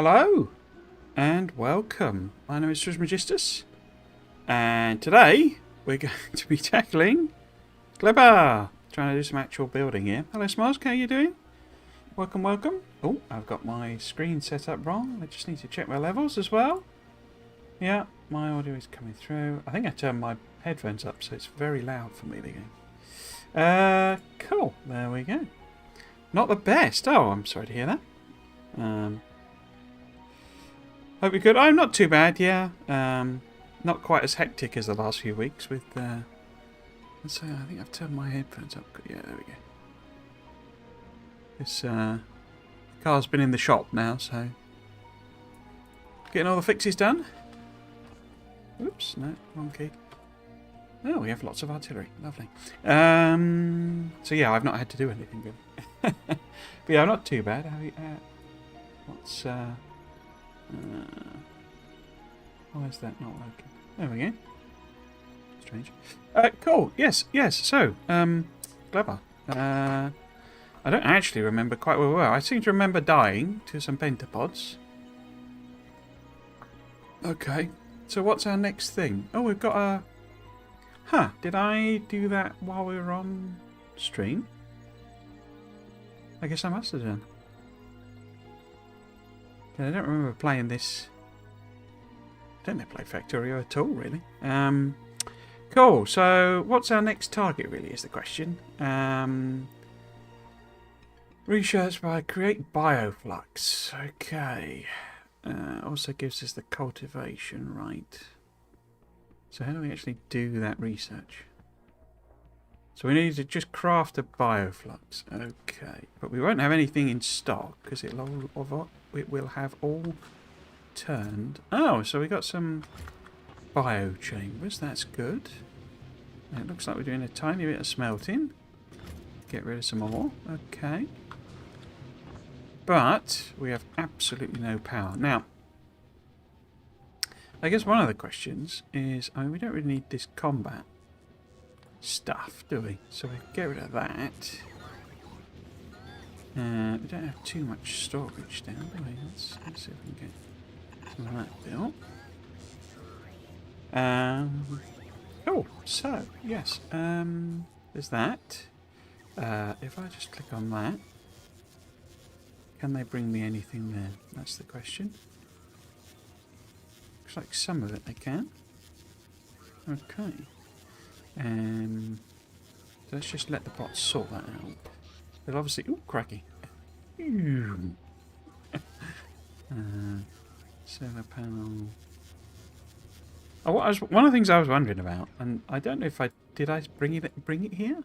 Hello and welcome. My name is Trismegistus, and today we're going to be tackling Clever. Trying to do some actual building here. Hello Smosk, how are you doing? Welcome, welcome. Oh, I've got my screen set up wrong. I just need to check my levels as well. Yeah, my audio is coming through. I think I turned my headphones up so it's very loud for me again. Cool. There we go. Not the best. Oh, I'm sorry to hear that. Hope you're good. I'm not too bad, yeah. Not quite as hectic as the last few weeks with... let's say, I think I've turned my headphones up. Yeah, there we go. This car's been in the shop now, so... Getting all the fixes done. Oops, no, wrong key. Oh, we have lots of artillery. Lovely. So yeah, I've not had to do anything good. But yeah, I'm not too bad. How, what's... why is that not working? There we go. Strange. Cool. Yes. So, Clever. I don't actually remember quite where we were. I seem to remember dying to some pentapods. Okay. So what's our next thing? Oh, we've got a... Huh. Did I do that while we were on stream? I guess I must have done. I don't remember playing this. I don't think I played Factorio at all, really. Cool. So, what's our next target, really, is the question. Research by create bioflux. Okay. Also gives us the cultivation, right? So, how do we actually do that research? So, we need to just craft a bioflux. Okay. But we won't have anything in stock because it will have all turned. Oh, so we got some bio chambers. That's good. It looks like we're doing a tiny bit of smelting. Get rid of some more. Okay. But we have absolutely no power. Now, I guess one of the questions is, I mean, we don't really need this combat stuff, do we? So we get rid of that. We don't have too much storage down, do we? Let's see if we can get some of that built. Oh, so, yes, there's that. If I just click on that, can they bring me anything there? That's the question. Looks like some of it they can. Okay. So let's just let the bots sort that out. They'll obviously... Ooh, cracky. Solar panel. Oh, one of the things I was wondering about, and I don't know if I bring it here,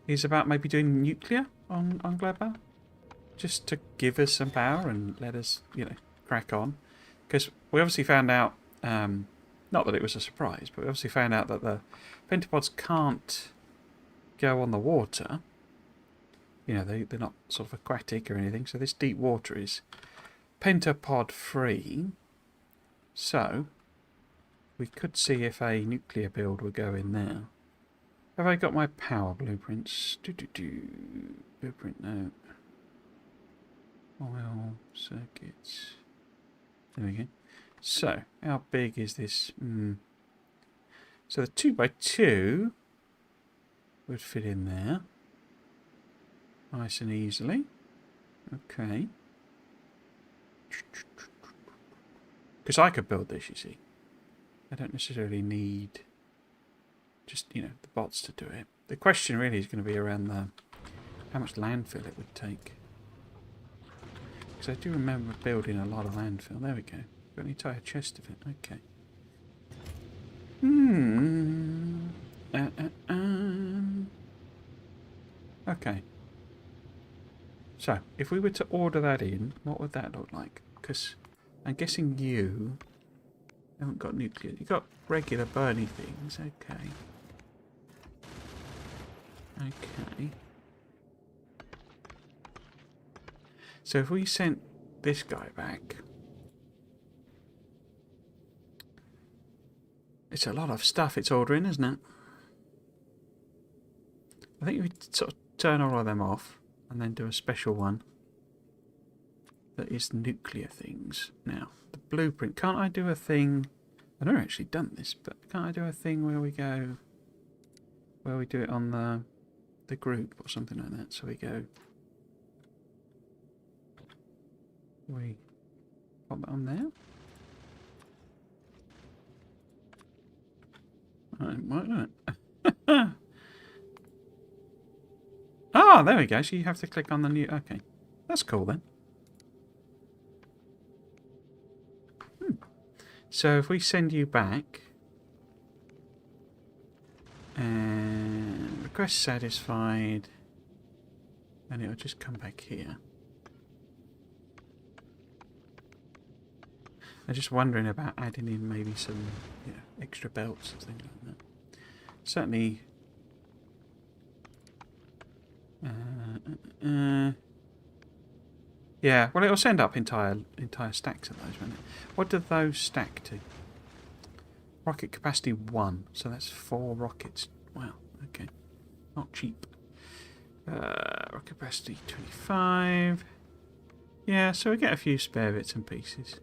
is about maybe doing nuclear on Gladbar, just to give us some power and let us, you know, crack on. Because we obviously found out, not that it was a surprise, but we obviously found out that the pentapods can't go on the water. You know, they're not sort of aquatic or anything, so this deep water is pentapod free. So, we could see if a nuclear build would go in there. Have I got my power blueprints? Blueprint, no. Oil circuits. There we go. So, how big is this? So the 2x2 would fit in there. Nice and easily. Okay. Because I could build this, you see. I don't necessarily need just, you know, the bots to do it. The question really is going to be around how much landfill it would take. Because I do remember building a lot of landfill. There we go. Got an entire chest of it. Okay. Okay. So, if we were to order that in, what would that look like? Because I'm guessing you haven't got nuclear. You've got regular burny things. Okay. Okay. So if we sent this guy back, it's a lot of stuff it's ordering, isn't it? I think we sort of turn all of them off and then do a special one. that is nuclear things. Now, the blueprint. Can't I do a thing? I've never actually done this, but can't I do a thing where we go, where we do it on the group or something like that? So we go, we pop it on there. Might not. Ah, there we go. So you have to click on the new. Okay, that's cool then. So if we send you back and request satisfied, and it'll just come back here. I'm just wondering about adding in maybe some extra belts and things like that. Certainly. Yeah, well, it'll send up entire stacks of those, won't it? What do those stack to? Rocket capacity 1, so that's 4 rockets. Wow, okay. Not cheap. Rocket capacity 25. Yeah, so we get a few spare bits and pieces.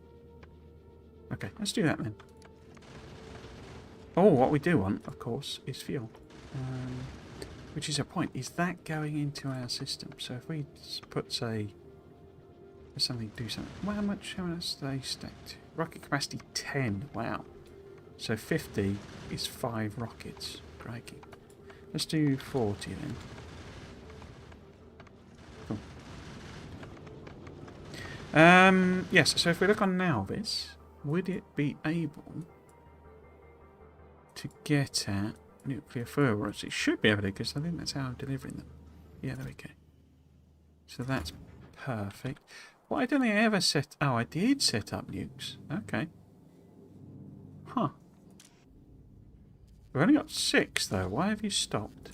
Okay, let's do that then. Oh, what we do want, of course, is fuel. Which is a point. Is that going into our system? So if we put, say, something, do something. Well, how much they stacked? Rocket capacity 10. Wow. So 50 is 5 rockets. Crikey. Let's do 40 then. Cool. Yes, so if we look on Nalvis, would it be able to get at nuclear fuel rods? It should be able to, because I think that's how I'm delivering them. Yeah, there we go. So that's perfect. Well, I don't think I ever set... Oh, I did set up nukes. Okay. Huh. We've only got 6, though. Why have you stopped?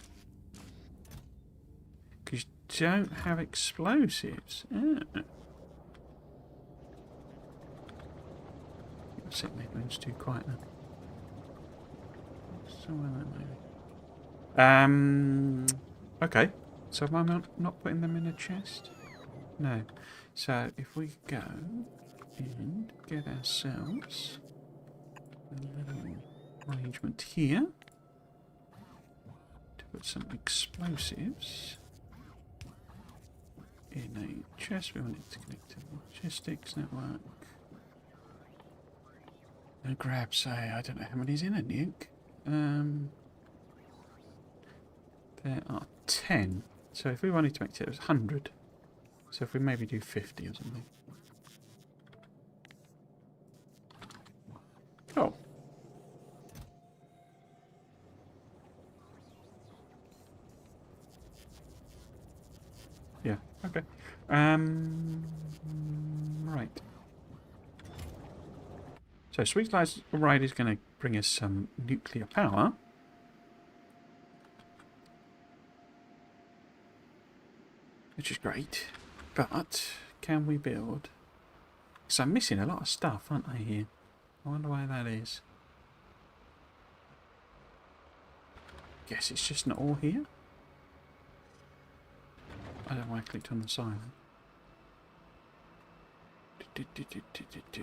Because you don't have explosives. Set maybe too quiet now. Somewhere there maybe. Okay. So am I not putting them in a chest? No. So if we go and get ourselves a little arrangement here to put some explosives in a chest. We want it to connect to the logistics network. And grab, say, I don't know how many's in a nuke. There are 10. So if we wanted to make it, it was 100. So if we maybe do 50 or something. Oh. Yeah, okay. Right. So Sweet Lights Ride is going to bring us some nuclear power. Which is great. But can we build? Because I'm missing a lot of stuff, aren't I, here? I wonder why that is. Guess it's just not all here. I don't know why I clicked on the silent.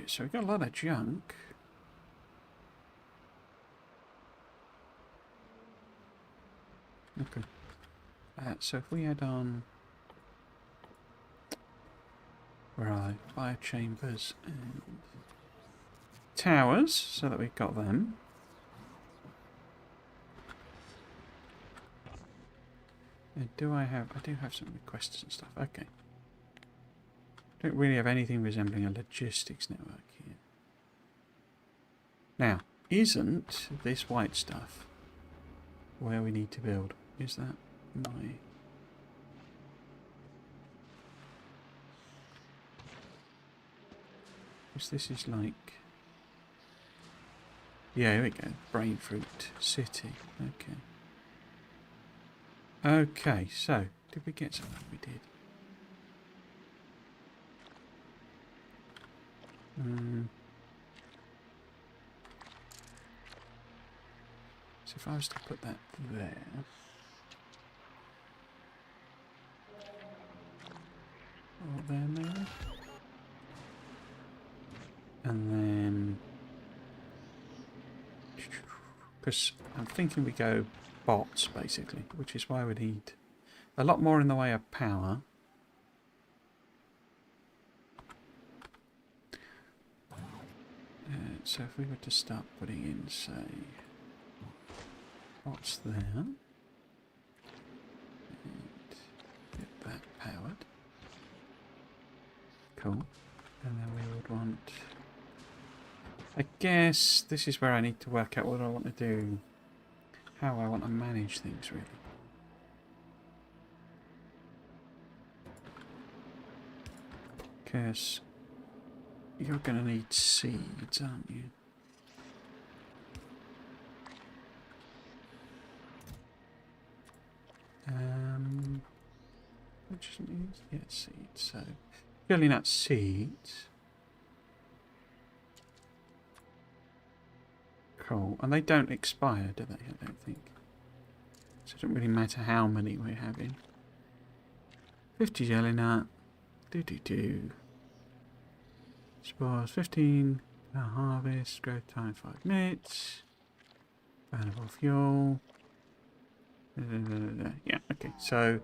So we've got a lot of junk. Okay. So if we add on... Where are they? Fire chambers and towers, so that we've got them. And do I have... I do have some requests and stuff. Okay. Don't really have anything resembling a logistics network here. Now, isn't this white stuff where we need to build? Is that my... Because this is like... Yeah, here we go. Brainfruit City. Okay. Okay, so, did we get something? We did. So if I was to put that there... Oh, there maybe? And then... Because I'm thinking we go bots, basically, which is why we need a lot more in the way of power. So if we were to start putting in, say, bots there, and get that powered. Cool. And then we would want... I guess this is where I need to work out what I want to do, how I want to manage things, really. Because you're going to need seeds, aren't you? Which is, yeah, seeds. So, filling out seeds. Cool. And they don't expire, do they? I don't think. So it doesn't really matter how many we're having. 50 jelly nut. Do. Spores 15. Harvest. Growth time 5 minutes. Burnable fuel. Yeah, okay. So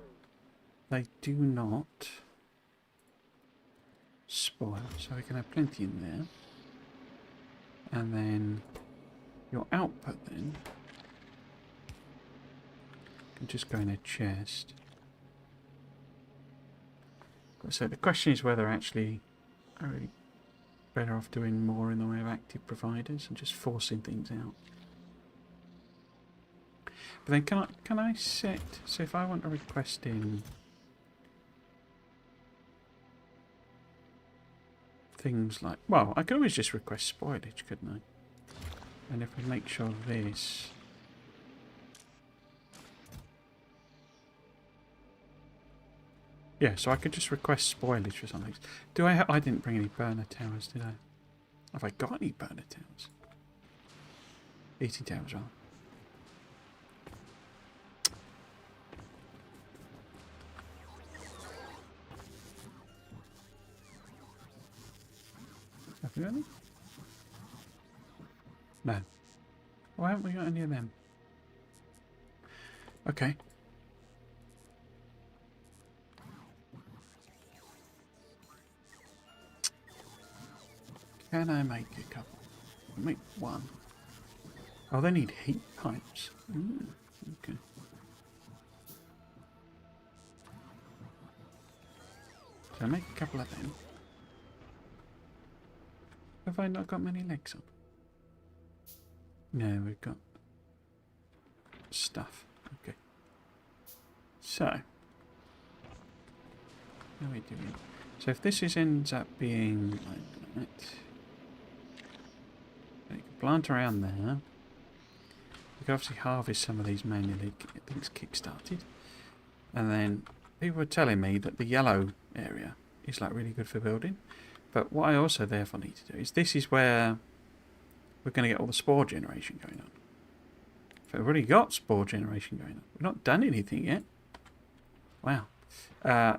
they do not spoil. So we can have plenty in there. And then your output then can just go in a chest. So the question is whether actually are we better off doing more in the way of active providers and just forcing things out. But then can I set, so if I want to request in things like, well, I could always just request spoilage, couldn't I? And if we make sure this yeah, so I could just request spoilage for something. Do I didn't bring any burner towers, did I? Have I got any burner towers? Eating towers, right? Have we got any? No. Why haven't we got any of them? Okay. Can I make a couple? Make one. Oh, they need heat pipes. Okay. So make a couple of them. Have I not got many legs on? No, we've got stuff. Okay. So, how are we doing? So if this ends up being like that, you can plant around there. You can obviously harvest some of these manually, get things kick-started. And then people were telling me that the yellow area is like really good for building. But what I also therefore need to do is this is where we're going to get all the spore generation going on. So we've already got spore generation going on. We've not done anything yet. Wow.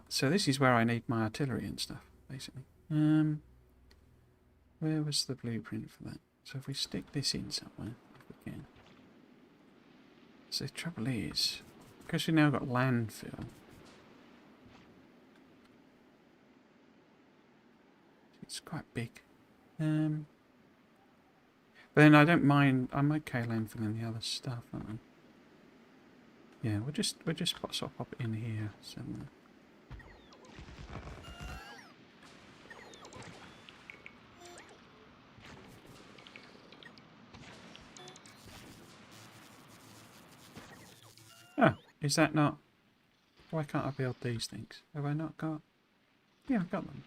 So this is where I need my artillery and stuff, basically. Where was the blueprint for that? So if we stick this in somewhere, if we can. So the trouble is, because we've now got landfill, it's quite big. But then I don't mind. I'm okay landfilling the other stuff, aren't I? Yeah, we'll just sort of pop it in here somewhere. Oh, is that not? Why can't I build these things? Have I not got? Yeah, I've got them.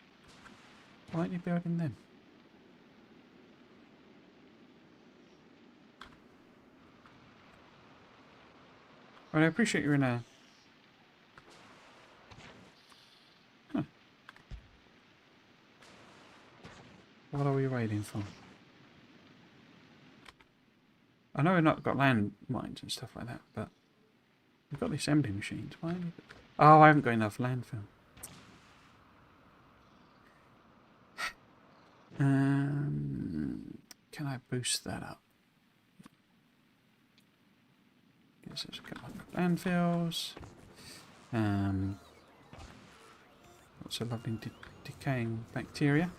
Why aren't you building them? Well, I appreciate you're in a... Huh. What are we waiting for? I know we've not got land mines and stuff like that, but we've got the assembly machines. Why? Oh, I haven't got enough landfill. can I boost that up? Yes, there's a couple of landfills. Lots of lovely decaying bacteria.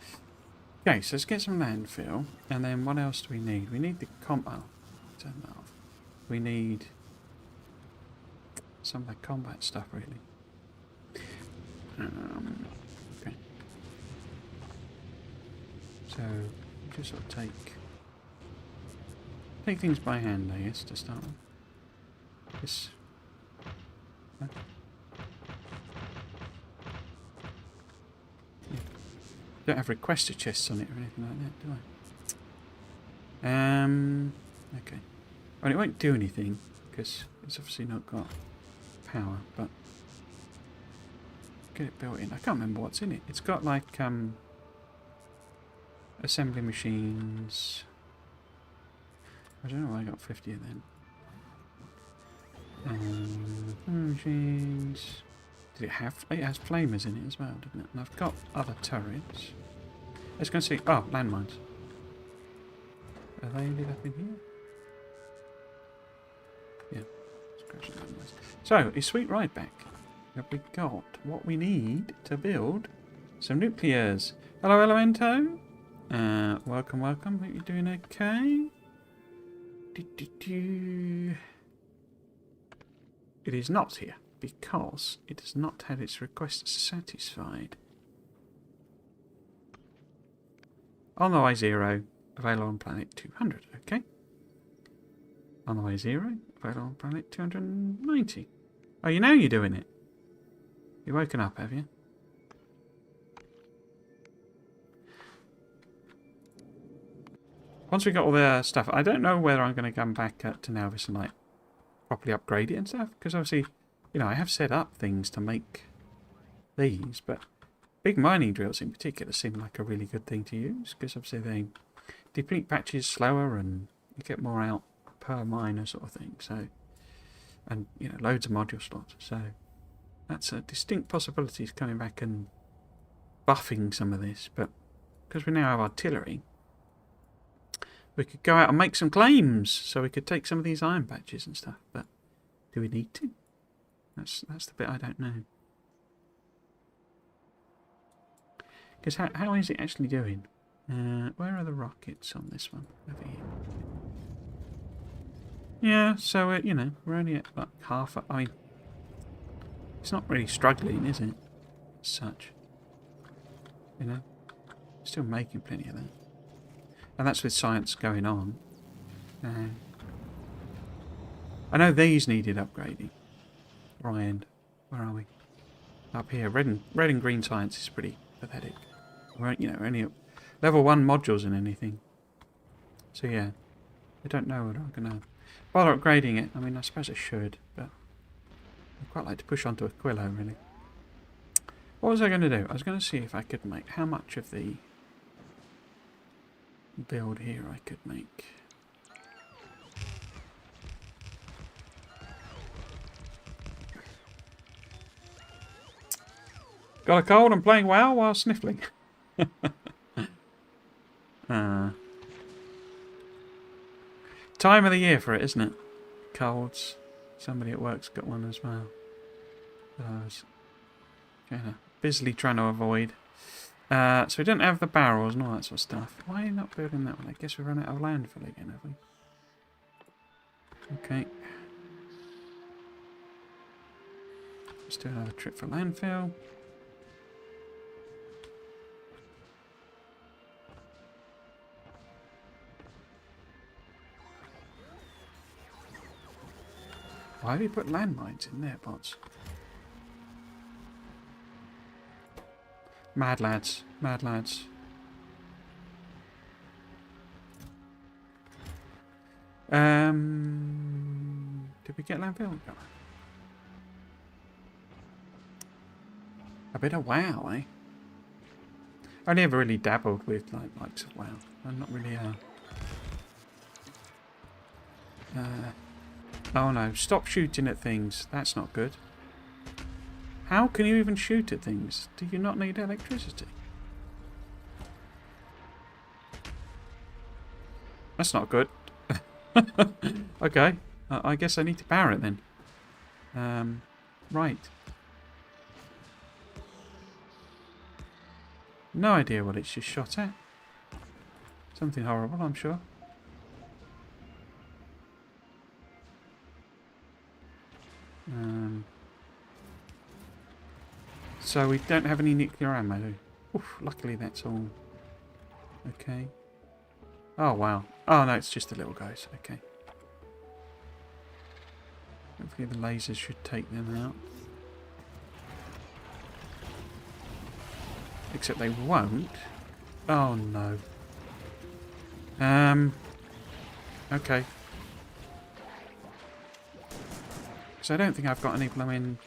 Okay, so let's get some landfill. And then what else do we need? We need the turn that off. We need some of the combat stuff, really. Okay. So, just sort of take things by hand, I guess, to start with. This. Yeah. Don't have requester chests on it or anything like that, do I? Okay. Well, it won't do anything because it's obviously not got power, but get it built in. I can't remember what's in it. It's got like assembly machines. I don't know why I got 50 of them. Machines. Did it have? It has flamers in it as well, didn't it? And I've got other turrets. Let's go and see. Oh, landmines. Are they ended up in here? Yeah. Let's crash the landmines. So, is Sweet Ride back? Have we got what we need to build some nuclears? Hello, Elemento. Welcome, welcome. Hope you're doing okay. It is not here because it has not had its request satisfied. On the way 0, available on planet 200. Okay. On the way 0, available on planet 290. Oh, you know you're doing it. You've woken up, have you? Once we got all the stuff, I don't know whether I'm going to come back to Nauvis and like properly upgrade it and stuff, because obviously, you know, I have set up things to make these, but big mining drills in particular seem like a really good thing to use, because obviously they deplete patches slower and you get more out per miner sort of thing. So, and you know, loads of module slots. So that's a distinct possibilities coming back and buffing some of this. But because we now have artillery, we could go out and make some claims, so we could take some of these iron patches and stuff. But do we need to? That's the bit I don't know. Because how is it actually doing? Where are the rockets on this one? Over here. Yeah, so you know, we're only at like half. I mean, it's not really struggling, is it? As such, you know, still making plenty of that. And that's with science going on. I know these needed upgrading. Ryan, where are we? Up here. Red and green science is pretty pathetic. We're, you know, only at level 1 modules in anything. So yeah, I don't know whether I'm going to bother upgrading it. I mean, I suppose I should, but I'd quite like to push on to Aquilo, really. What was I going to do? I was going to see if I could make how much of the build here I could make. Got a cold and playing WoW while sniffling. Time of the year for it, isn't it? Colds. Somebody at work's got one as well. I was kind of busily trying to avoid. So we don't have the barrels and all that sort of stuff. Why are you not building that one? I guess we've run out of landfill again, have we? Okay. Let's do another trip for landfill. Why have you put landmines in there, bots? Mad lads. Mad lads. Did we get landfill? A bit of WoW, eh? I never really dabbled with likes of WoW. I'm not really oh no, stop shooting at things. That's not good. How can you even shoot at things? Do you not need electricity? That's not good. Okay. I guess I need to power it then. Right. No idea what it's just shot at. Something horrible, I'm sure. So we don't have any nuclear ammo. Oof, luckily that's all okay. Oh wow. Oh no, it's just the little guys. Okay. Hopefully the lasers should take them out. Except they won't. Oh no. Okay. So I don't think I've got any blooming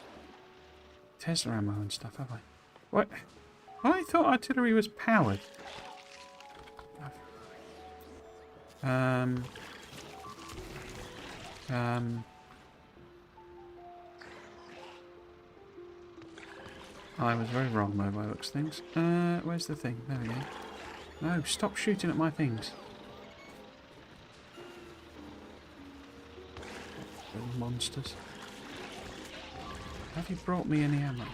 Tesla ammo and stuff, have I? What? I thought artillery was powered. I was very wrong by the looks of things. Where's the thing? There we go. No, stop shooting at my things. Little monsters. Have you brought me any ammo?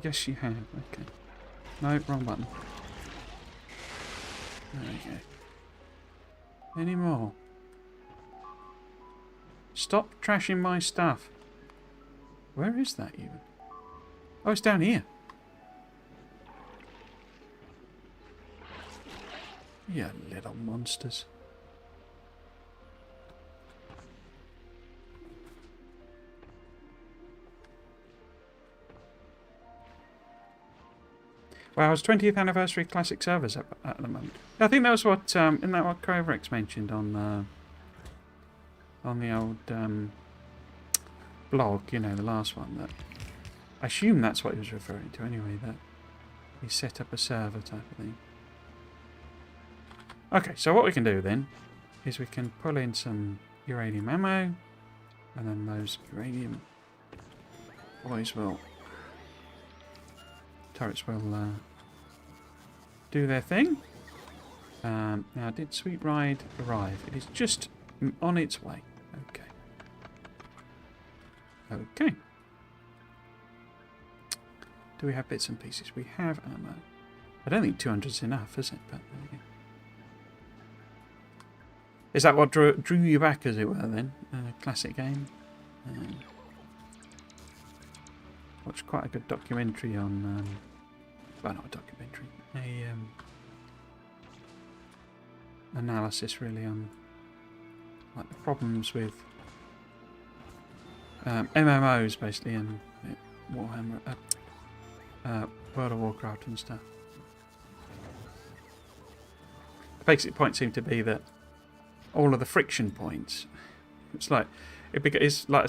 Yes, you have. Okay. No, wrong button. There we go. Any more? Stop trashing my stuff. Where is that even? Oh, it's down here. You little monsters. Well, it's 20th anniversary classic servers at the moment. I think that was what isn't that what Covrex mentioned on the old blog, you know, the last one. That I assume that's what he was referring to anyway, that he set up a server type of thing. Okay, so what we can do then is we can pull in some uranium ammo, and then those uranium boys will, turrets will do their thing. Now, did Sweet Ride arrive? It is just on its way. Okay. Okay. Do we have bits and pieces? We have ammo. I don't think 200 is enough, is it? But there we go. Is that what drew you back, as it were, then? Classic game. Watched quite a good documentary on... well, not a documentary. A analysis, really, on like the problems with MMOs, basically, and Warhammer, World of Warcraft and stuff. The basic point seemed to be that all of the friction points, it's like it became like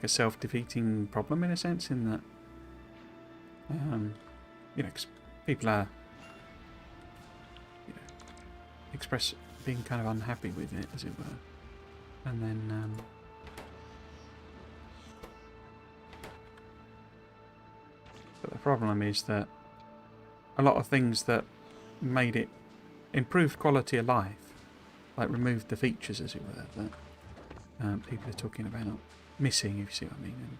a self-defeating problem in a sense, in that you know, 'cause people are, you know, express being kind of unhappy with it, as it were, and then but the problem is that a lot of things that made it improved quality of life, like removed the features, as it were, that people are talking about missing, if you see what I mean.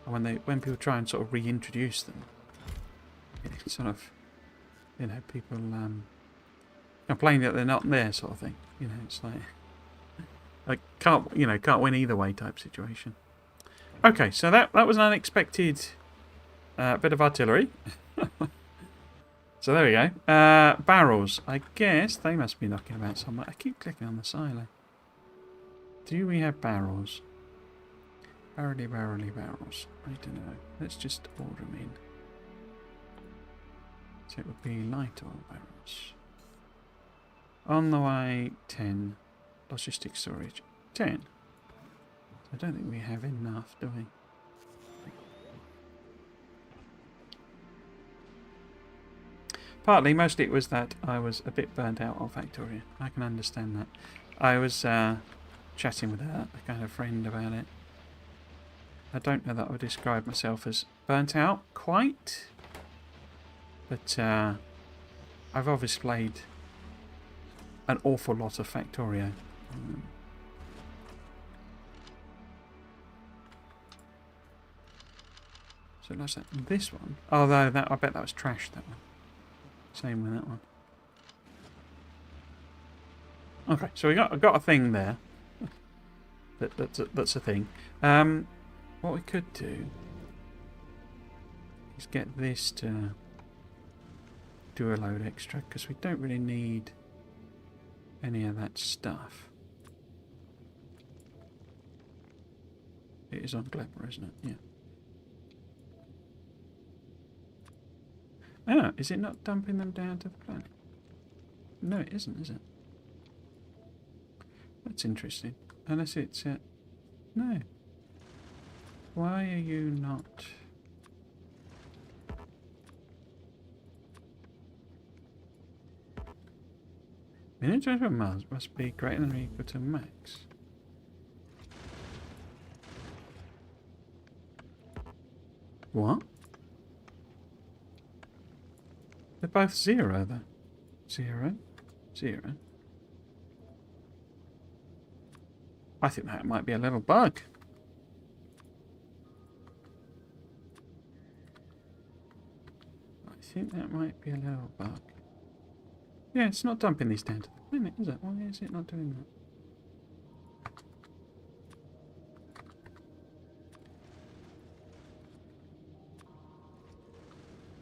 And when people try and sort of reintroduce them, it's sort of, you know, people complain that they're not there, sort of thing. You know, it's like can't win either way type situation. Okay, so that was an unexpected bit of artillery. So there we go. Barrels. I guess they must be knocking about somewhere. I keep clicking on the silo. Do we have barrels? Barrely barrels. I don't know. Let's just order them in. So it would be light oil barrels. On the way, 10. Logistic storage, 10. I don't think we have enough, do we? Mostly it was that I was a bit burnt out on Factorio. I can understand that. I was chatting with a kind of friend about it. I don't know that I would describe myself as burnt out quite, but I've obviously played an awful lot of Factorio. So that's that. This one. Although that, I bet that was trash. That one. Same with that one. Okay, so I got a thing there. That's a thing. What we could do is get this to do a load extra, because we don't really need any of that stuff. It is on Glebber, isn't it? Yeah. Ah, is it not dumping them down to the planet? No, it isn't, is it? That's interesting. Unless it's... no. Why are you not... Miniature of Mars must be greater than or equal to max. What? They're both 0 though. 0, 0. I think that might be a little bug. I think that might be a little bug. Yeah, it's not dumping these down to the limit, is it? Why is it not doing that?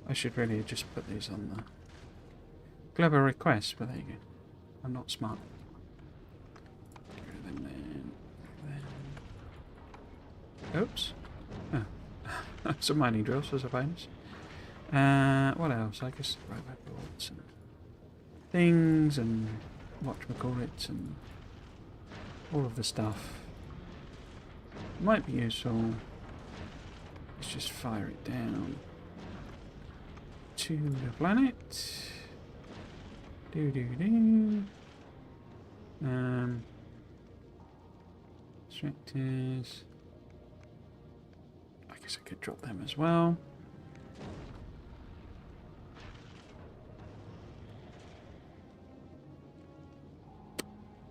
I should really just put these on the Global request, but there you go. I'm not smart. Get rid of them then. Oops. Oh. Some mining drills as a bonus. What else? I guess robot boards and things and whatchamacallit and all of the stuff. Might be useful. Let's just fire it down to the planet. Distractors. I guess I could drop them as well.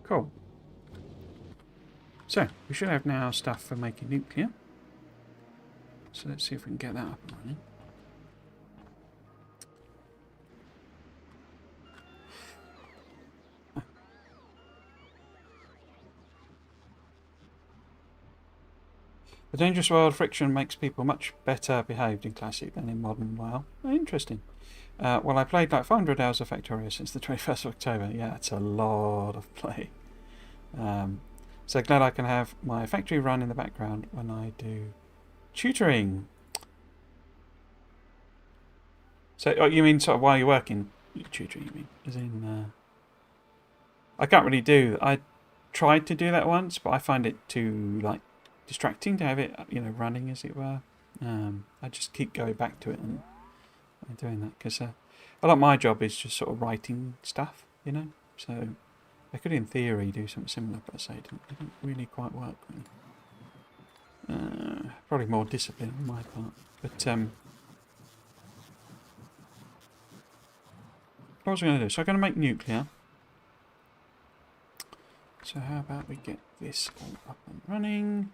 Cool. So, we should have now stuff for making nuclear. So let's see if we can get that up and running. The dangerous world friction makes people much better behaved in Classic than in Modern. Wow, interesting. Well, I played like 500 hours of Factorio since the 21st of October. Yeah, that's a lot of play. So glad I can have my factory run in the background when I do tutoring. So, oh, you mean sort of while you're working tutoring, you mean? As in, I can't really do... I tried to do that once, but I find it too, like, distracting to have it, you know, running, as it were. I just keep going back to it and doing that, because a lot of my job is just sort of writing stuff, you know? So I could, in theory, do something similar, but I say it didn't really quite work, really. Probably more discipline on my part. But, what was I going to do? So I'm going to make nuclear. So how about we get this all up and running?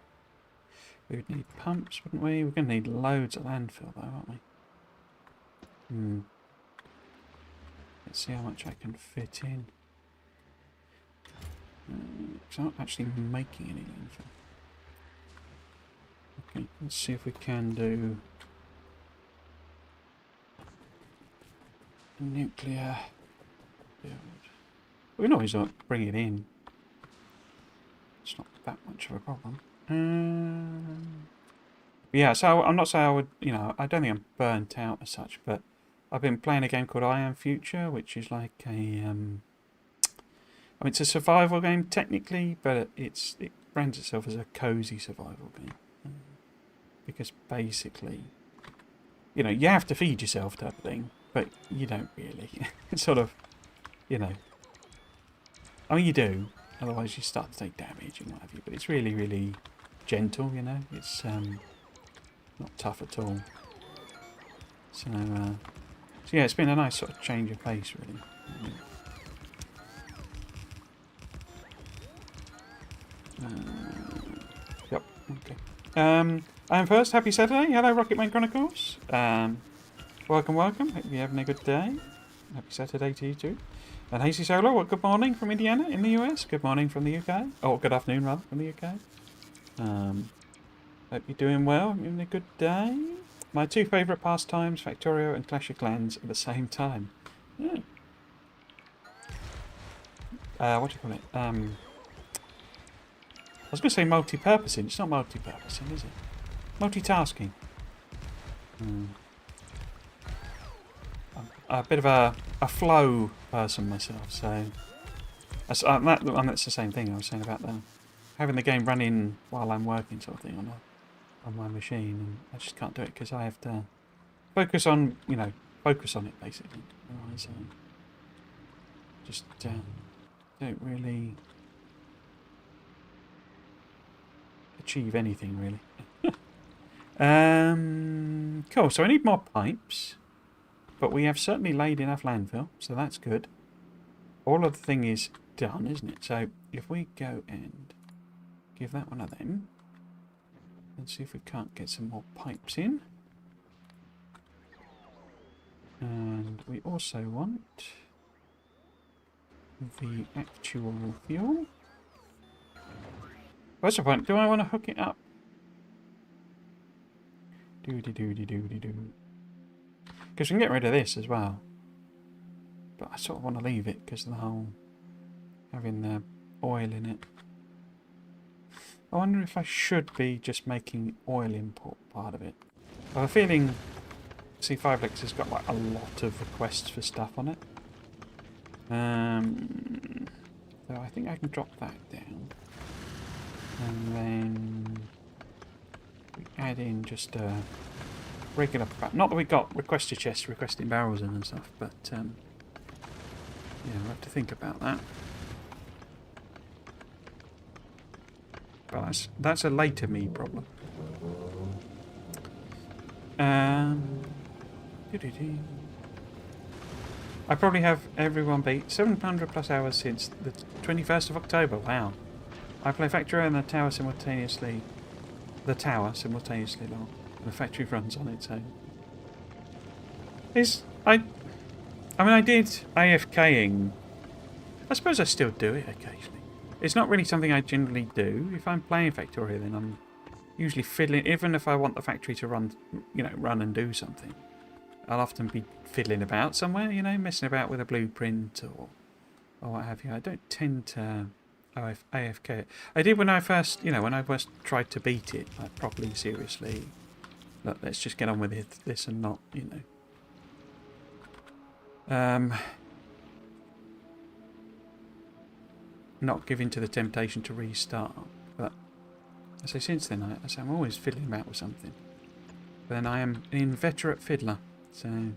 We would need pumps, wouldn't we? We're going to need loads of landfill, though, aren't we? Let's see how much I can fit in. Because I'm not actually making any landfill. Okay, let's see if we can do a nuclear build. We can always bring it in. It's not that much of a problem. Yeah, so I'm not saying I would, you know, I don't think I'm burnt out as such, but I've been playing a game called I Am Future, which is like a, I mean, it's a survival game technically, but it brands itself as a cozy survival game. Because basically, you know, you have to feed yourself type of thing, but you don't really. It's sort of, you know, I mean, you do. Otherwise you start to take damage and what have you. But it's really, really gentle, you know. It's not tough at all. So yeah, it's been a nice sort of change of pace, really. Yep. Okay. I'm first. Happy Saturday. Hello, Rocketman Chronicles. Welcome, welcome. Hope you're having a good day. Happy Saturday to you too. And Hazy Solo, what? Good morning from Indiana in the US. Good morning from the UK. Oh, good afternoon rather from the UK. Hope you're doing well. Having a good day. My two favourite pastimes, Factorio and Clash of Clans, at the same time. Yeah. What do you call it? I was going to say multi-purposing. It's not multi-purposing, is it? Multitasking. I'm a bit of a flow person myself, so that's the same thing I was saying about having the game running while I'm working, sort of thing, on my machine, and I just can't do it because I have to focus on it basically. Otherwise, just don't really achieve anything really. Cool. So I need more pipes, but we have certainly laid enough landfill, so that's good. All of the thing is done, isn't it? So if we go and give that one of them, and see if we can't get some more pipes in. And we also want the actual fuel. What's the point? Do I want to hook it up? Doody-doody-doody-doo. Because we can get rid of this as well. But I sort of want to leave it because of the whole having the oil in it. I wonder if I should be just making oil import part of it. I have a feeling C5Lex has got like a lot of requests for stuff on it. So I think I can drop that down. And then we add in just a regular... Not that we got requester chests requesting barrels in and stuff, but yeah, we'll have to think about that. But that's a later me problem. I probably have everyone beat 700 plus hours since the 21st of October. Wow. I play Factorio and the tower simultaneously long. And the factory runs on its own. I mean, I did AFKing. I suppose I still do it occasionally. It's not really something I generally do. If I'm playing Factorio, then I'm usually fiddling. Even if I want the factory to run and do something, I'll often be fiddling about somewhere, messing about with a blueprint or what have you. I don't tend to AFK. I did when I first tried to beat it, like properly, seriously. Look, let's just get on with this and not, not give in to the temptation to restart. But I say since then, I'm always fiddling about with something. But then I am an inveterate fiddler, so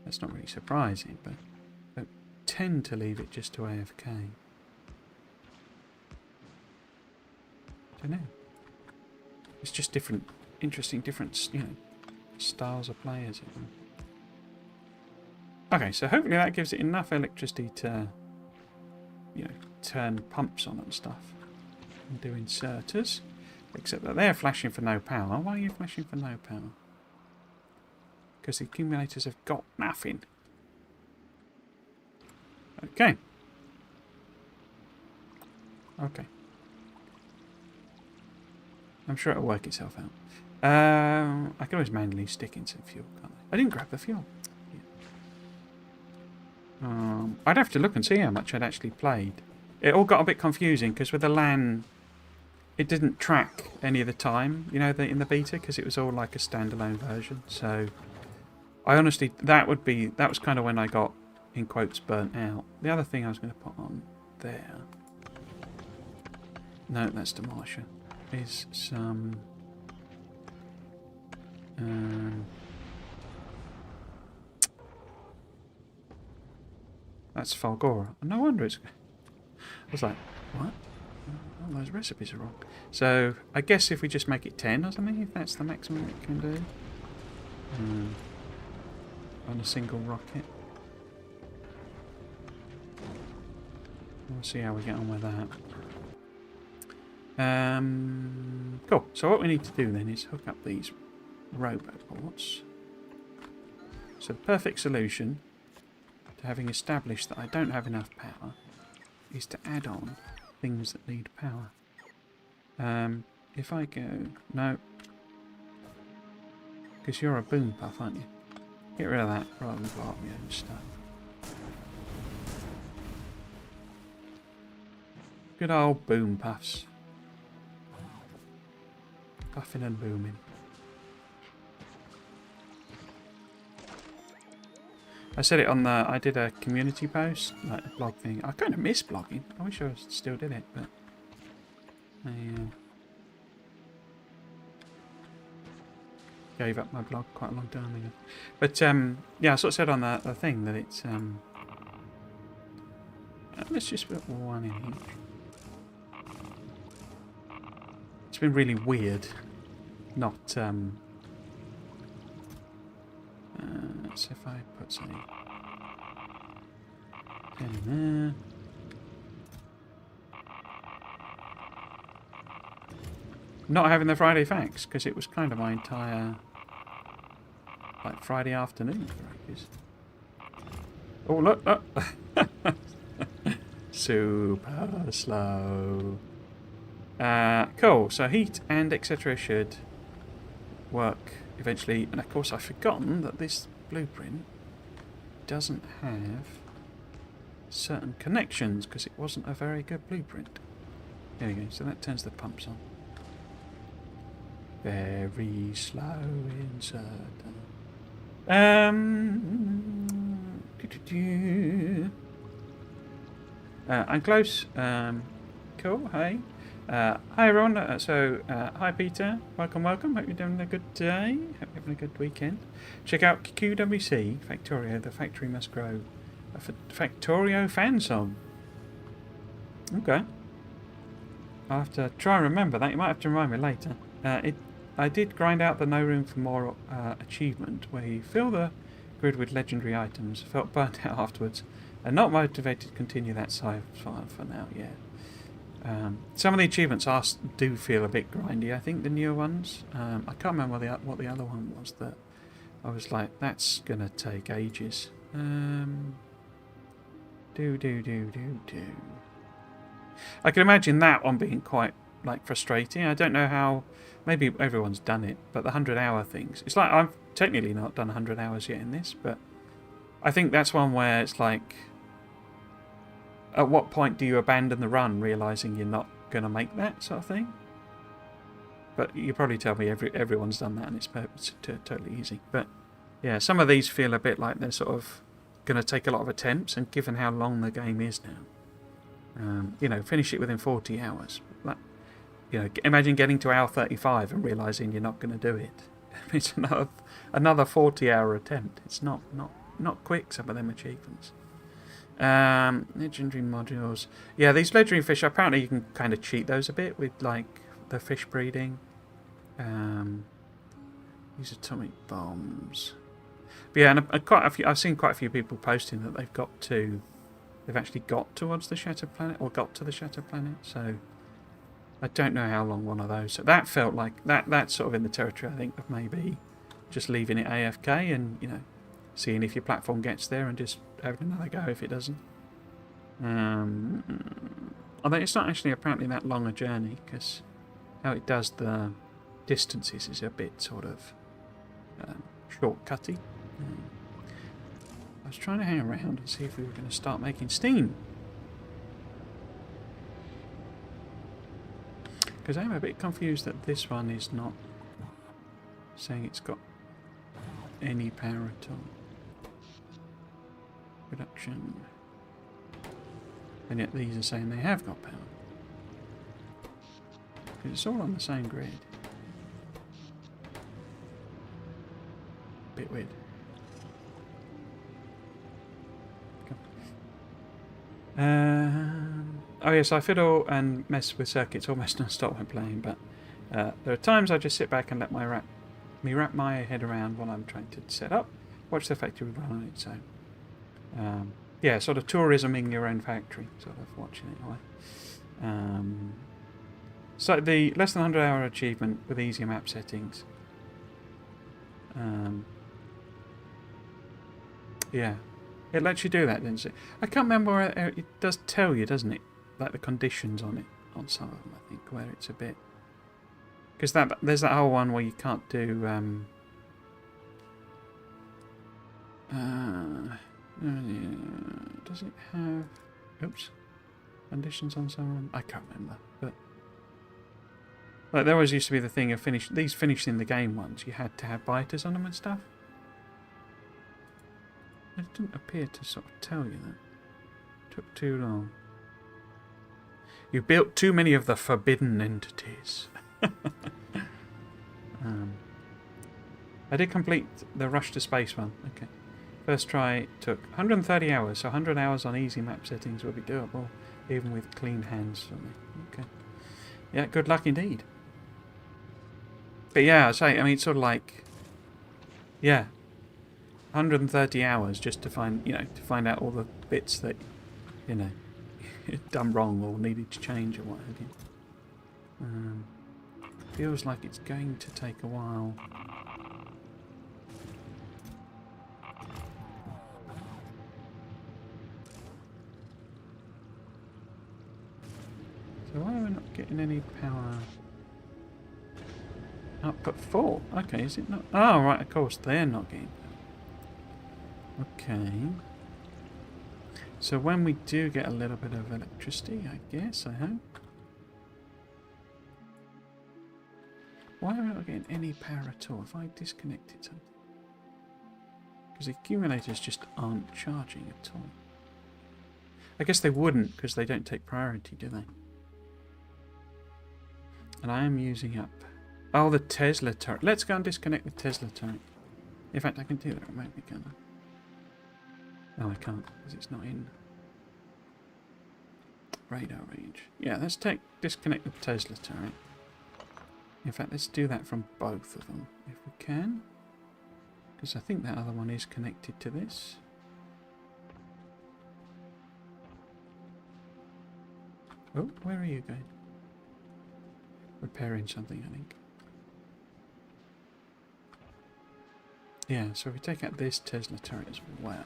that's not really surprising, but I tend to leave it just to AFK. I don't know. It's just different, interesting, different, styles of players. Okay, so hopefully that gives it enough electricity to, turn pumps on and stuff. And do inserters. Except that they're flashing for no power. Why are you flashing for no power? Because the accumulators have got nothing. Okay. Okay. I'm sure it'll work itself out. I can always manually stick in some fuel, can't I? I didn't grab the fuel. Yeah. I'd have to look and see how much I'd actually played. It all got a bit confusing because with the LAN, it didn't track any of the time, in the beta, because it was all like a standalone version. So I honestly, that was kind of when I got, in quotes, burnt out. The other thing I was going to put on there, no, that's Demolisher, is some that's Falgora. No wonder it's... I was like, what? Oh, those recipes are wrong. So I guess if we just make it 10 or something, if that's the maximum it can do. On a single rocket. We'll see how we get on with that. Cool. So what we need to do then is hook up these roboports. So the perfect solution to having established that I don't have enough power is to add on things that need power. If I go... No. Because you're a boom puff, aren't you? Get rid of that rather than blow up your own stuff. Good old boom puffs. Puffing and booming. I said it on the... I did a community post, like a blog thing. I kind of miss blogging. I wish I still did it, but... I gave up my blog quite a long time ago. But, yeah, I sort of said on the thing that it's... let's just put one in each. It's been really weird not... so if I put something in there... Not having the Friday facts, because it was kind of my entire... like, Friday afternoon for Rackers. Oh, look! Look. Super slow. Cool, so heat and etc. should work eventually. And of course I've forgotten that this blueprint doesn't have certain connections, because it wasn't a very good blueprint. There we go, so that turns the pumps on. Very slow insert. I'm close. Cool. Hey. Hi everyone. Hi Peter. Welcome. Hope you're doing a good day. Hope you're having a good weekend. Check out QWC Factorio. The factory must grow. A Factorio fan song. Okay. I'll have to try and remember that. You might have to remind me later. I did grind out the No Room for More achievement, where you fill the grid with legendary items, felt burnt out afterwards, and not motivated to continue that side for now, yeah. Some of the achievements do feel a bit grindy, I think, the newer ones. I can't remember what the other one was that I was like, that's going to take ages. I can imagine that one being quite, like, frustrating. I don't know how... Maybe everyone's done it, but the 100-hour things... It's like, I've technically not done 100 hours yet in this, but I think that's one where it's like... At what point do you abandon the run, realising you're not going to make that sort of thing? But you probably tell me everyone's done that and it's totally easy. But yeah, some of these feel a bit like they're sort of going to take a lot of attempts, and given how long the game is now, you know, finish it within 40 hours. Like, you know, imagine getting to hour 35 and realising you're not going to do it. It's another 40-hour attempt. It's not quick, some of them achievements. Legendary modules. Yeah, these legendary fish, apparently you can kind of cheat those a bit with, like, the fish breeding. These atomic bombs. But yeah, and I've seen quite a few people posting that they've actually got towards the Shattered Planet, or got to the Shattered Planet, so I don't know how long one of those. So that felt like that's sort of in the territory, I think, of maybe just leaving it AFK and, you know, seeing if your platform gets there and just having another go if it doesn't. Although it's not actually apparently that long a journey, because how it does the distances is a bit sort of shortcutty. I was trying to hang around and see if we were going to start making steam. Because I'm a bit confused that this one is not saying it's got any power at all. Production. And yet these are saying they have got power. Because it's all on the same grid. Bit weird. Oh yes, I fiddle and mess with circuits almost non-stop when playing, but there are times I just sit back and let wrap my head around what I'm trying to set up, watch the factory run on its own. Yeah, sort of tourisming your own factory, sort of watching it away. So the less than 100-hour achievement with easier map settings. Yeah. It lets you do that, doesn't it? I can't remember where it does tell you, doesn't it? Like the conditions on it, on some of them, I think, where it's a bit... Because there's that whole one where you can't do... does it have... Oops. Conditions on someone? I can't remember, but... Like, there always used to be the thing of these finishing the game ones, you had to have biters on them and stuff. It didn't appear to sort of tell you that. Took too long. You built too many of the forbidden entities. I did complete the Rush to Space one. Okay. First try took 130 hours, so 100 hours on easy map settings will be doable, even with clean hands for me. Okay. Yeah, good luck indeed. But yeah, I mean, it's sort of like... Yeah. 130 hours just to find, to find out all the bits that, done wrong or needed to change or what have you. Feels like it's going to take a while. So why are we not getting any power? Output 4. Okay, is it not? Oh, right, of course, they're not getting power. Okay. So when we do get a little bit of electricity, I guess, I hope. Why are we not getting any power at all? If I disconnected something? Because the accumulators just aren't charging at all. I guess they wouldn't, because they don't take priority, do they? And I am using up... Oh, the Tesla turret. Let's go and disconnect the Tesla turret. In fact, I can do that remotely, can't I? Oh, I can't, because it's not in radar range. Yeah, let's disconnect the Tesla turret. In fact, let's do that from both of them, if we can. Because I think that other one is connected to this. Oh, where are you going? Repairing something, I think. Yeah, so if we take out this Tesla turret as well.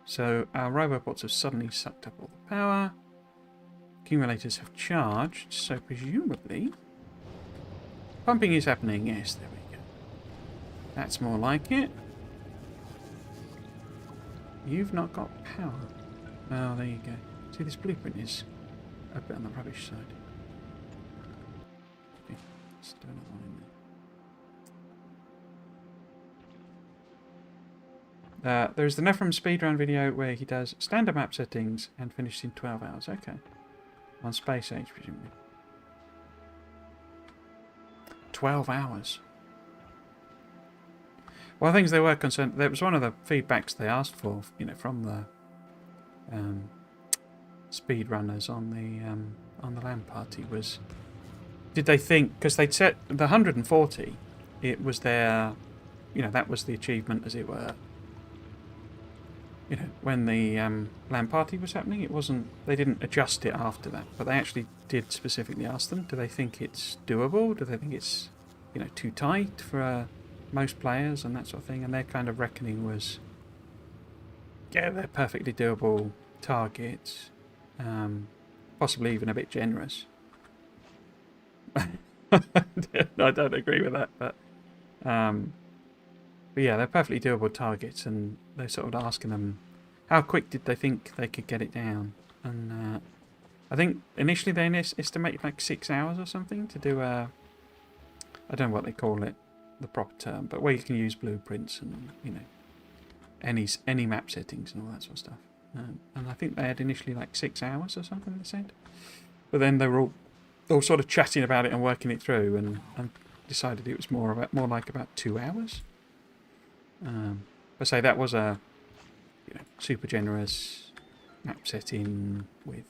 So our robobots have suddenly sucked up all the power. Accumulators have charged, so presumably... Pumping is happening, yes, there we go. That's more like it. You've not got power. Oh, there you go. See, this blueprint is a bit on the rubbish side. Okay, let's do another one in there. There's the Nephrim speedrun video where he does standard map settings and finishes in 12 hours. Okay. On Space Age, presumably. 12 hours. Well, things they were concerned... That was one of the feedbacks they asked for, from the speedrunners on the LAN party was... Did they think... Because they'd set the 140, it was their... that was the achievement, as it were. When the LAN party was happening, it wasn't... They didn't adjust it after that, but they actually did specifically ask them, do they think it's doable? Do they think it's, too tight for most players and that sort of thing? And their kind of reckoning was, yeah, they're perfectly doable targets, possibly even a bit generous. I don't agree with that, but yeah, they're perfectly doable targets, and they're sort of asking them how quick did they think they could get it down. And I think initially they estimated like 6 hours or something to do a... I don't know what they call it, the proper term, but where you can use blueprints and, any map settings and all that sort of stuff. And I think they had initially like 6 hours or something, they said. But then they were all sort of chatting about it and working it through, and decided it was more like about 2 hours. I say that was a super generous map setting with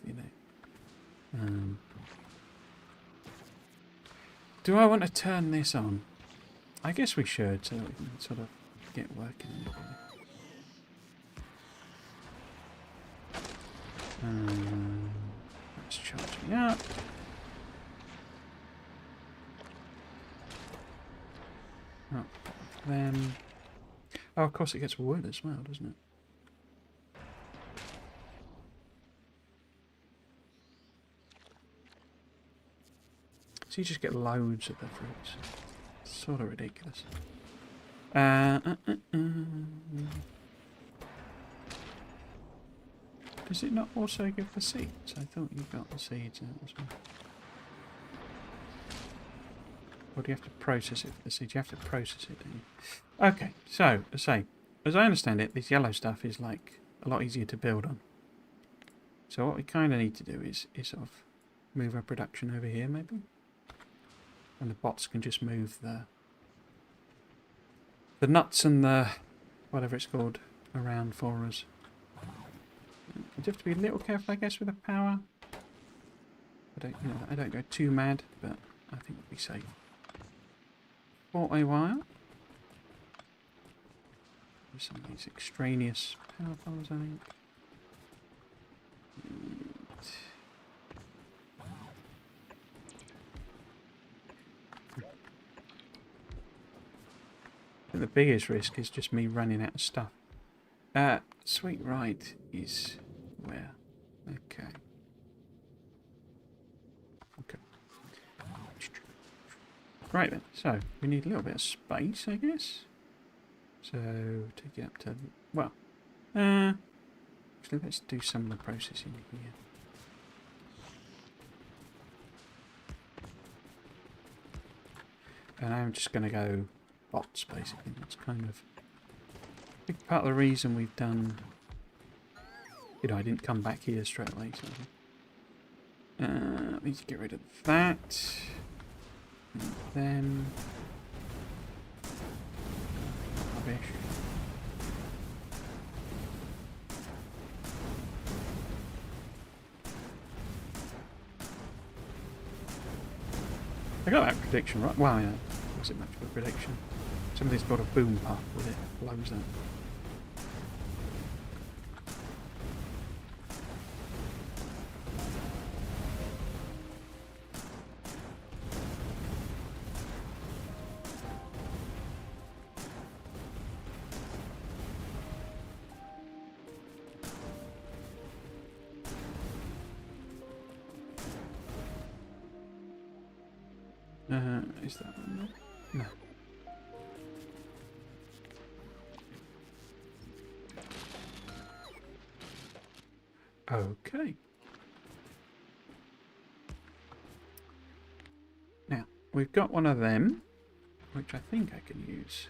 do I want to turn this on? I guess we should, so that we can sort of get working. Let's charge me up. Oh, then. Oh, of course it gets wood as well, doesn't it? So you just get loads of the fruits. It's sort of ridiculous. Does it not also give the seeds? I thought you got the seeds out as well. Or do you have to process it for the seeds? You have to process it, don't you? Okay, so, as I understand it, this yellow stuff is like a lot easier to build on. So what we kind of need to do is sort of move our production over here, maybe? And the bots can just move the nuts and the whatever it's called around for us. You have to be a little careful, I guess, with the power. I don't go too mad, but I think we'll be safe. For a while. There's some of these extraneous power poles, I think. The biggest risk is just me running out of stuff. Sweet Ride is where? Okay. Right then, so we need a little bit of space, I guess. So to get up to, well, actually let's do some of the processing here. And I'm just going to go bots, basically. That's kind of a big part of the reason we've done, I didn't come back here straight away. So I need to get rid of that. And then rubbish. I got that prediction right. Wow, yeah. Wasn't much of a prediction. Somebody's got a boom puff with it. Blows that. Is that one there? No. Okay. Now, we've got one of them, which I think I can use.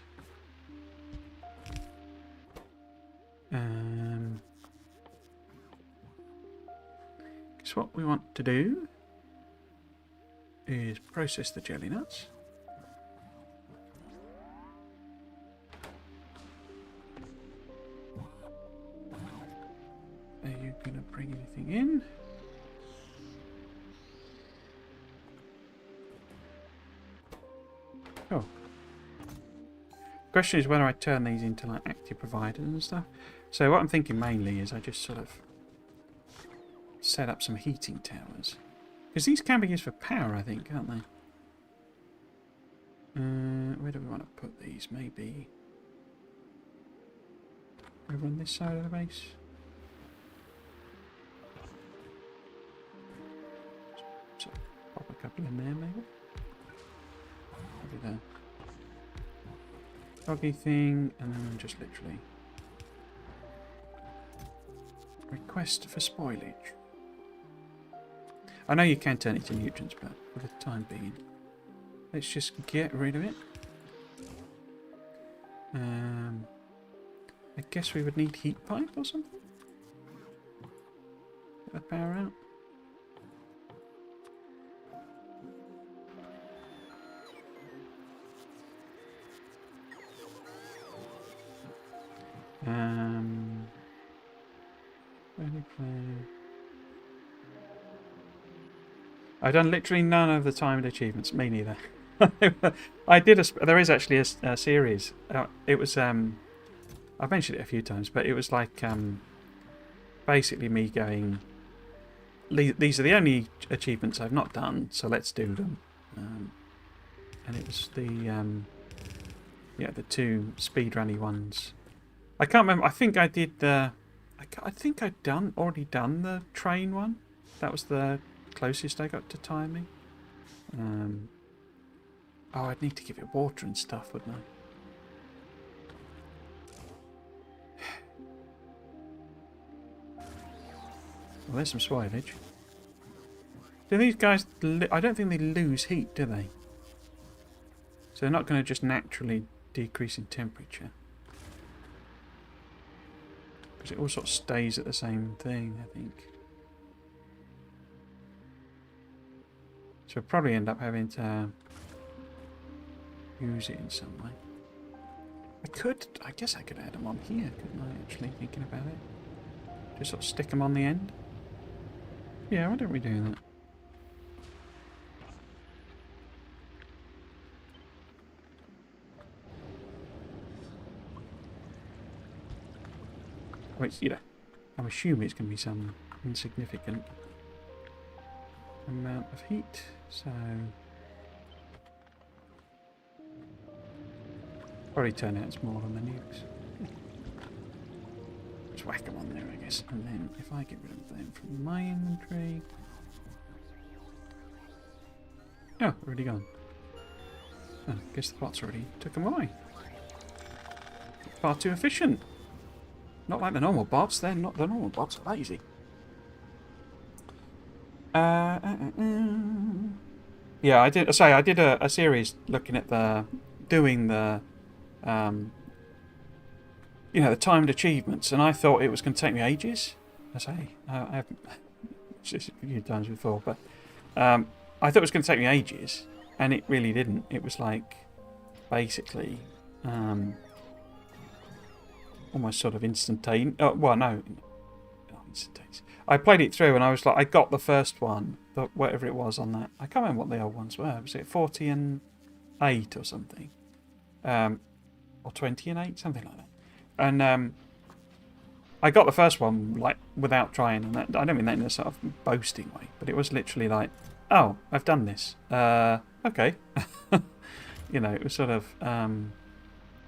Guess what we want to do is process the jelly nuts. Are you going to bring anything in? Oh. Question is whether I turn these into like active providers and stuff. So what I'm thinking mainly is I just sort of set up some heating towers. Because these can be used for power, I think, can't they? Where do we want to put these? Maybe over on this side of the base. So pop a couple in there, maybe. Maybe the doggy thing, and then just literally request for spoilage. I know you can turn it to nutrients, but for the time being, let's just get rid of it. I guess we would need heat pipe or something. Get the power out. I've done literally none of the timed achievements. Me neither. I did there is actually a series. It was I've mentioned it a few times, but it was like basically me going these are the only achievements I've not done, so let's do them. And it was the yeah, the 2 speedrunny ones. I can't remember. I think I did the. I think I'd already done the train one. That was the closest I got to timing. Oh, I'd need to give it water and stuff, wouldn't I? Well, there's some spoilage. Do these guys... I don't think they lose heat, do they? So they're not going to just naturally decrease in temperature. Because it all sort of stays at the same thing, I think. So we'll probably end up having to use it in some way. I guess I could add them on here, couldn't I, actually, thinking about it? Just sort of stick them on the end. Yeah, why don't we do that? Which, you know, I'm assuming it's going to be some insignificant amount of heat, so probably turn out smaller than the nukes. Just whack them on there, I guess. And then if I get rid of them from my inventory... Oh, already gone. Oh, I guess the bots already took them away. Far too efficient. Not like the normal bots. They're not the normal bots. Are lazy. Yeah, I did. Sorry, I did a series looking at doing the, you know, the timed achievements, and I thought it was going to take me ages. I haven't just a few times before, but I thought it was going to take me ages, and it really didn't. It was like basically almost sort of instantaneous. Oh, well, no, not instantaneous. I played it through and I was like, I got the first one, but whatever it was on that. I can't remember what the old ones were. Was it 40 and 8 or something? Or 20 and 8? Something like that. And I got the first one like without trying. And that, I don't mean that in a sort of boasting way, but it was literally like, oh, I've done this. Okay. You know, it was sort of...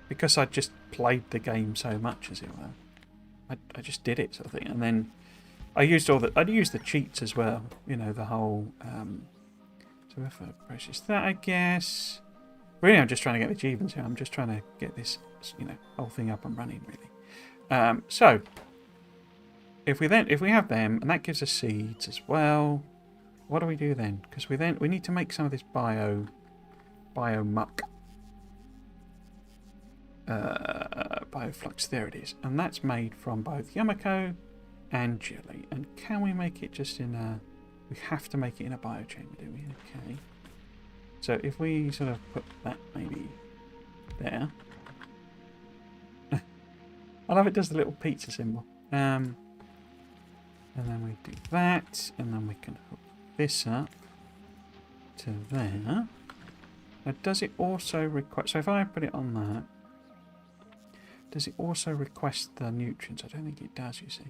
because I just played the game so much, as it were, I just did it, sort of thing. And then I used I'd used the cheats as well. You know, the whole. So if I process that, I guess. Really, I'm just trying to get the achievements here. I'm just trying to get this, you know, whole thing up and running, really. So if we have them, and that gives us seeds as well. What do we do then? Because we need to make some of this bio muck. Bioflux, there it is, and that's made from both Yamako and jelly. And can we make it just in a... We have to make it in a biochamber, do we? Okay. So if we sort of put that maybe there. I love it does the little pizza symbol. And then we do that, and then we can hook this up to there. Now does it also require... So if I put it on that, does it also request the nutrients? I don't think it does, you see.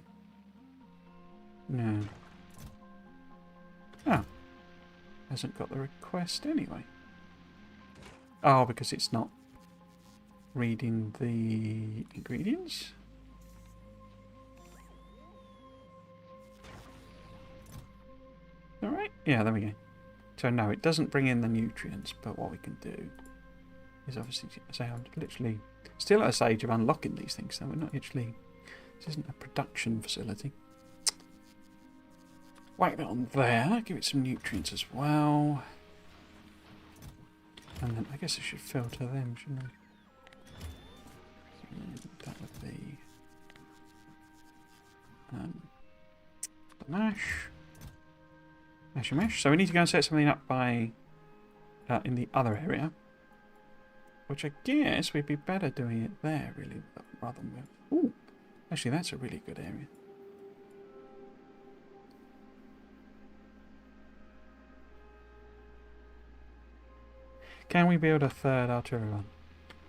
No. Oh. Hasn't got the request anyway. Oh, because it's not reading the ingredients? Alright, yeah, there we go. So no, it doesn't bring in the nutrients, but what we can do is obviously say I'm literally still at a stage of unlocking these things, so we're not actually... This isn't a production facility. Whack that on there, give it some nutrients as well. And then I guess I should filter them, shouldn't I? So that would be the mash. Mash and mash. So we need to go and set something up by in the other area. Which I guess we'd be better doing it there, really, rather than... Ooh, actually, that's a really good area. Can we build a third artillery one?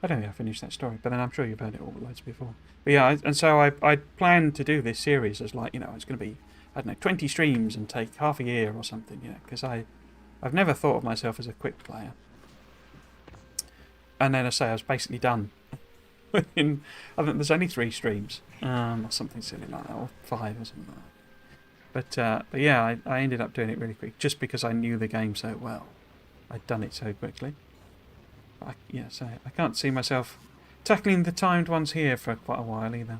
I don't think I finished that story, but then I'm sure you've heard it all loads before. But yeah, and so I planned to do this series as like, you know, it's going to be I don't know, 20 streams and take half a year or something, you know, because I've never thought of myself as a quick player. And then I say I was basically done. I think there's only 3 streams, or something silly like that, or 5 or something like that. But yeah, I ended up doing it really quick, just because I knew the game so well. I'd done it so quickly. So I can't see myself tackling the timed ones here for quite a while either.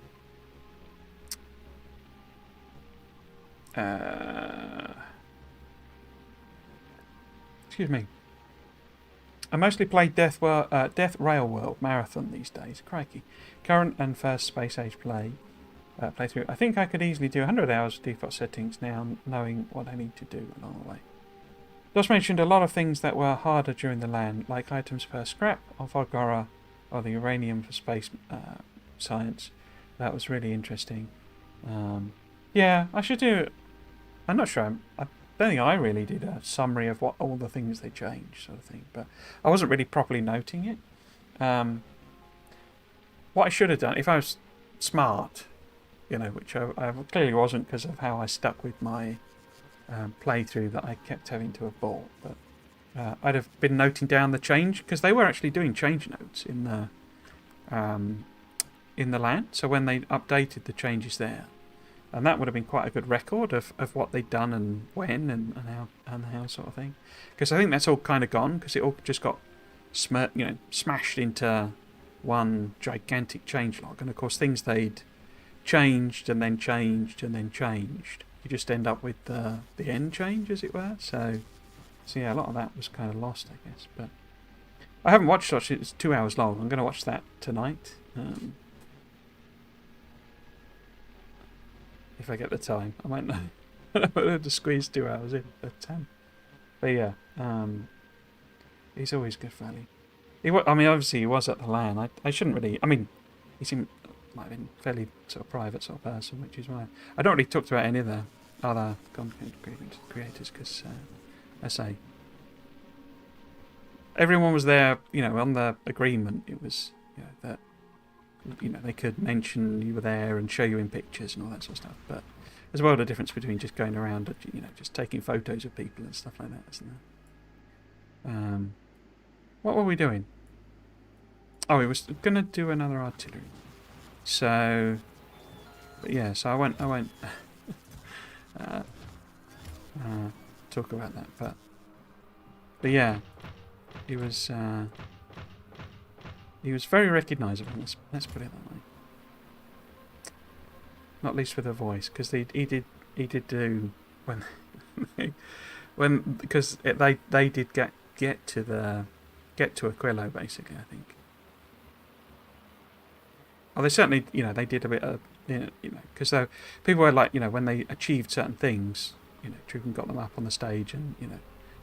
Excuse me. I mostly play Death Rail World Marathon these days. Crikey. Current and first Space Age playthrough. I think I could easily do 100 hours of default settings now, knowing what I need to do along the way. Just mentioned a lot of things that were harder during the LAN, like items per scrap of Agora or the uranium for space science. That was really interesting. Yeah, I should do... I'm not sure. I don't think I really did a summary of what all the things they changed, sort of thing. But I wasn't really properly noting it. What I should have done, if I was smart, you know, which I clearly wasn't because of how I stuck with my playthrough that I kept having to have bought. But I'd have been noting down the change, because they were actually doing change notes in the LAN. So when they updated the changes there, and that would have been quite a good record of what they'd done and when and how sort of thing. Because I think that's all kind of gone, because it all just got smashed into one gigantic changelog. And of course things they'd changed and then changed and then changed, you just end up with the end change, as it were. So yeah, a lot of that was kind of lost, I guess. But I haven't watched it. It's 2 hours long. I'm going to watch that tonight. If I get the time, I might know. I might have to squeeze 2 hours in. But yeah, he's always good value. Obviously he was at the LAN. I shouldn't really. I mean, he might have been fairly sort of private sort of person, which is why I don't really talk about any of the other content creators, because I say everyone was there, on the agreement. It was that they could mention you were there and show you in pictures and all that sort of stuff. But there's a world of difference between just going around, just taking photos of people and stuff like that, isn't there? What were we doing? Oh, we was going to do another artillery. So, but yeah, so I won't talk about that. But yeah, he was very recognisable. Let's put it that way. Not least with her voice, because he did do because they did get to Aquilo, basically, I think. Oh, they certainly, they did a bit of, because people were like, when they achieved certain things, Trugan got them up on the stage and,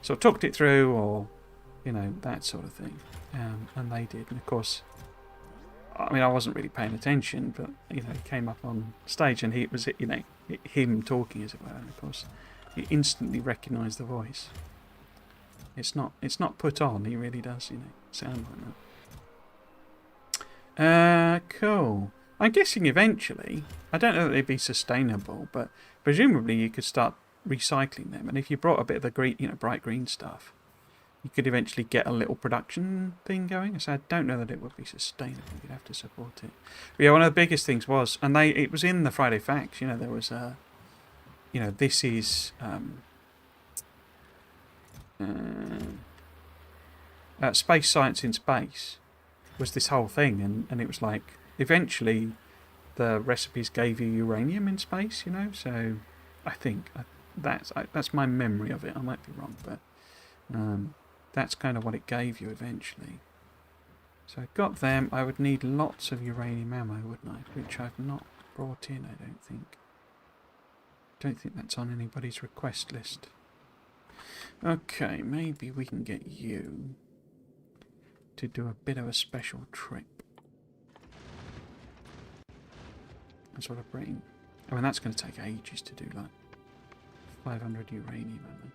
sort of talked it through, or, that sort of thing. And they did. And of course, I wasn't really paying attention, but, he came up on stage and it was, him talking, as it were. And of course, he instantly recognised the voice. It's not put on. He really does, sound like that. Cool. I'm guessing eventually, I don't know that they'd be sustainable, but presumably you could start recycling them. And if you brought a bit of the green, bright green stuff, you could eventually get a little production thing going. So I don't know that it would be sustainable. You'd have to support it. But yeah, one of the biggest things was, and it was in the Friday Facts. There was a, this is space science in space. Was this whole thing, and it was like eventually the recipes gave you uranium in space, so I think that's my memory of it. I might be wrong, but that's kind of what it gave you eventually. So I got them. I would need lots of uranium ammo, wouldn't I? Which I've not brought in, I don't think. That's on anybody's request list. Okay, maybe we can get you to do a bit of a special trip. That's what I bring. That's going to take ages to do, like 500 uranium, I think.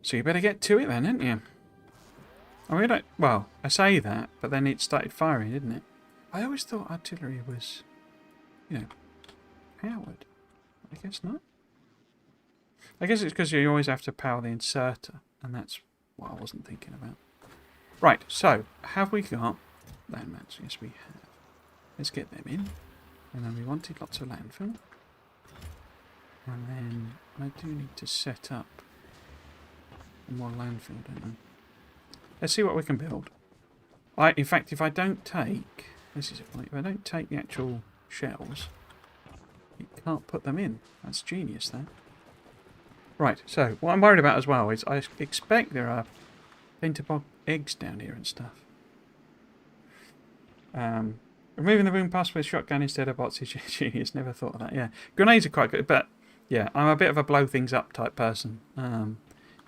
So you better get to it then, ain't you? I mean, well, I say that, but then it started firing, didn't it? I always thought artillery was, you know, powered. I guess not. I guess it's because you always have to power the inserter, and that's what I wasn't thinking about. Right, so, have we got land mats? Yes, we have. Let's get them in. And then we wanted lots of landfill. And then I do need to set up more landfill, don't I? Let's see what we can build. In fact, if I don't take... This is it, right? If I don't take the actual shells, you can't put them in. That's genius, that. Right, so what I'm worried about as well is I expect there are Pinterbog eggs down here and stuff. Removing the boom pass with shotgun instead of bots is genius. Never thought of that. Yeah, grenades are quite good, but yeah, I'm a bit of a blow things up type person.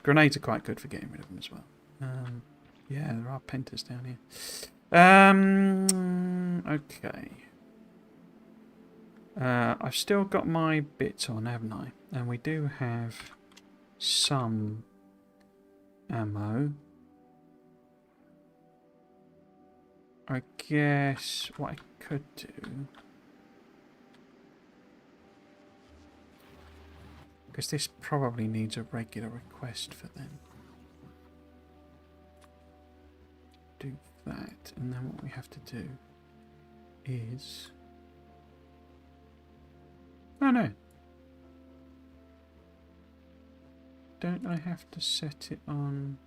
Grenades are quite good for getting rid of them as well. Yeah, there are pentas down here. Okay. I've still got my bits on, haven't I? And we do have some ammo. I guess what I could do... Because this probably needs a regular request for them. Do that, and then what we have to do is... Oh no! Don't I have to set it on...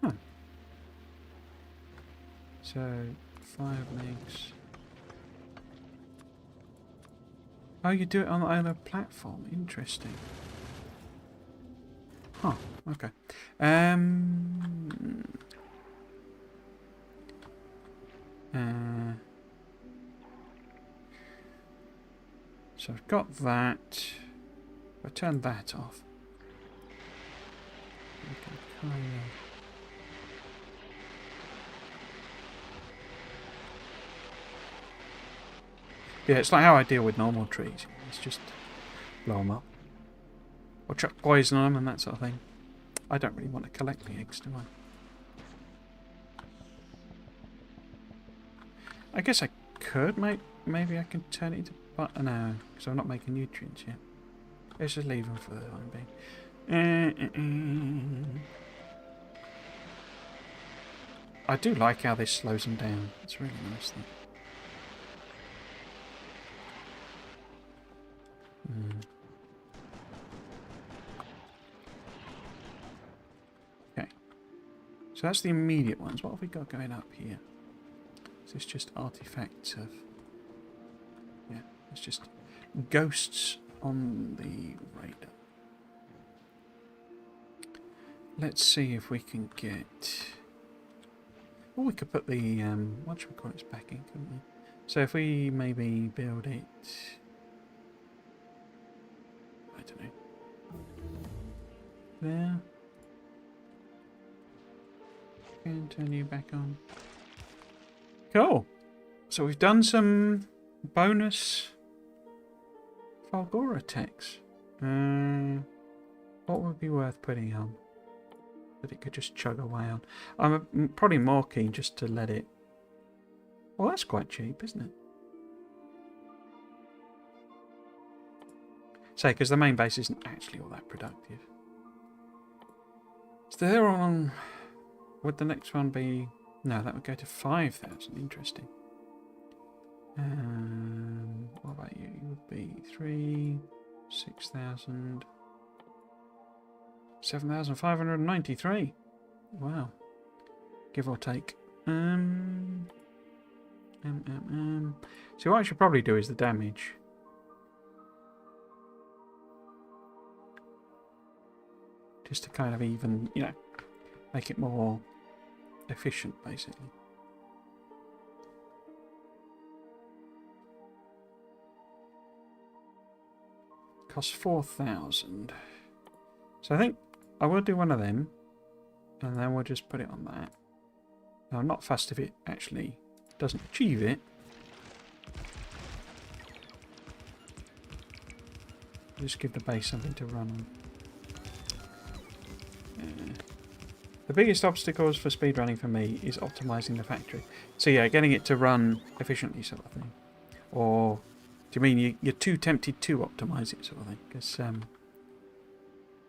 Huh. So, 5 legs. Oh, you do it on the other platform. Interesting. Huh. Okay. So I've got that. If I turn that off, we can kind of... Yeah, it's like how I deal with normal trees. It's just blow them up. Or chuck poison on them and that sort of thing. I don't really want to collect the eggs, do I? I guess I could make... Maybe I can turn it into... But no, because I'm not making nutrients yet. Let's just leave them for the time being. I do like how this slows them down. It's really nice thing. Okay. So that's the immediate ones. What have we got going up here? Is this just artifacts of... Yeah, it's just ghosts on the radar. Let's see if we can get... Oh, we could put the... what should we call it? Back in, couldn't we? So if we maybe build it... I don't know. There. And turn you back on. Cool. So we've done some bonus Falgora attacks. What would be worth putting on that it could just chug away on? I'm probably more keen just to let it... Well, that's quite cheap, isn't it? Say, because the main base isn't actually all that productive. So they're on... Would the next one be... No, that would go to 5,000. Interesting. What about you? You would be 3, 6,000... 7,593. Wow. Give or take. So what I should probably do is the damage. Just to kind of even, you know, make it more efficient, basically. Costs 4,000. So I think I will do one of them, and then we'll just put it on that. Now, I'm not fussed if it actually doesn't achieve it. Just give the base something to run on. The biggest obstacles for speedrunning for me is optimizing the factory. So yeah, getting it to run efficiently, sort of thing. Or do you mean you're too tempted to optimize it, sort of thing? Because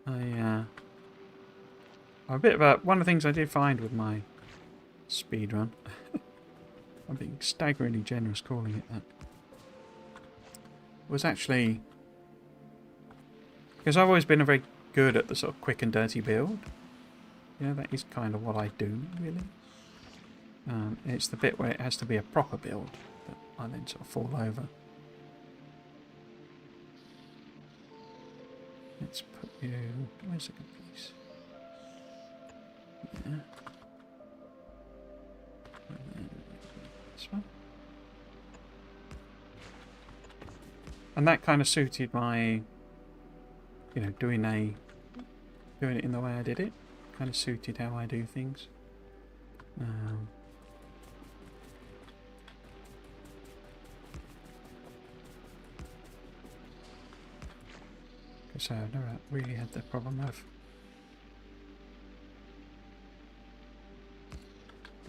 I'm a bit of one of the things I did find with my speedrun. I'm being staggeringly generous calling it that. Was actually because I've always been very good at the sort of quick and dirty build. Yeah, that is kind of what I do, really. It's the bit where it has to be a proper build that I then sort of fall over. Let's put you... Where's a good piece? Yeah. And then this one. And that kind of suited my... You know, doing it in the way I did it. Kind of suited how I do things. So I've never really had the problem of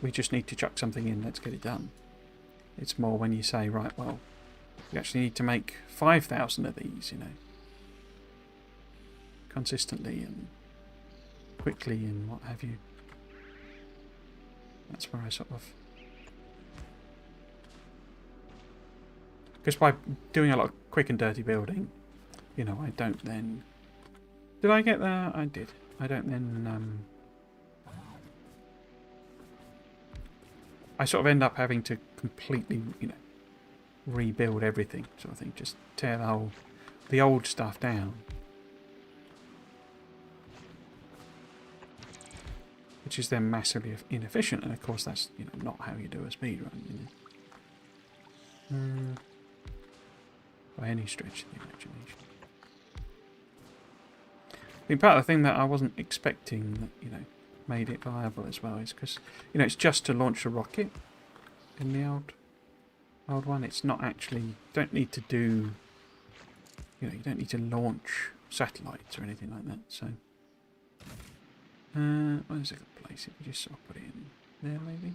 we just need to chuck something in, let's get it done. It's more when you say, right, well, you actually need to make 5,000 of these, you know, consistently and quickly and what have you. That's where I sort of... Because by doing a lot of quick and dirty building, you know, I don't then... Did I get there? I did. I don't then... I sort of end up having to completely, you know, rebuild everything, sort of thing. Just tear the old stuff down. Which is then massively inefficient, and of course that's, you know, not how you do a speedrun, you know. By any stretch of the imagination. I think part of the thing that I wasn't expecting that, you know, made it viable as well is because, you know, it's just to launch a rocket in the old one. It's not actually, you don't need to do, you know, you don't need to launch satellites or anything like that. So, where's a good place? If we just sort of put it in there, maybe.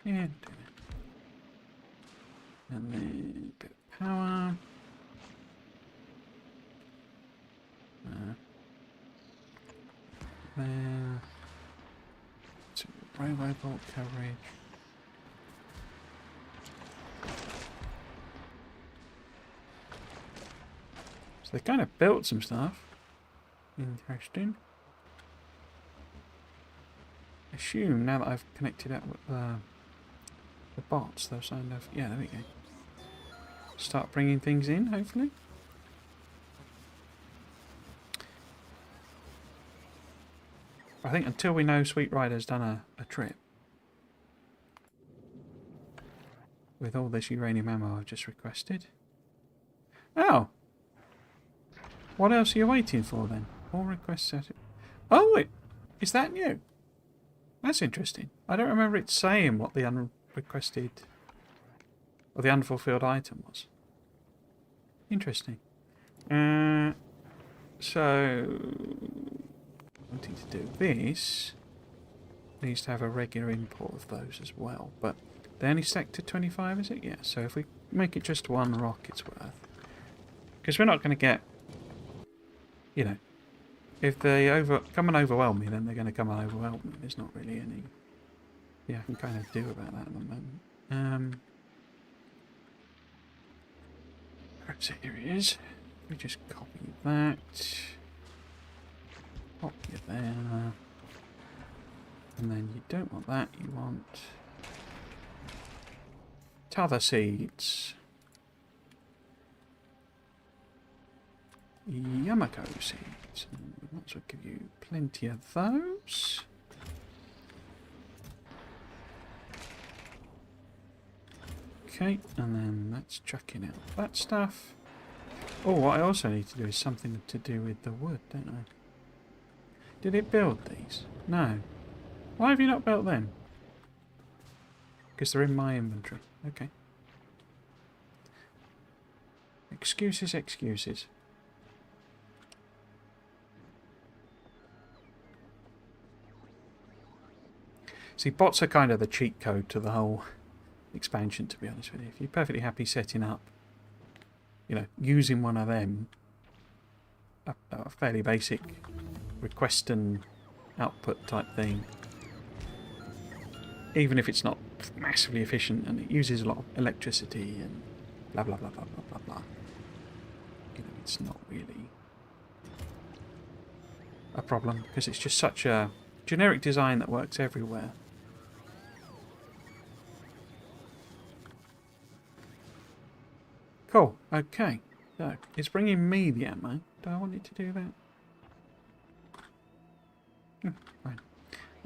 Yeah, do that. And then a bit of power. There. To railway bolt coverage. So they kind of built some stuff. Interesting. Assume now that I've connected up with the bots, they'll kind of... Yeah, there we go. Start bringing things in, hopefully. I think until we know Sweet Rider's done a trip with all this uranium ammo I've just requested. Oh! What else are you waiting for then? All requests set. Oh, is that new? That's interesting. I don't remember it saying what the unrequested or the unfulfilled item was. Interesting. So... wanting to do this needs to have a regular import of those as well, but they only stack to 25, is it? Yeah, so if we make it just one rock, it's worth. Because we're not going to get, you know, if they come and overwhelm me, then they're going to come and overwhelm me. There's not really any, yeah, I can kind of do about that at the moment. So here it is. We just copy that. Pop you there. And then you don't want that, you want t'other seeds. Yamako seeds. And we might as well give you plenty of those. Okay, and then that's chucking out that stuff. Oh, what I also need to do is something to do with the wood, don't I? Did it build these? No. Why have you not built them? Because they're in my inventory. Okay. Excuses, excuses. See, bots are kind of the cheat code to the whole expansion, to be honest with you. If you're perfectly happy setting up, you know, using one of them, a fairly basic request and output type thing, even if it's not massively efficient and it uses a lot of electricity and blah blah blah blah blah blah blah, you know, it's not really a problem because it's just such a generic design that works everywhere. Cool. Okay. So it's bringing me the ammo. Do I want it to do that?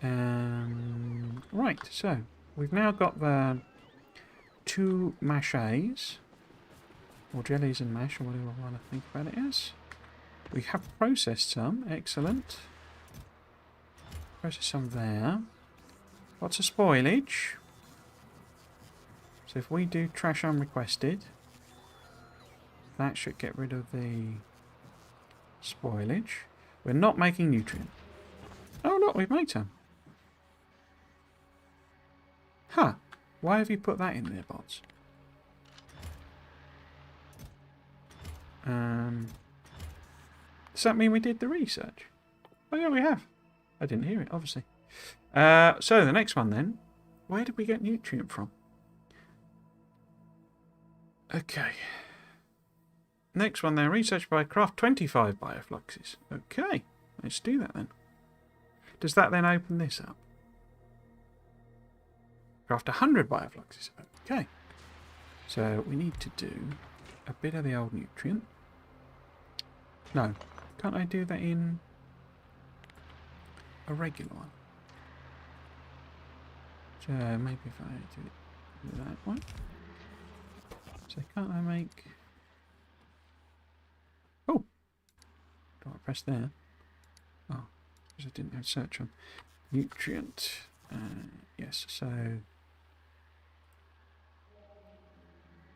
Fine. Right. So we've now got the 2 mashés, or jellies and mash, or whatever I want to think about it as. We have processed some. Excellent. Processed some there. What's a spoilage? So if we do trash unrequested, that should get rid of the spoilage. We're not making nutrient. Oh look, we've made some. Huh. Why have you put that in there, bots? Does that mean we did the research? Oh yeah, we have. I didn't hear it, obviously. So the next one then. Where did we get nutrient from? Okay. Next one then. Research by craft 25 biofluxes. Okay. Let's do that then. Does that then open this up? Craft 100 biofluxes. Okay. So we need to do a bit of the old nutrient. No. Can't I do that in a regular one? So maybe if I do that one. So can't I make... Oh! Do I press there? Oh, because I didn't have search on. Nutrient. Yes, so...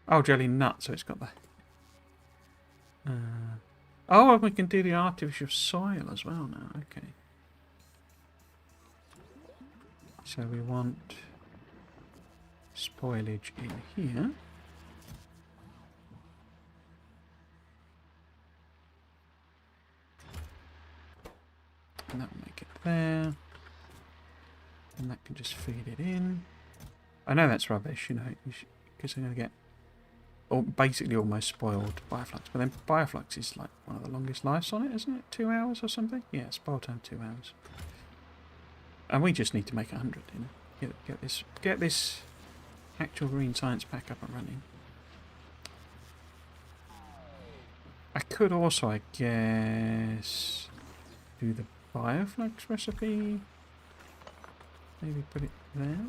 Oh, jelly nut, so it's got the... oh, and we can do the artificial soil as well now. Okay. So we want spoilage in here. And that will make it there. And that can just feed it in. I know that's rubbish, you know, because I'm going to get basically almost spoiled bioflux. But then bioflux is like one of the longest lives on it, isn't it? 2 hours or something? Yeah, spoil time 2 hours. And we just need to make 100, you know. Get this actual green science pack up and running. I could also, I guess, do the bioflux recipe. Maybe put it there.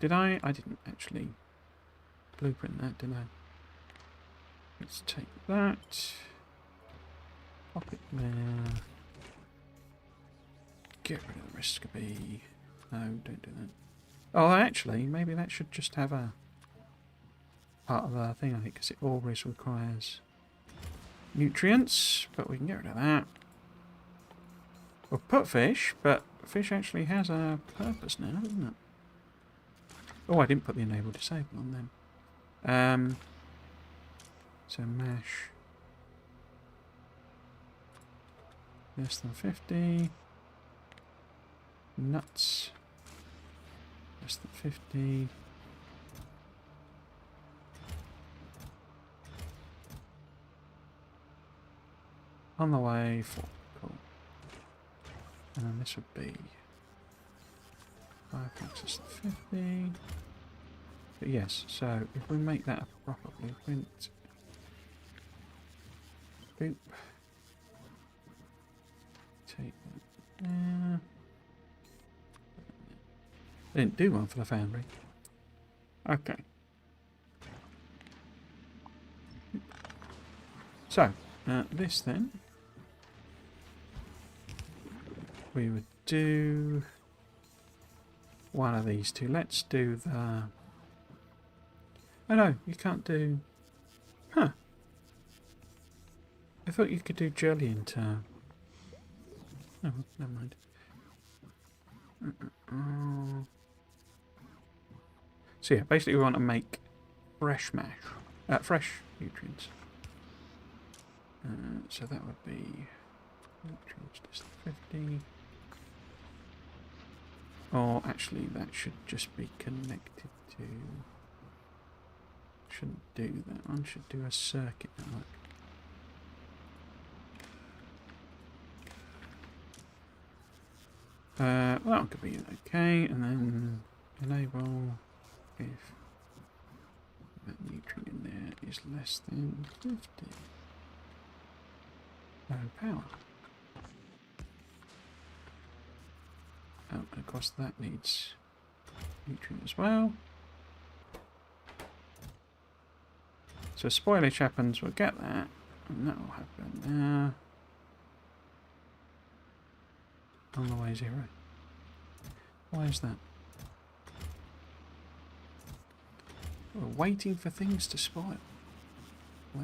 Did I? I didn't actually blueprint that, did I? Let's take that. Pop it there. Get rid of the recipe. No, don't do that. Oh, actually, maybe that should just have a part of the thing, I think, because it always requires nutrients, but we can get rid of that. We'll put fish, but fish actually has a purpose now, doesn't it? Oh, I didn't put the enable disable on then. So mash less than 50. Nuts less than 50. On the way for cool. And then this would be 5 access to 50. But yes, so if we make that a proper blueprint, boop, take that there. I didn't do one for the foundry. Okay. So, this then, we would do one of these two. Let's do the... Oh no, you can't do... Huh. I thought you could do jelly into... Oh, never mind. So yeah, basically we want to make fresh mash, fresh nutrients. So that would be nutrients just 50. Or actually that should just be connected to... Shouldn't do that one, should do a circuit network. Well, that could be okay, and then enable if that nutrient in there is less than 50. No power. Oh, and of course that needs nutrient as well. So spoilage happens, we'll get that, and that will happen there. On the way 0. Why is that? We're waiting for things to spoil. Wow.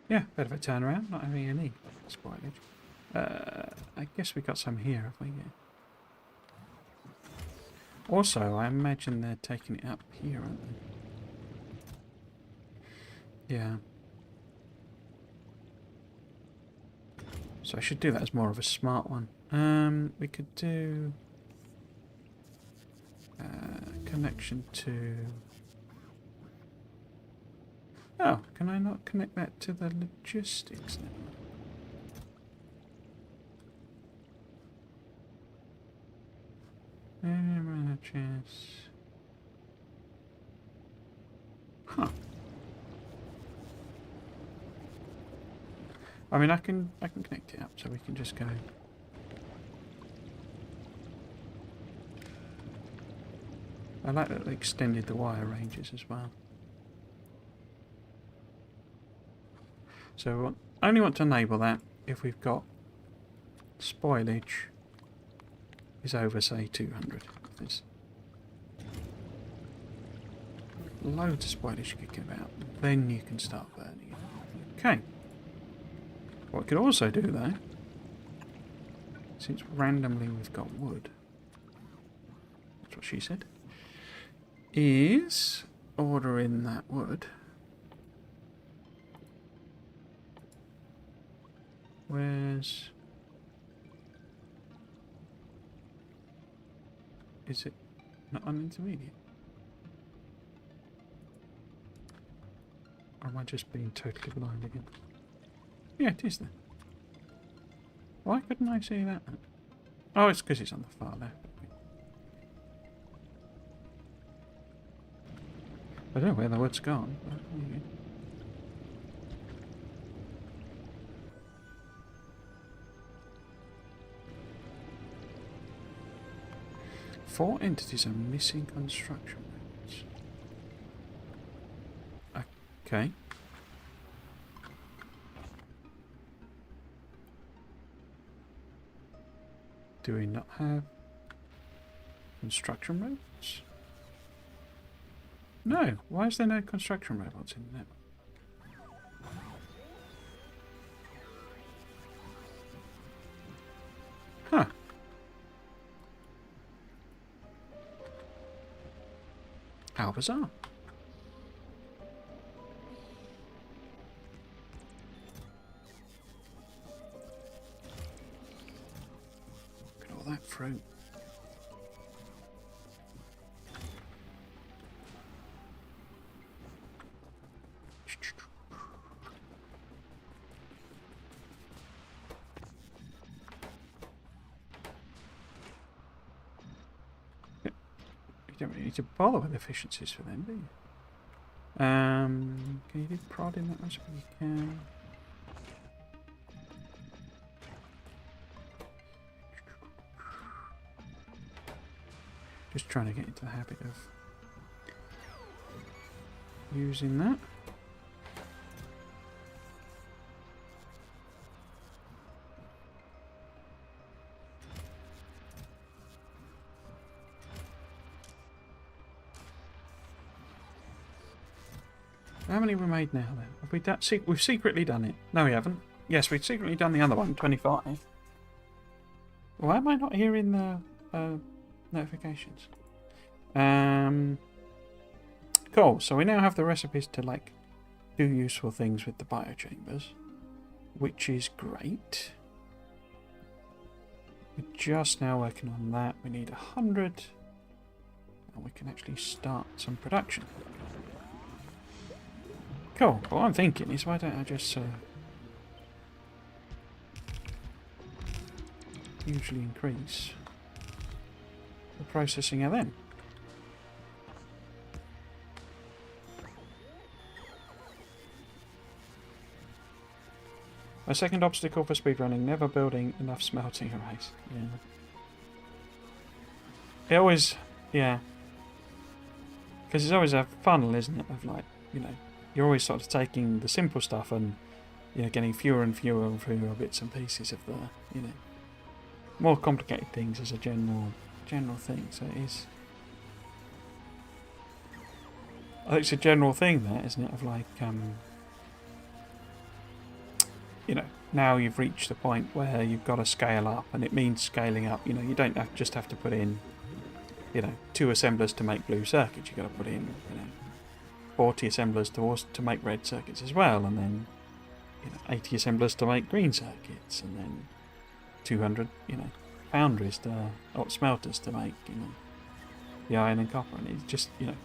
Yeah, bit of a turnaround, not having any spoilage. I guess we got some here, have we? Yeah. Also, I imagine they're taking it up here, aren't they? Yeah. So I should do that as more of a smart one. We could do connection to... Oh, can I not connect that to the logistics network? Huh. I mean, I can connect it up, so we can just go. I like that they extended the wire ranges as well. So I only want to enable that if we've got spoilage is over, say, 200. There's loads of spoilage kicking about. Then you can start burning it. Okay. What we could also do, though, since randomly we've got wood, that's what she said, is order in that wood. Where's... Is it not on intermediate? Or am I just being totally blind again? Yeah, it is then. Why couldn't I see that? Oh, it's because it's on the far left. I don't know where the wood's gone. But anyway. Four entities are missing construction roads. Okay. Do we not have construction robots? No. Why is there no construction robots in there? Huh. How bizarre. Look at all that fruit. You don't really need to bother with efficiencies for them, do you? Can you do prod in that recipe? You can. Just trying to get into the habit of using that. How many we made now then? Have we done? We've secretly done it. No, we haven't. Yes, we've secretly done the other one, 25. Why am I not hearing the notifications? Cool. So we now have the recipes to like do useful things with the biochambers, which is great. We're just now working on that. We need 100, and we can actually start some production. Cool. What I'm thinking is, why don't I just usually increase the processing of them? My second obstacle for speedrunning, never building enough smelting arrays. Yeah. It always, yeah. Because it's always a funnel, isn't it? Of like, you know, you're always sort of taking the simple stuff and, you know, getting fewer and fewer bits and pieces of the, you know, more complicated things as a general thing. So it is. I think it's a general thing there, isn't it? Of like, you know, now you've reached the point where you've got to scale up, and it means scaling up. You know, you don't just have to put in, you know, 2 assemblers to make blue circuits. You've got to put in, you know, 40 assemblers to make red circuits as well, and then, you know, 80 assemblers to make green circuits, and then 200, you know, foundries or smelters to make, you know, the iron and copper, and it just, you know,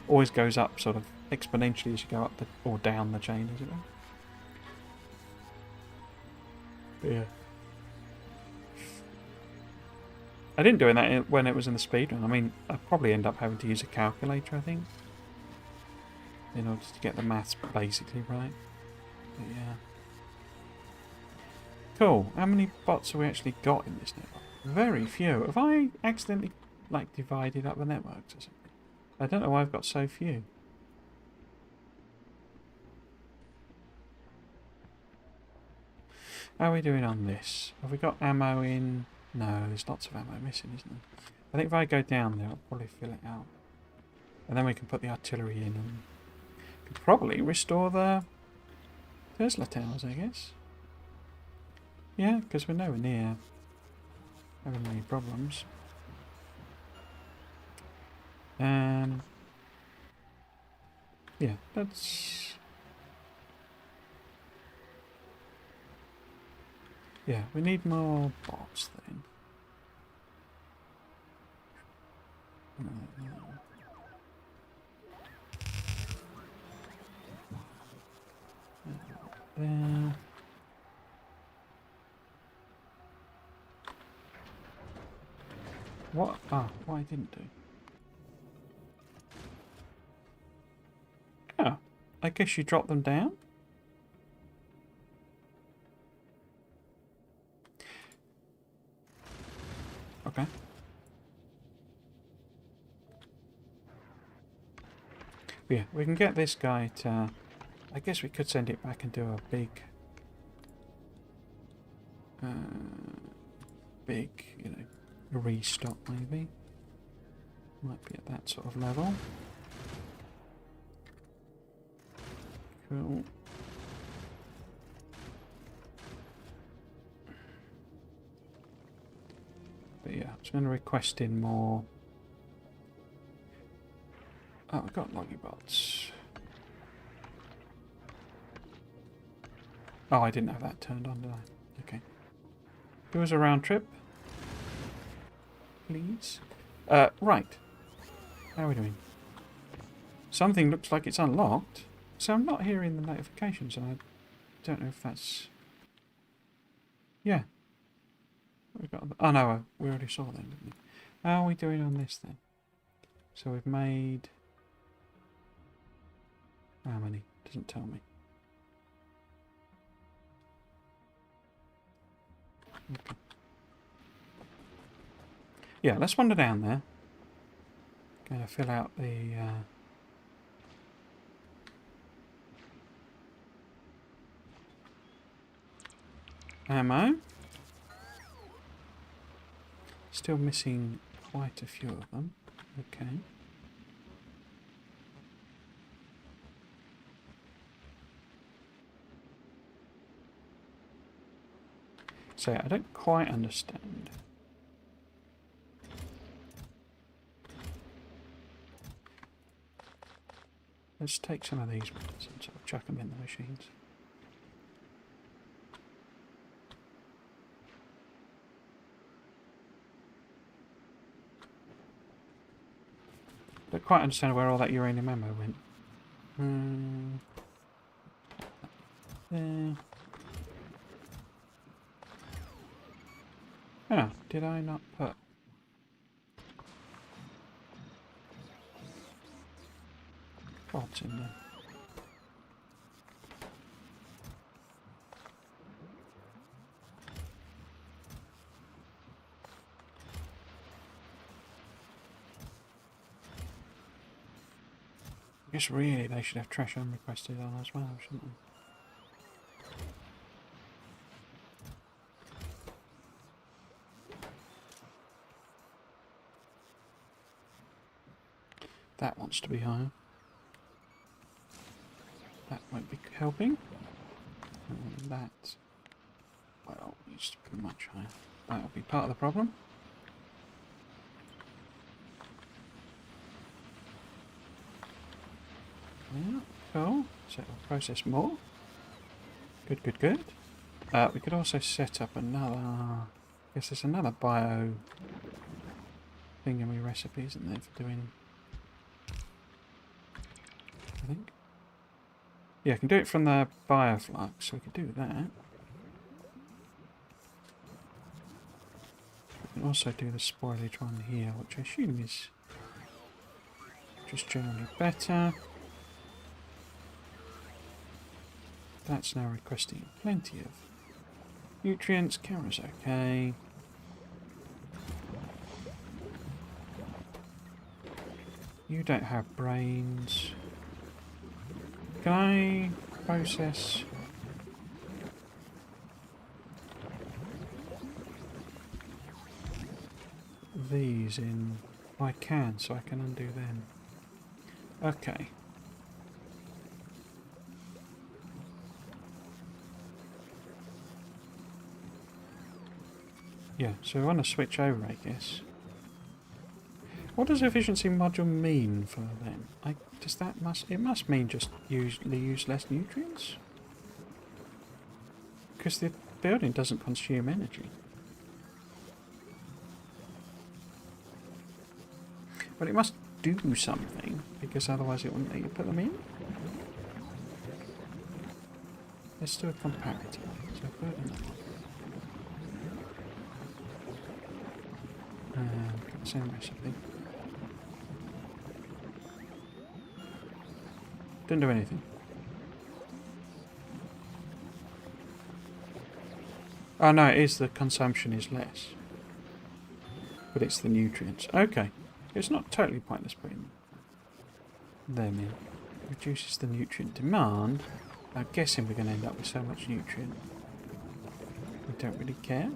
always goes up sort of exponentially as you go up or down the chain, as it were. Yeah. I didn't do that when it was in the speedrun. I mean, I'd probably end up having to use a calculator, I think, in order to get the maths basically right. But yeah. Cool. How many bots have we actually got in this network? Very few. Have I accidentally, like, divided up the networks or something? I don't know why I've got so few. How are we doing on this? Have we got ammo in? No, there's lots of ammo missing, isn't there? I think if I go down there, I'll probably fill it out. And then we can put the artillery in and could probably restore the Tesla towers, I guess. Yeah, because we're nowhere near having any problems. Yeah, that's... Yeah, we need more bots then. There. What? Ah, what I didn't do. Oh, I guess you drop them down? Okay. Yeah, we can get this guy to... I guess we could send it back and do a big, you know, restock maybe. Might be at that sort of level. Cool. But yeah, I'm just going to request in more. Oh, I've got loggy bots. Oh, I didn't have that turned on, did I? Okay. Do us a round trip, please. Right. How are we doing? Something looks like it's unlocked. So I'm not hearing the notifications, and I don't know if that's... Yeah. We've got... Oh no, we already saw them, didn't we? How are we doing on this then? So we've made... How many? Doesn't tell me. Okay. Yeah, let's wander down there. Gonna fill out the... ammo. Still missing quite a few of them. Okay. So I don't quite understand. Let's take some of these ones and sort of chuck them in the machines. Don't quite understand where all that uranium ammo went. There. Oh, did I not put... What's in there? I guess really they should have trash unrequested on as well, shouldn't they? That wants to be higher. That won't be helping. And that, well, needs to be much higher. That'll be part of the problem. Yeah, cool. So it'll process more. Good, good, good. We could also set up another... I guess there's another bio thingammy recipe, isn't there, for doing... I think. Yeah, I can do it from the bioflux, so we could do that. We can also do the spoilage one here, which I assume is just generally better. That's now requesting plenty of nutrients. Camera's okay. You don't have brains. Can I process these in? I can, so I can undo them. Okay. Yeah, so we want to switch over, I guess. What does efficiency module mean for them? Does that it must mean just use less nutrients? Because the building doesn't consume energy. But it must do something, because otherwise it wouldn't let you put them in. Let's do a comparative. So put it in that one. Same recipe. Didn't do anything. Oh no, it is the consumption is less. But it's the nutrients. Okay. It's not totally pointless putting them in. Reduces the nutrient demand. I'm guessing we're going to end up with so much nutrient. We don't really care.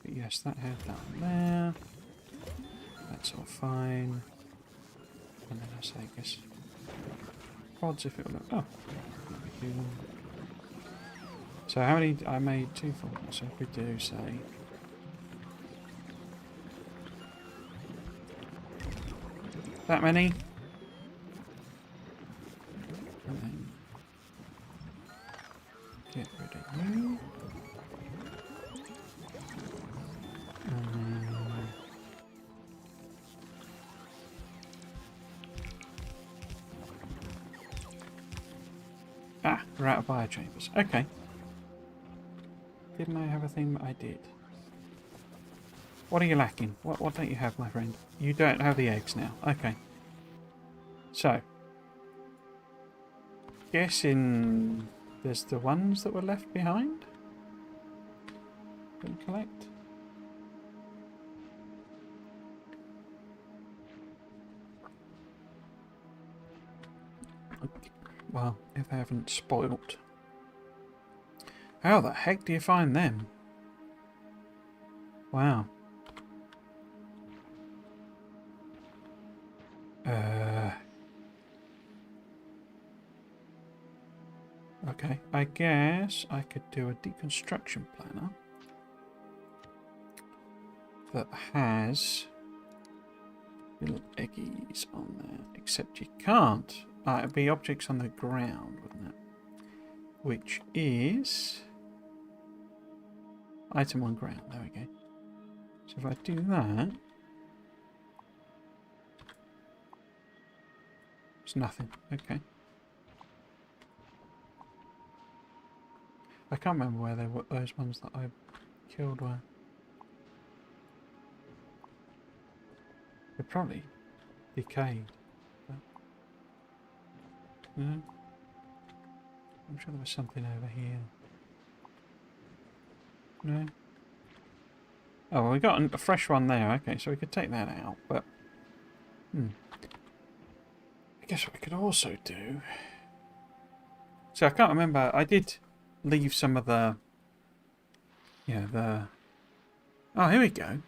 But yes, that had that on there. That's all fine. And then I say, I guess, pods if it will look. Oh, so how many? I made 2 for them. So if we do say, that many. And then get rid of you. Ah, we're out of biochambers. Okay. Didn't I have a thing that I did? What are you lacking? What don't you have, my friend? You don't have the eggs now. Okay. So. Guessing there's the ones that were left behind? Didn't collect? Well, if they haven't spoilt. How the heck do you find them? Wow. Okay, I guess I could do a deconstruction planner that has little eggies on there, except you can't. It'd be objects on the ground, wouldn't it? Which is item on ground. There we go. So if I do that, it's nothing. Okay. I can't remember where they were. Those ones that I killed were. They're probably decayed. But, no. I'm sure there was something over here. No. Oh, well, we got a fresh one there. Okay, so we could take that out, but... I guess what we could also do... So I can't remember. I did leave some of the... Yeah, the... Oh, here we go.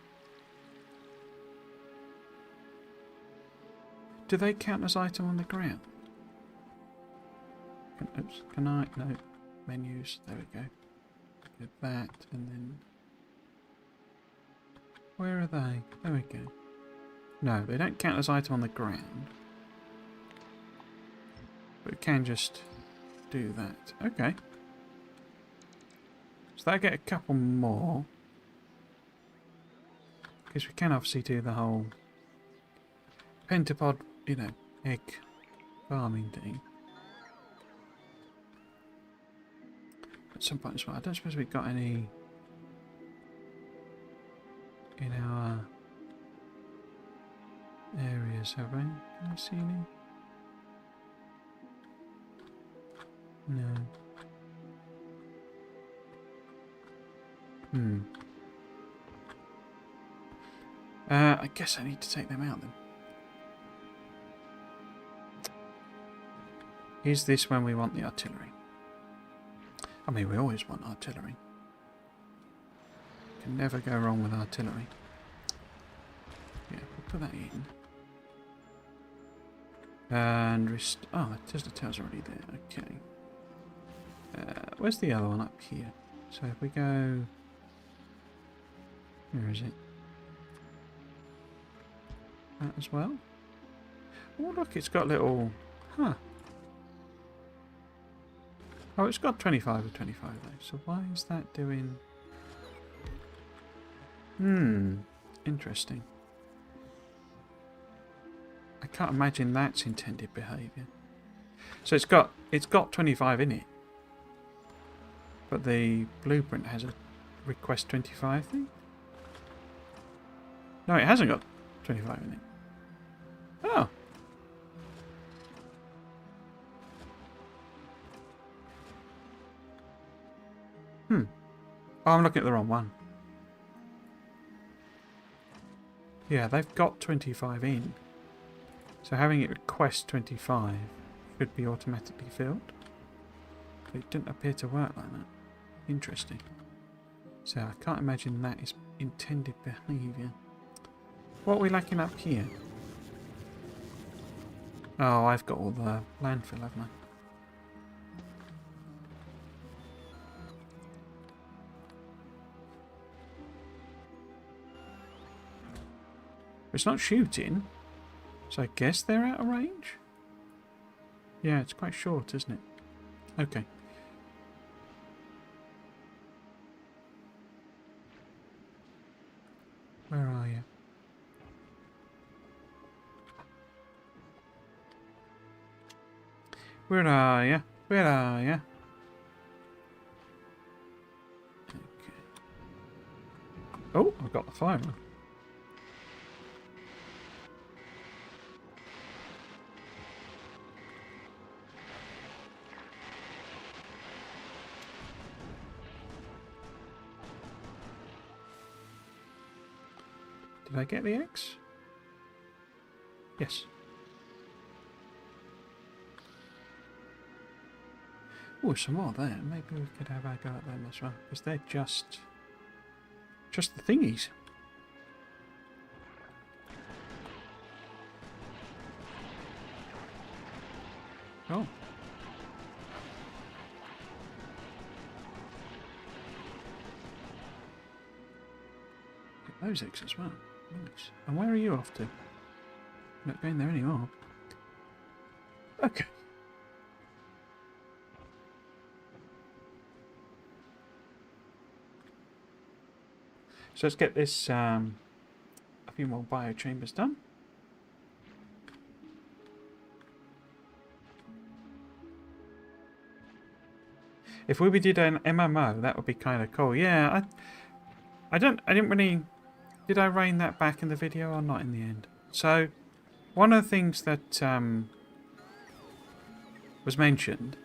Do they count as item on the ground? Oops, can I? No. Menus. There we go. Get that, and then... Where are they? There we go. No, they don't count as item on the ground. But we can just do that. Okay. So that'll get a couple more. Because we can obviously do the whole pentapod, you know, egg farming thing. At some point as well. I don't suppose we've got any in our areas, have we? Can I see any? No. I guess I need to take them out then. Is this when we want the artillery? I mean, we always want artillery. Can never go wrong with artillery. Yeah, we'll put that in. And oh, the Tesla tower's already there. Okay. Where's the other one? Up here. So if we go... Where is it? That as well? Oh, look, it's got little... Huh. Oh, it's got 25 of 25 though. So why is that doing... Interesting. I can't imagine that's intended behaviour. So it's got 25 in it. But the blueprint has a request 25 thing? No, it hasn't got 25 in it. Oh. Oh, I'm looking at the wrong one. Yeah, they've got 25 in. So having it request 25 should be automatically filled. But it didn't appear to work like that. Interesting. So I can't imagine that is intended behaviour. What are we lacking up here? Oh, I've got all the landfill, haven't I? It's not shooting, so I guess they're out of range? Yeah, it's quite short, isn't it? Okay. Where are you? Where are you? Where are you? Okay. Oh, I've got the fire one. Did I get the X? Yes. Oh, some more there. Maybe we could have our go at them as well, because they're just Just the thingies. Oh. Get those eggs as well. Nice. And where are you off to? Not going there anymore. Okay. So let's get this a few more biochambers done. If we did an MMO, that would be kind of cool. Yeah, I didn't really. Did I rein that back in the video or not in the end? So, one of the things that was mentioned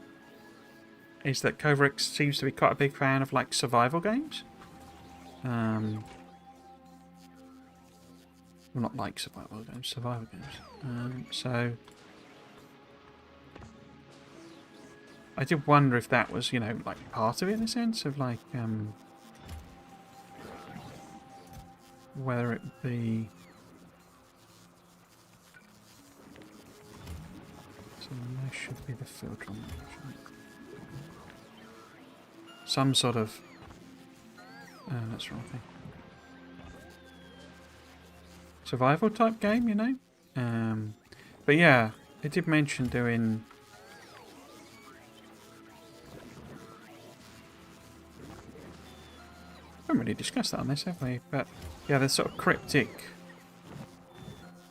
is that Kovrik seems to be quite a big fan of like survival games. Well, not like survival games, survival games. So I did wonder if that was, you know, like part of it in a sense of like whether it be. So there should be the filter on that. Some sort of. That's the wrong thing. Survival type game, you know. But yeah, it did mention doing. We haven't really discussed that on this, have we? But yeah, the sort of cryptic.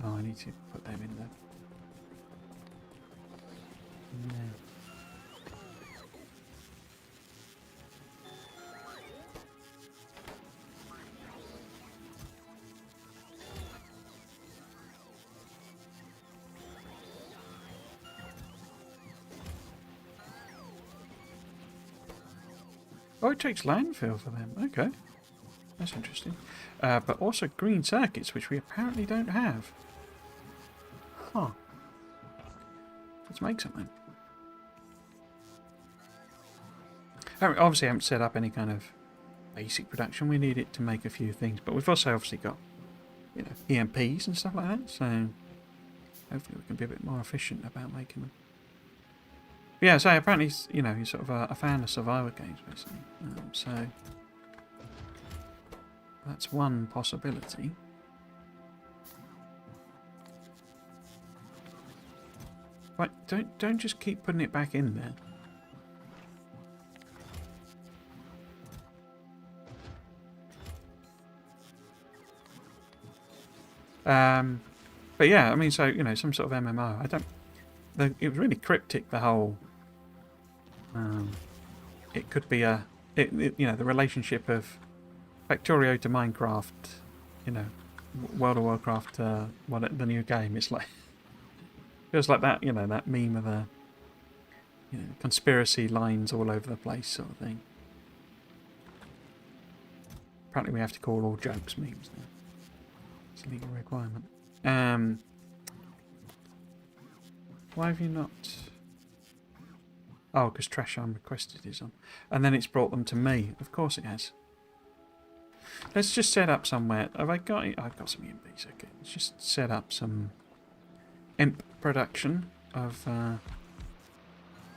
Oh, I need to put them in there. No. Oh, it takes landfill for them. Okay. That's interesting. But also green circuits, which we apparently don't have. Huh. Let's make something. Obviously, I haven't set up any kind of basic production. We need it to make a few things. But we've also obviously got, you know, EMPs and stuff like that. So hopefully we can be a bit more efficient about making them. But yeah, so apparently, you know, he's sort of a fan of survival games, basically. So that's one possibility. Right, don't just keep putting it back in there. But yeah, I mean, so you know, some sort of MMO. It was really cryptic. The whole. It could be you know, the relationship of Factorio to Minecraft. You know, World of Warcraft. The new game. It's like feels like that. You know, that meme of the. You know, conspiracy lines all over the place, sort of thing. Apparently, we have to call all jokes memes now. It's a legal requirement. Why have you not? Oh, because Trash Unrequested is on. And then it's brought them to me. Of course it has. Let's just set up somewhere. Have I got it? I've got some EMPs. Okay. Let's just set up some imp production of.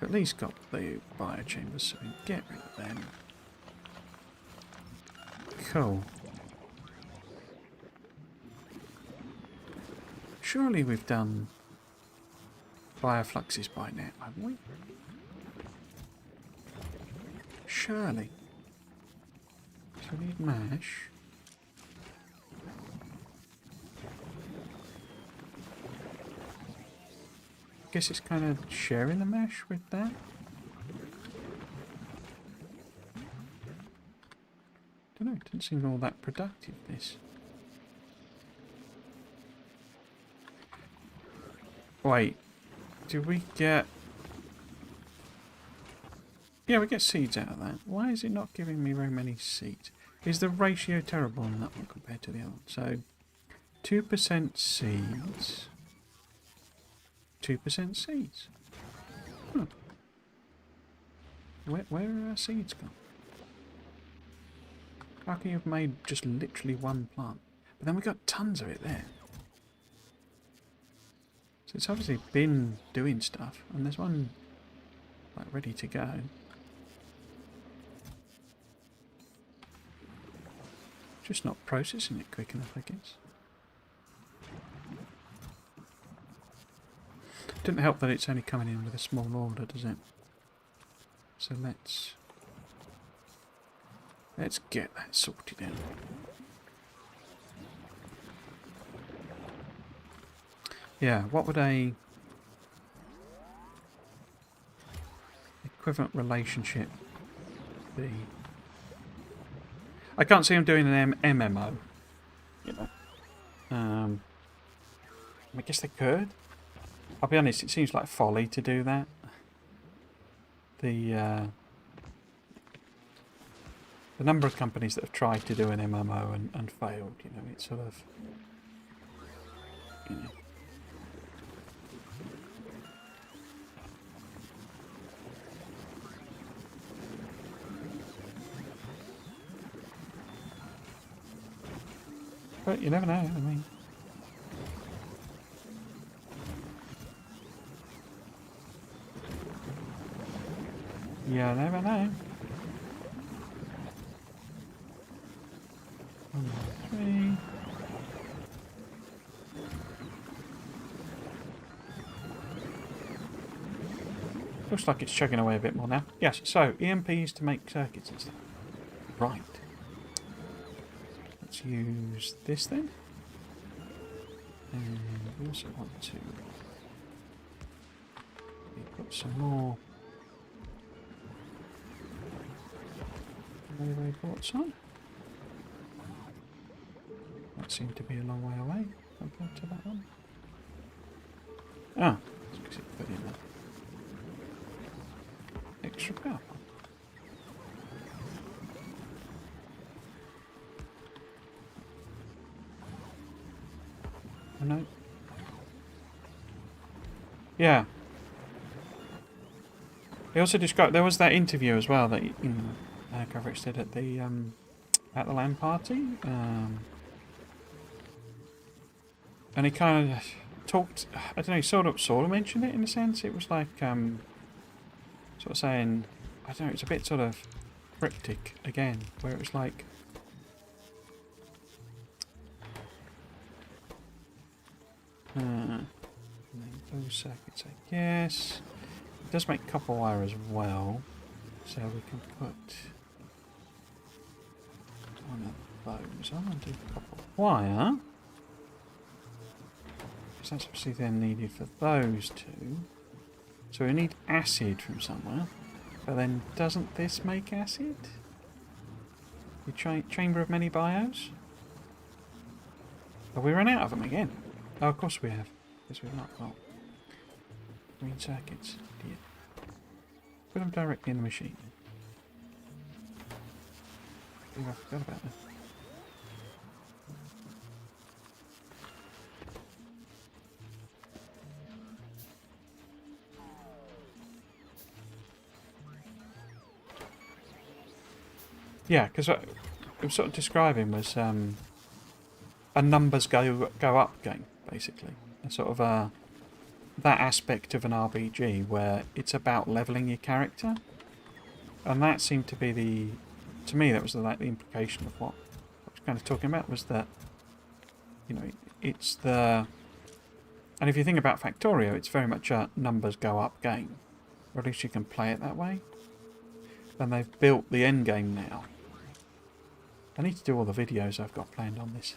At least got the biochambers, so we can get rid of them. Cool. Surely we've done biofluxes by now, haven't we? Surely. So we need mash. Guess it's kind of sharing the mash with that. Don't know, it didn't seem all that productive, this. Wait, do we get... Yeah, we get seeds out of that. Why is it not giving me very many seeds? Is the ratio terrible on that one compared to the other one? So, 2% seeds. 2% seeds. Huh. Where are our seeds gone? How can you have made just literally one plant? But then we got tons of it there. So it's obviously been doing stuff, and there's one like ready to go. Just not processing it quick enough, I guess. Didn't help that it's only coming in with a small order, does it? So let's get that sorted out. Yeah, what would a equivalent relationship be? I can't see him doing an MMO, you know. I guess they could. I'll be honest, it seems like folly to do that. The number of companies that have tried to do an MMO and failed, you know, it's sort of, you know. But you never know, I mean. You never know. 1, 3. Looks like it's chugging away a bit more now. Yes, so EMPs to make circuits and stuff. Right. Let's use this then. And we also want to put some more railway ports on. That seemed to be a long way away compared to that one. Ah, it's because it put in that extra power plant. Oh, no. Yeah. He also described there was that interview as well that Coverage did at the LAN party, and he kind of talked. I don't know. He sort of mentioned it in a sense. It was like sort of saying, I don't know. It's a bit sort of cryptic again, where it was like. Those circuits, I guess. It does make copper wire as well, so we can put one of those on and do copper wire. Because that's obviously then needed for those two. So we need acid from somewhere. But then doesn't this make acid? The chamber of many bios? Have we run out of them again? Oh, of course we have. Because we've not got green circuits. Dear. Put them directly in the machine. I forgot about that. Yeah, because what I was sort of describing was a numbers go up game, basically. A sort of that aspect of an RPG where it's about leveling your character, and that seemed to be to me that was the implication of what I was kind of talking about, was that, you know, it's the, and if you think about Factorio, it's very much a numbers go up game, or at least you can play it that way. And they've built the end game now. I need to do all the videos I've got planned on this.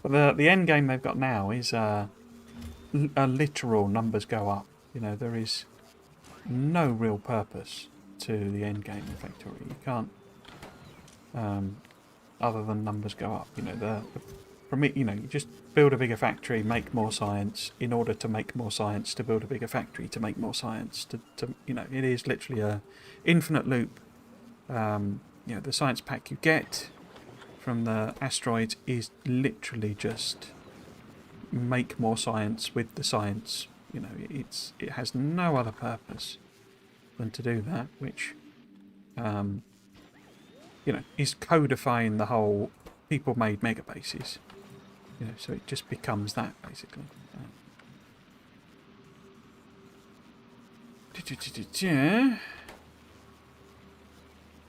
But the end game they've got now is a literal numbers go up. You know, there is no real purpose to the end game in Factorio. You can't, other than numbers go up. You know, from it, you know, you just build a bigger factory, make more science in order to make more science, to build a bigger factory, to make more science. To you know, it is literally a infinite loop. You know, the science pack you get from the asteroids is literally just make more science with the science. You know, it has no other purpose than to do that, which you know, is codifying the whole people-made mega bases. You know, so it just becomes that basically.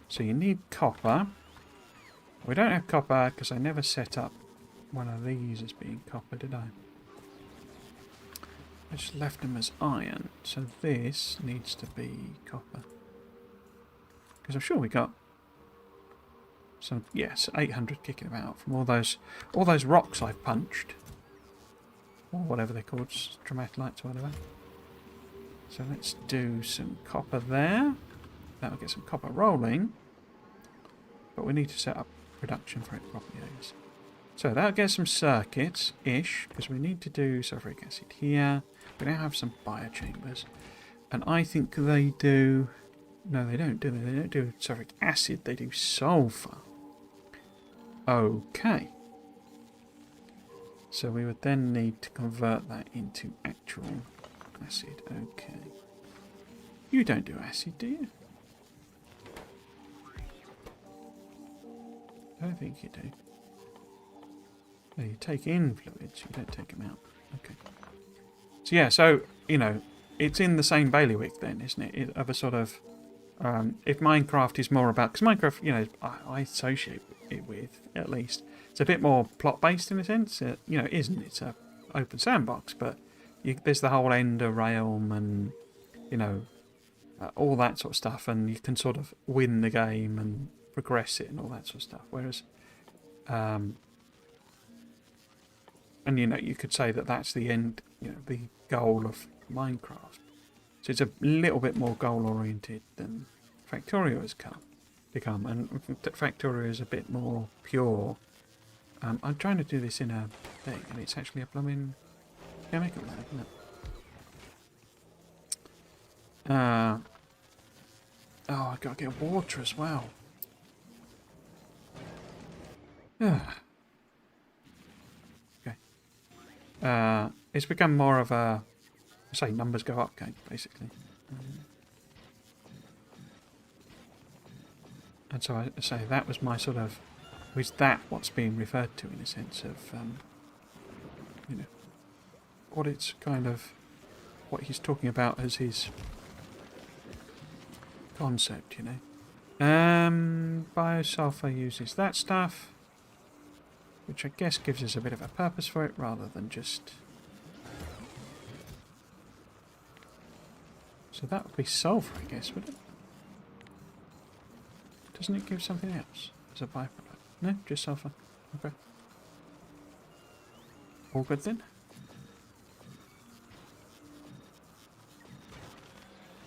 So you need copper. We don't have copper because I never set up one of these as being copper, did I? I just left them as iron. So this needs to be copper. Because I'm sure we got some, yes, 800 kicking about from all those rocks I've punched. Or whatever they're called, stromatolites or whatever. So let's do some copper there. That'll get some copper rolling. But we need to set up production for it properly. So that'll get some circuits-ish, because we need to do sulfuric acid here. We now have some biochambers. And I think they do... No, they don't, do they? They don't do sulfuric acid, they do sulfur. Okay. So we would then need to convert that into actual acid. Okay. You don't do acid, do you? I don't think you do. No, you take in fluids, you don't take them out. Okay. So yeah, so, you know, it's in the same bailiwick then, isn't it? Of a sort of... if Minecraft is more about... Because Minecraft, you know, I associate it with, at least. It's a bit more plot-based in a sense. You know, it isn't. It's a open sandbox, but there's the whole Ender realm and, you know, all that sort of stuff. And you can sort of win the game and progress it and all that sort of stuff. Whereas... and, you know, you could say that that's the end, you know, the goal of Minecraft. So it's a little bit more goal-oriented than Factorio has become. And Factorio is a bit more pure. I'm trying to do this in a thing, and it's actually a blooming chemical lab, isn't it? Oh, I've got to get water as well. Okay. It's become more of a, say, numbers go up game, basically. And so I say that was my sort of, was that what's being referred to in a sense of, you know, what it's kind of, what he's talking about as his concept, you know. Biosulfur uses that stuff, which I guess gives us a bit of a purpose for it rather than just... So that would be sulfur, I guess, would it? Doesn't it give something else as a byproduct? No, just sulfur. Okay. All good then?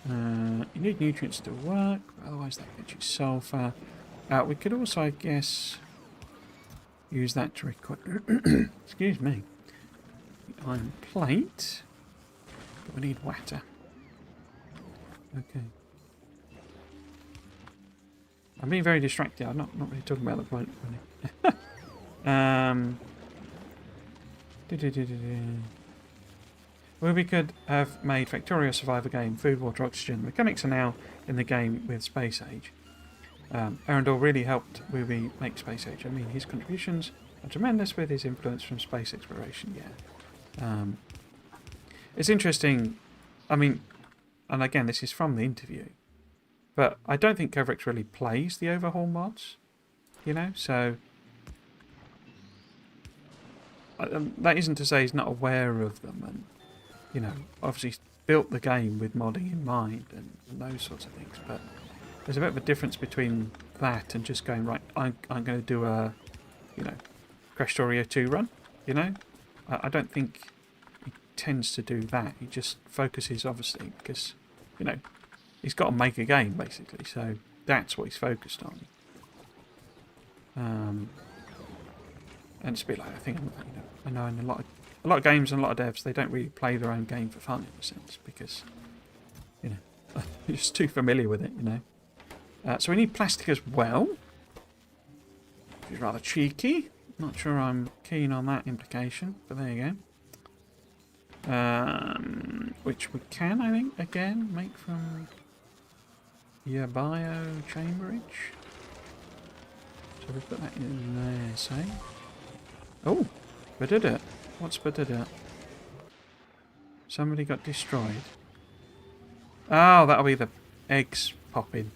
You need nutrients to work, otherwise that gets you sulfur. We could also, I guess, use that to record... Excuse me. The iron plate. But we need water. Okay. I'm being very distracted. I'm not really talking about the point. Well, we could have made Factorio survive a game, food, water, oxygen. The mechanics are now in the game with Space Age. Arundel really helped Wooby make Space Age. I mean, his contributions are tremendous with his influence from space exploration, yeah. It's interesting, I mean, and again, this is from the interview, but I don't think Covrex really plays the Overhaul mods, you know, so... that isn't to say he's not aware of them, and, you know, obviously built the game with modding in mind and those sorts of things, but there's a bit of a difference between that and just going, right, I'm going to do a, you know, Crash Storio 2 run, you know? I don't think he tends to do that. He just focuses, obviously, because, you know, he's got to make a game, basically, so that's what he's focused on. And it's a bit like, I think, you know, I know in a lot of games and a lot of devs, they don't really play their own game for fun, in a sense, because, you know, you're just too familiar with it, you know. So we need plastic as well, which is rather cheeky. Not sure I'm keen on that implication, but there you go. Which we can, I think, again, make from your bio chamberage. So we put that in there, say. Oh, badada. What's badada? Somebody got destroyed. Oh, that'll be the eggs popping.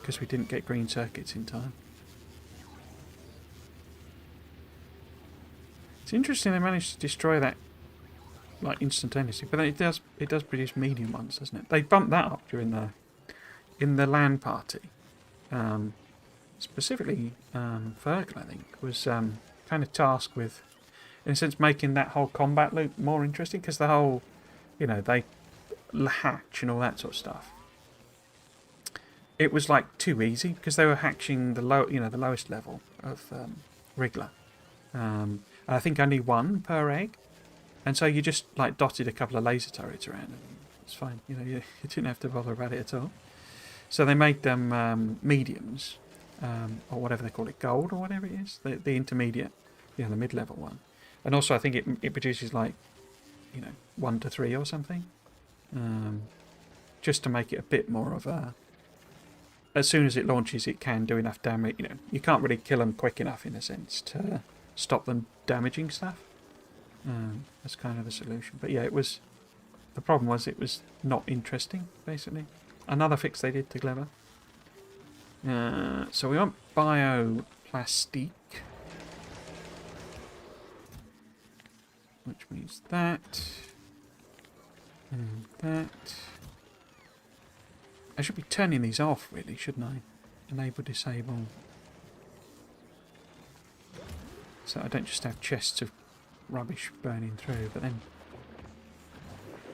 Because we didn't get green circuits in time. It's interesting they managed to destroy that like instantaneously, but then it does produce medium ones, doesn't it? They bumped that up during in the LAN party. Specifically, Fergal, I think, was kind of tasked with, in a sense, making that whole combat loop more interesting, because the whole, they hatch and all that sort of stuff. It was like too easy because they were hatching the lowest level of Wriggler. And I think only one per egg. And so you just like dotted a couple of laser turrets around and it's fine. You didn't have to bother about it at all. So they made them mediums, or whatever they call it, gold or whatever it is, the intermediate, the mid-level one. And also I think it produces like, 1 to 3 or something. Just to make it a bit more of a... As soon as it launches, it can do enough damage. You can't really kill them quick enough, in a sense, to stop them damaging stuff. That's kind of the solution. But yeah, the problem was it was not interesting, basically. Another fix they did to Clever. So we want bioplastic, which means that and that. I should be turning these off, really, shouldn't I? Enable, disable. So I don't just have chests of rubbish burning through, but then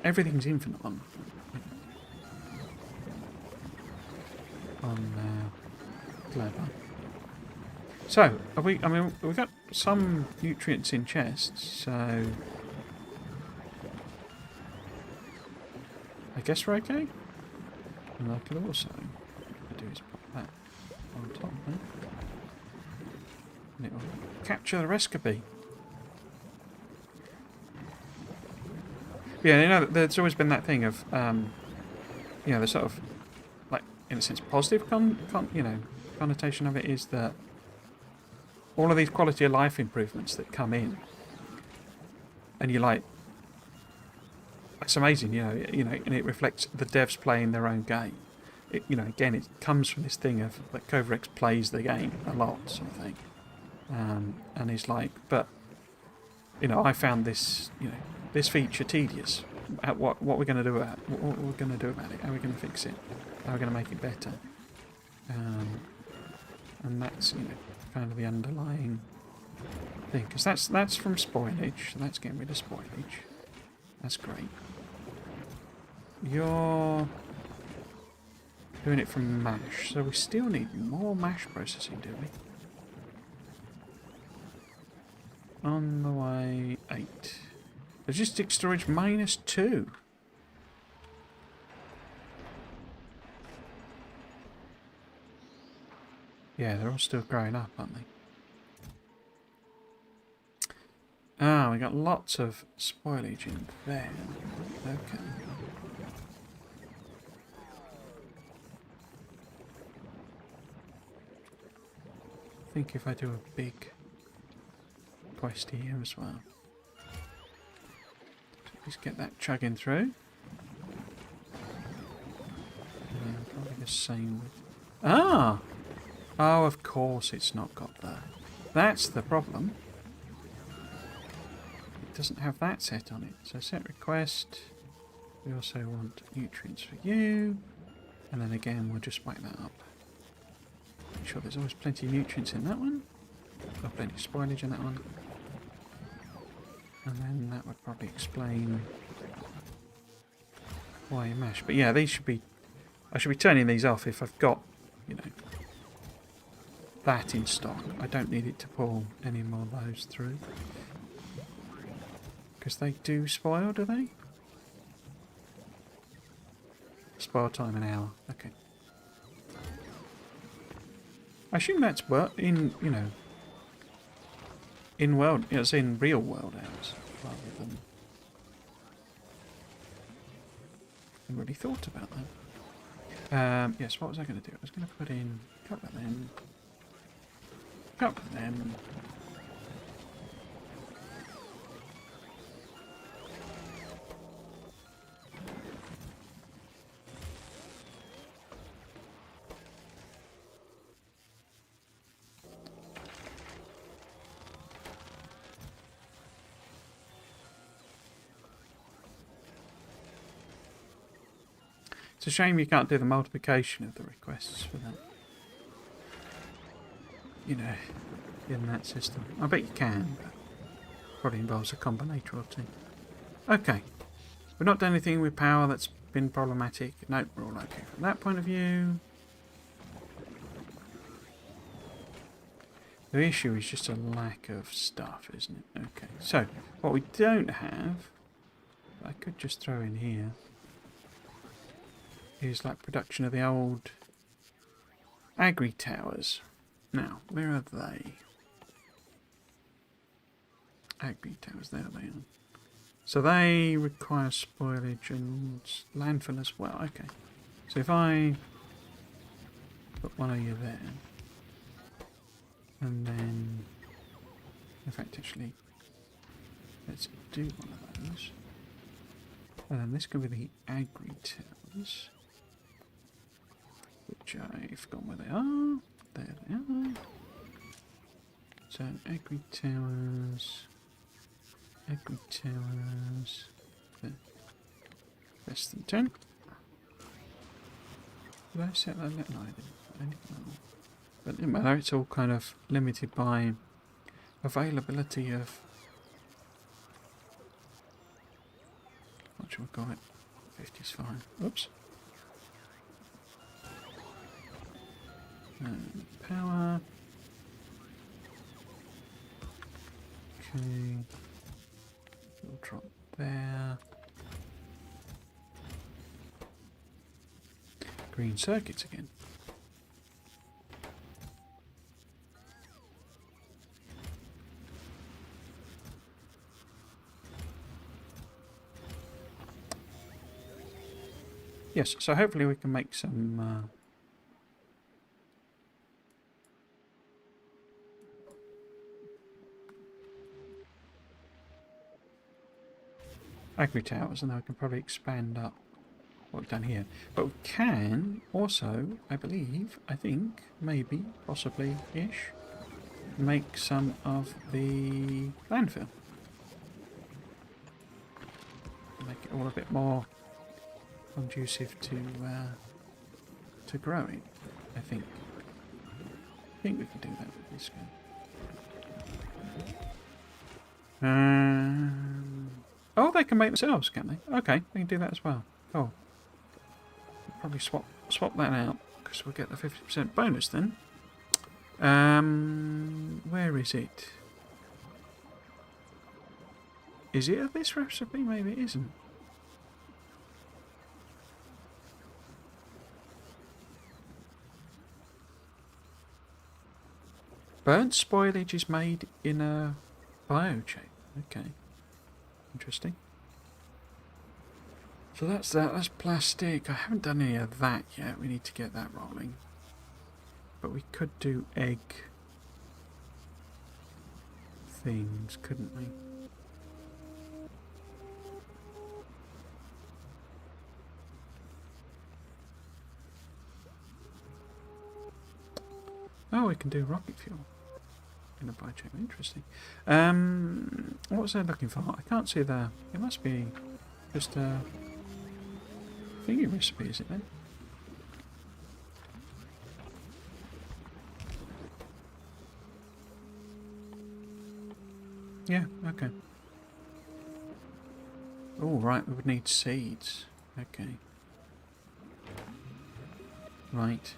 everything's infinite on Clever. So, we've got some nutrients in chests, so I guess we're okay. And I could also do is put that on top there. And it will capture the recipe. Yeah, there's always been that thing of, the sort of, like, in a sense, positive connotation of it is that all of these quality of life improvements that come in, and you're like, it's amazing, and it reflects the devs playing their own game. Again, it comes from this thing of like Coverx plays the game a lot, sort of thing, and he's like, but I found this, this feature tedious. What we're going to do about it? What we're going to do about it? How are we going to fix it? How are we going to make it better? And that's kind of the underlying thing, because that's from Spoilage, so that's getting rid of Spoilage. That's great. You're doing it from mash, so we still need more mash processing, do we? On the way, 8. Logistic storage -2. Yeah, they're all still growing up, aren't they? Ah, we got lots of spoilage in there. Okay. I think if I do a big quest here as well. Just get that chugging through. And then probably the same with... Ah! Oh, of course it's not got that. That's the problem. It doesn't have that set on it. So set request. We also want nutrients for you. And then again, we'll just whack that up. Make sure there's always plenty of nutrients in that one. Got plenty of spoilage in that one. And then that would probably explain why you mash. But yeah, these should be... I should be turning these off if I've got, that in stock. I don't need it to pull any more of those through. Because they do spoil, do they? Spoil time an hour. Okay. I assume that's in, in world, it's in real world hours rather than... I hadn't really thought about that. Yes, what was I going to do? I was going to put in a couple of them. Couple of them. It's a shame you can't do the multiplication of the requests for that. You know, in that system. I bet you can, but probably involves a combinator or two. Okay. We've not done anything with power that's been problematic. Nope, we're all okay from that point of view. The issue is just a lack of stuff, isn't it? Okay, so what we don't have, I could just throw in here, is like production of the old agri towers. Now, where are they? Agri towers, there they are. So they require spoilage and landfill as well. Okay. So if I put one of you there, and then, in fact, actually, let's do one of those. And then this can be the agri towers, which I've forgotten where they are. There they are. So agri towers. Agri towers. Less than 10. Did I set that? No, I didn't. But it doesn't matter, it's all kind of limited by availability of. What should we call it? 50 is fine. Oops. Power. Okay. We'll drop there. Green circuits again. Yes, so hopefully we can make some agri towers, and then we can probably expand up what we've done here. But we can also, I believe, I think, maybe, possibly-ish, make some of the landfill. Make it all a bit more conducive to growing, I think. I think we can do that with this game. Oh, they can make themselves, can't they? Okay, they can do that as well. Oh, probably swap that out because we'll get the 50% bonus then. Where is it? Is it this recipe? Maybe it isn't. Burnt spoilage is made in a biochain. Okay. Interesting. So that's that. That's plastic. I haven't done any of that yet. We need to get that rolling. But we could do egg things, couldn't we? Oh, we can do rocket fuel in a biochain. Interesting. What was I looking for? I can't see the. It must be just a thingy recipe, is it then? Yeah. Okay. Oh, right. We would need seeds. Okay. Right.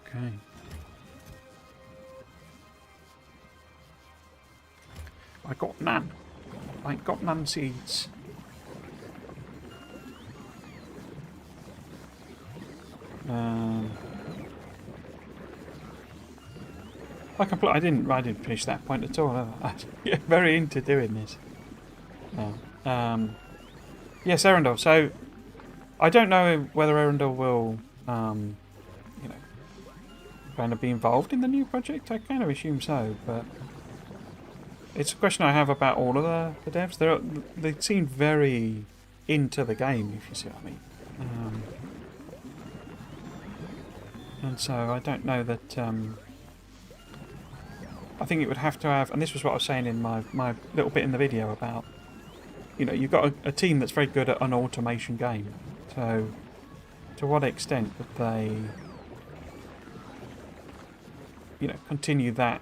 Okay. I got none. I got none seeds. I didn't finish that point at all. I yeah, very into doing this. No. Yes, Erendel. So I don't know whether Erendel will, you know, kind of be involved in the new project. I kind of assume so, but it's a question I have about all of the devs. They seem very into the game, if you see what I mean. And so I don't know that. I think it would have to have, and this was what I was saying in my little bit in the video about, you've got a team that's very good at an automation game. So to what extent would they, continue that?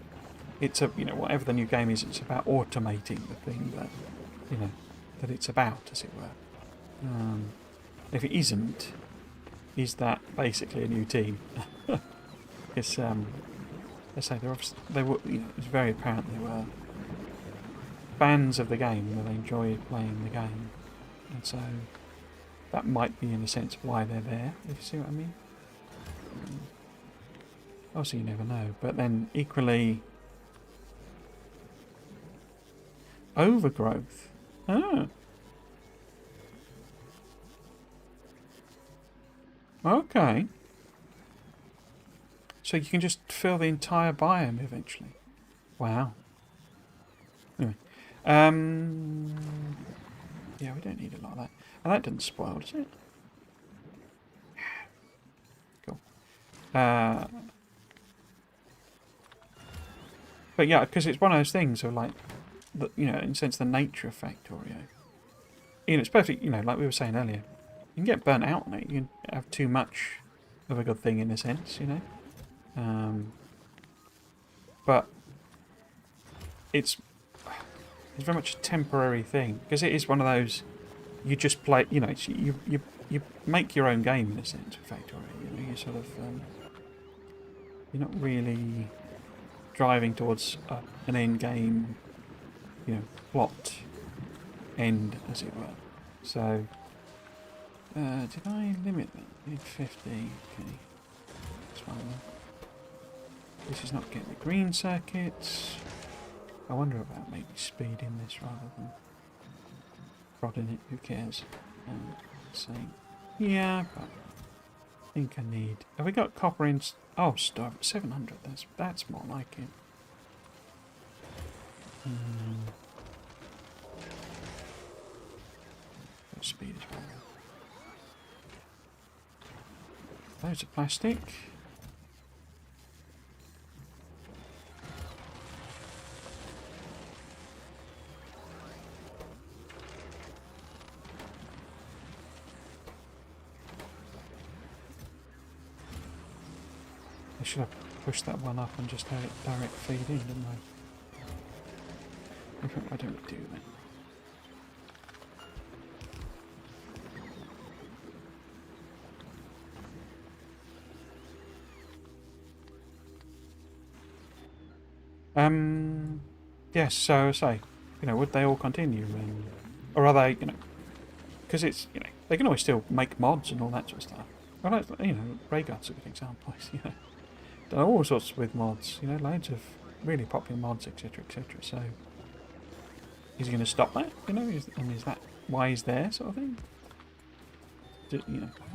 It's whatever the new game is, it's about automating the thing that, that it's about, as it were. If it isn't, is that basically a new team? It's let's say they were, it's very apparent they were fans of the game, that they enjoyed playing the game, and so that might be, in a sense, why they're there. If you see what I mean. Obviously, you never know, but then equally, overgrowth. Ah. Okay. So you can just fill the entire biome eventually. Wow. Anyway. Yeah, we don't need a lot of that. And that didn't spoil, does it? Cool. But yeah, because it's one of those things of like, in a sense, the nature of Factorio. It's perfect, like we were saying earlier. You can get burnt out on it. You can have too much of a good thing in a sense, but it's very much a temporary thing, because it is one of those, you just play, you make your own game in a sense with Factorio. You sort of you're not really driving towards an end game, plot end, as it were. So did I limit that? Need 50. Okay. That's fine. This is not getting the green circuits. I wonder about maybe speeding this rather than prodding it. Who cares? Saying, yeah, but I think I need. Have we got copper in? Oh, stop. 700. That's more like it. Speed as well. Loads of plastic. I should have pushed that one up and just had it direct feed in, didn't I? Why don't we do that? Yes, so I say, would they all continue? Or are they, because it's, they can always still make mods and all that sort of stuff. Well, Rayguard's a good example, done all sorts with mods, loads of really popular mods, etc., etc. So, is he going to stop that, is that why he's there, sort of thing? To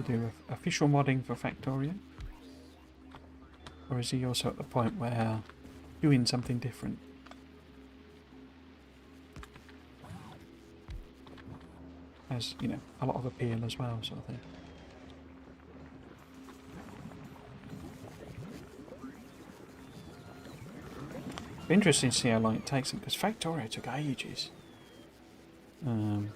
do official modding for Factorio? Or is he also at the point where doing something different? Has, a lot of appeal as well, sort of thing. Interesting to see how long it takes them, because Factorio took ages. Factorio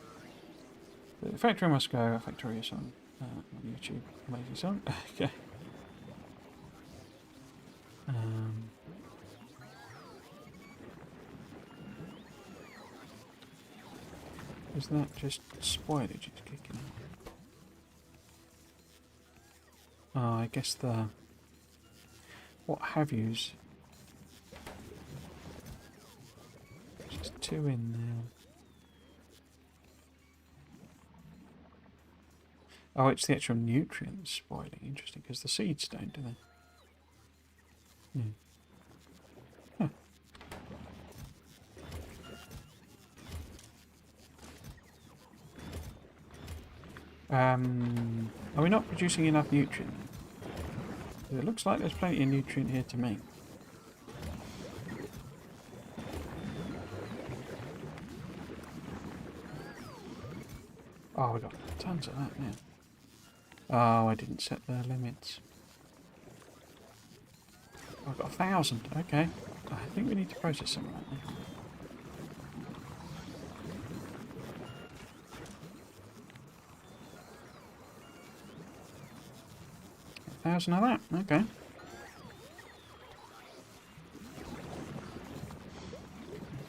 must go. Factorio song on YouTube. Amazing song. Okay. Is that just spoilage it's kicking in? Oh, I guess the what have yous. Just 2 in there. Oh, it's the actual nutrients spoiling. Interesting, because the seeds don't, do they? Are we not producing enough nutrient? It looks like there's plenty of nutrient here to me. Oh, we got tons of that now. Oh, I didn't set the limits. I've got 1,000. Okay. I think we need to process some of that now. 1,000 of that. Okay.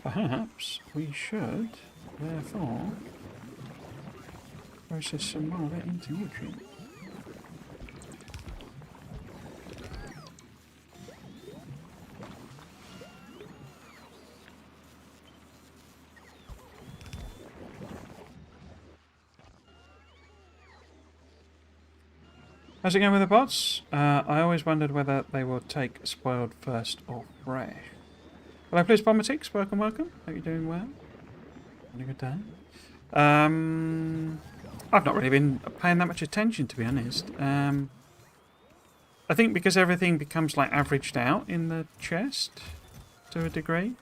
Perhaps we should, therefore, process some more of it into nutrient. How's it going with the bots? I always wondered whether they will take spoiled first or fresh. Hello, please, Bombertix. Welcome, welcome. Hope you're doing well. Having a good day. I've not really been paying that much attention, to be honest. I think because everything becomes like averaged out in the chest to a degree.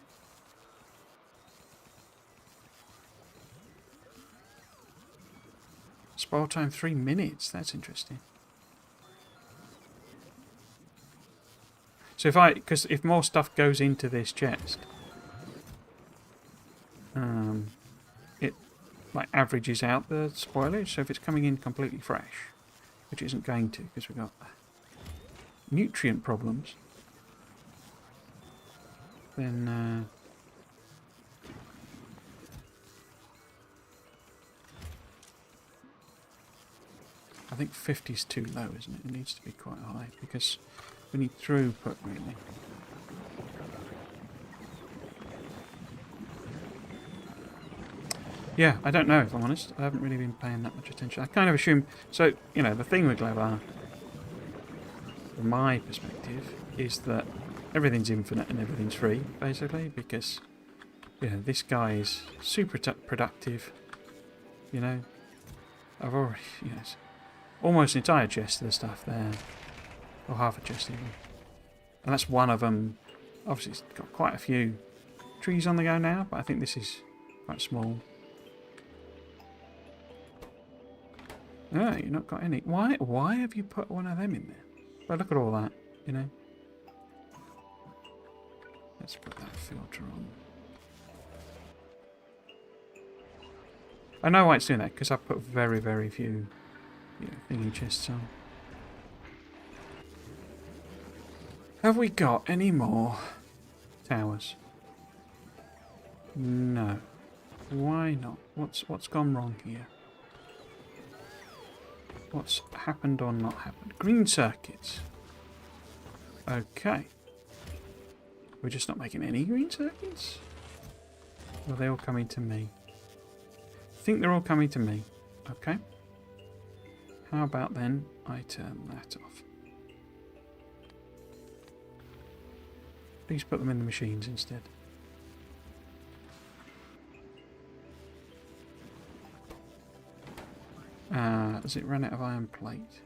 Spoil time 3 minutes. That's interesting. So because if more stuff goes into this chest, it like averages out the spoilage. So if it's coming in completely fresh, which it isn't going to because we've got nutrient problems, then I think 50 is too low, isn't it? It needs to be quite high because we need throughput, really. Yeah, I don't know, if I'm honest. I haven't really been paying that much attention. I kind of assume... So, you know, the thing with Globar, from my perspective, is that everything's infinite and everything's free, basically, because, you know, this guy is super productive, you know. I've already, you know, almost an entire chest of the stuff there. Or half a chest even. And that's one of them. Obviously it's got quite a few trees on the go now, but I think this is quite small. Oh, you've not got any. Why have you put one of them in there? Well, look at all that, you know. Let's put that filter on. I know why it's doing that, because I've put very, very few, you know, thingy chests on. Have we got any more towers? No. Why not? What's gone wrong here? What's happened or not happened? Green circuits. Okay. We're just not making any green circuits? Or are they all coming to me? I think they're all coming to me. Okay. How about then I turn that off? Please put them in the machines instead. Does it run out of iron plate?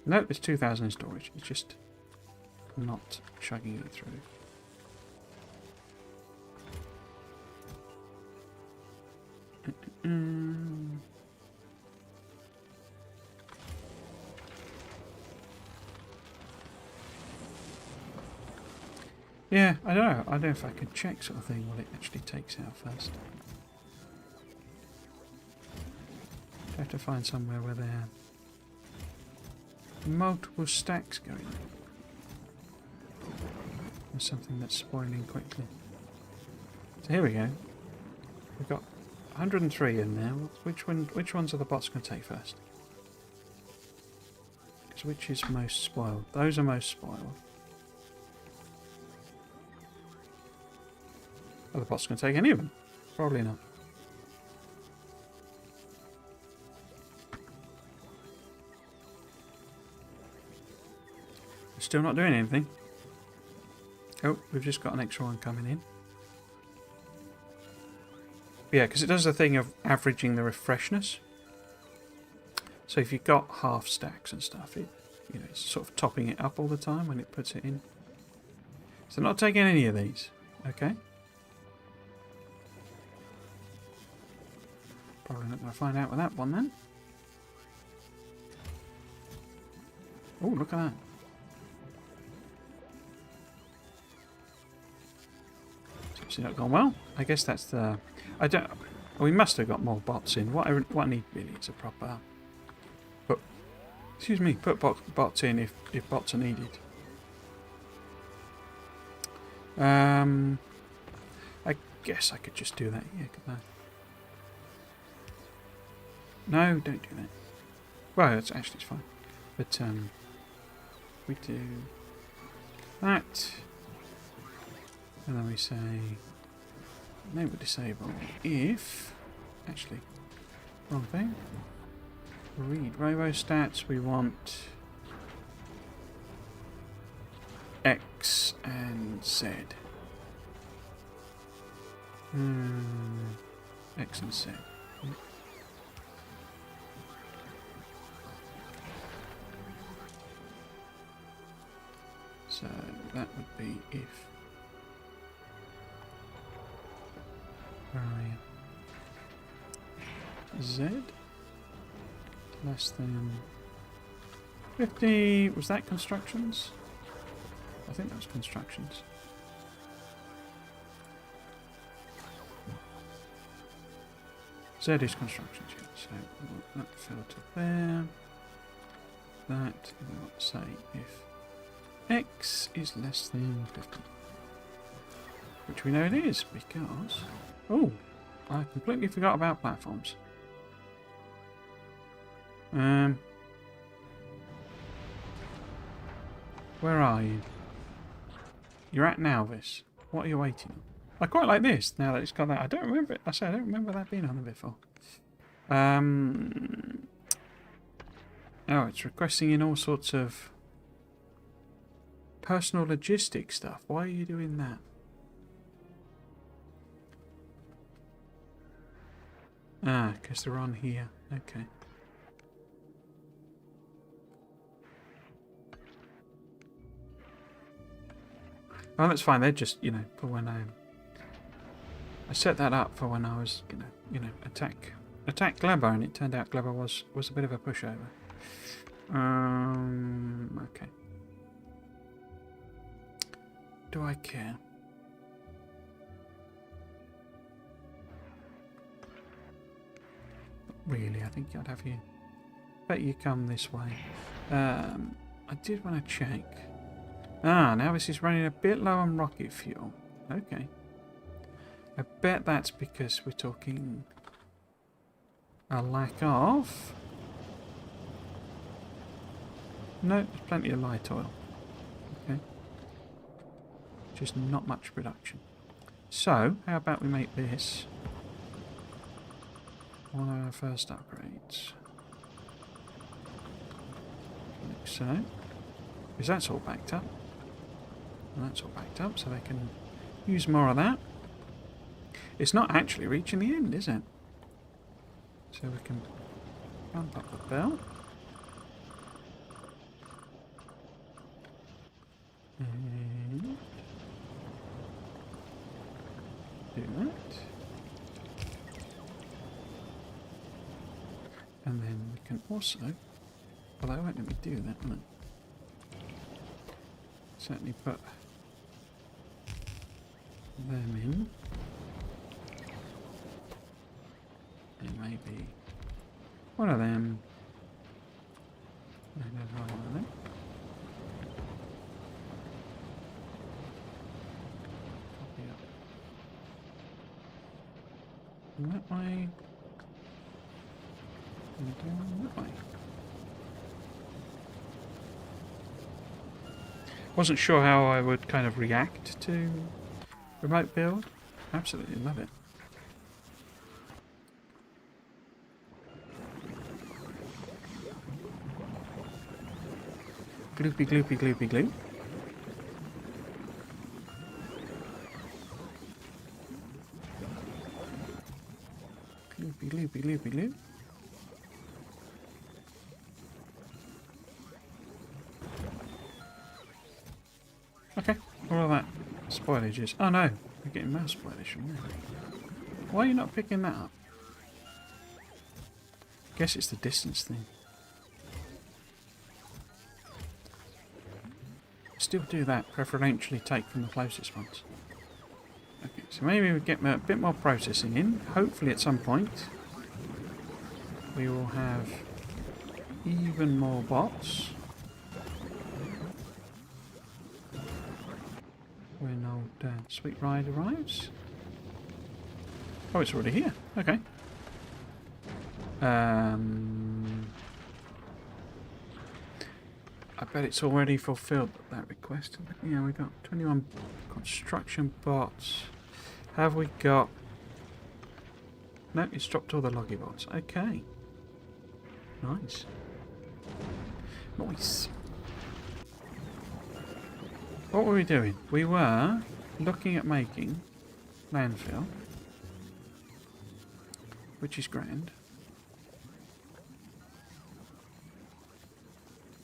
No, there's 2,000 in storage. It's just not chugging it through. Yeah, I don't know. I don't know if I could check sort of thing what it actually takes out first. I have to find somewhere where there are multiple stacks going. There's something that's spoiling quickly. So here we go. We've got 103 in there. Which ones are the bots going to take first? Because which is most spoiled? Those are most spoiled. Are the bots going to take any of them? Probably not. Still not doing anything. Oh, we've just got an extra one coming in. Yeah, because it does the thing of averaging the refreshness. So if you've got half stacks and stuff, it's sort of topping it up all the time when it puts it in. So not taking any of these. Okay. Probably not going to find out with that one then. Oh, look at that. It's obviously not gone well. I guess that's the... I don't... We must have got more bots in. What I need really is a proper... Excuse me, put bots in if bots are needed. I guess I could just do that here, couldn't I? No, don't do that. Well, it's fine. But we do that, and then we say enable disable if wrong thing. Read robo stats. We want X and Z. X and Z. So that would be if. Where are you? Z less than 50. Was that constructions? I think that was constructions. Z is constructions, yeah. So we want that filter there. That, and we want to say if X is less than 50. Which we know it is because... Oh, I completely forgot about platforms. Where are you? You're at Nalvis. What are you waiting on? I quite like this now that it's got that. I don't remember it. I say I don't remember that being on it before. Oh, it's requesting in all sorts of personal logistics stuff. Why are you doing that? Ah, because they're on here. Okay. Oh, that's fine. They're just, for when I set that up for when I was, attack Gleba, and it turned out Gleba was a bit of a pushover. Okay. Do I care? Not really. I think I'd have you. Bet you come this way. I did want to check. Ah, now this is running a bit low on rocket fuel. Okay. I bet that's because we're talking a lack of... No, there's plenty of light oil. Okay. Just not much production. So, how about we make this one of our first upgrades? Like so. Because that's all backed up. And that's all backed up, so they can use more of that. It's not actually reaching the end, is it? So we can bump up the belt. And do that. And then we can also... Well, they won't let me do that, will it? Certainly put them in. And maybe one of them. And then one of them. Copy up. And that way. And down that way. Wasn't sure how I would kind of react to remote build. Absolutely love it. Gloopy gloopy gloopy gloop. Gloopy gloopy gloopy gloop. Spoilage is... Oh no, we're getting mouse spoilage from there. Why are you not picking that up? Guess it's the distance thing. Still do that, preferentially take from the closest ones. Okay, so maybe we get a bit more processing in. Hopefully at some point we will have even more bots. When old Sweet Ride arrives. Oh, it's already here. Okay. I bet it's already fulfilled that request. Yeah, we got 21 construction bots. Have we got... No, it's dropped all the loggy bots. Okay. Nice. Nice. What were we doing? We were looking at making landfill, which is grand.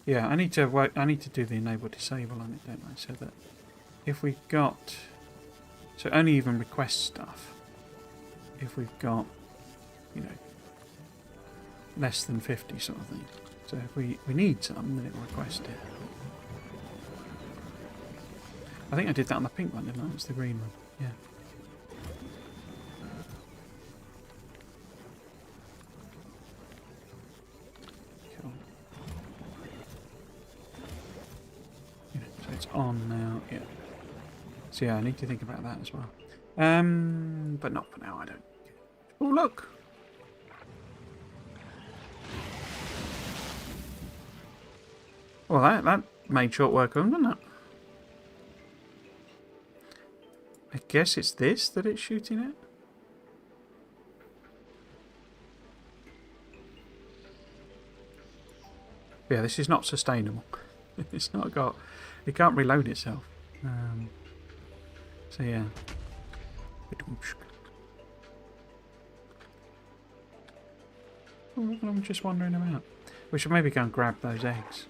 Yeah, I need to work. I need to do the enable disable on it, don't I? So that if we've got, so only even request stuff. If we've got, you know, less than 50 sort of thing. So if we need some, then it will request it. I think I did that on the pink one, didn't I? It's the green one. Yeah. Cool. Yeah, so it's on now. Yeah. So yeah, I need to think about that as well. But not for now. I don't. Oh look. Well, that made short work of them, didn't it? I guess it's this that it's shooting at. Yeah, this is not sustainable. It's not got... It can't reload itself. So yeah. Oh, I'm just wondering about. We should maybe go and grab those eggs.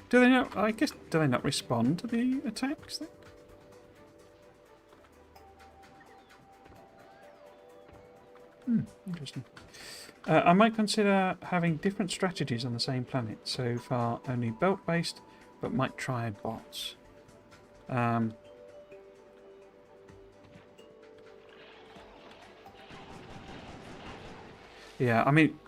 Do they not? I guess do they not respond to the attacks then? Interesting. I might consider having different strategies on the same planet. So far, only belt-based, but might try bots. Yeah, I mean,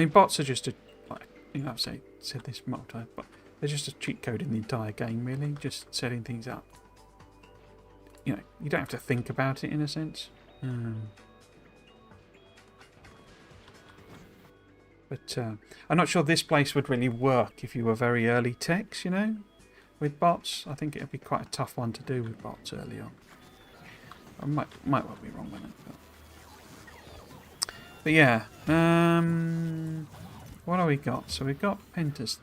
bots are just a, like, you know, I've said this multiple times, but they're just a cheat code in the entire game, really, just setting things up. You know, you don't have to think about it in a sense. But I'm not sure this place would really work if you were very early techs, you know, with bots. I think it would be quite a tough one to do with bots early on. I might well be wrong on it. But yeah, what have we got? So we've got Pentas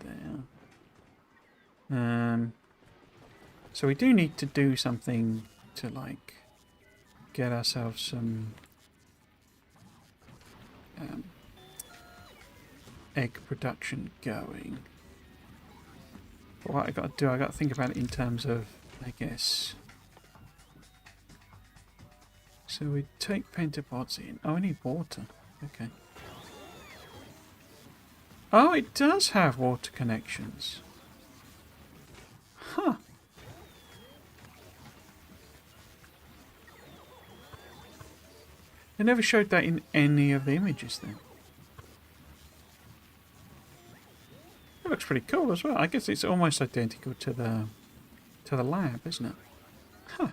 there. So we do need to do something to, like, get ourselves some egg production going. But what I got to do, I got to think about it in terms of, I guess. So we take pentapods in. Oh, I need water. Okay. Oh, it does have water connections. Huh. They never showed that in any of the images then. It looks pretty cool as well. I guess it's almost identical to the lab, isn't it? Huh.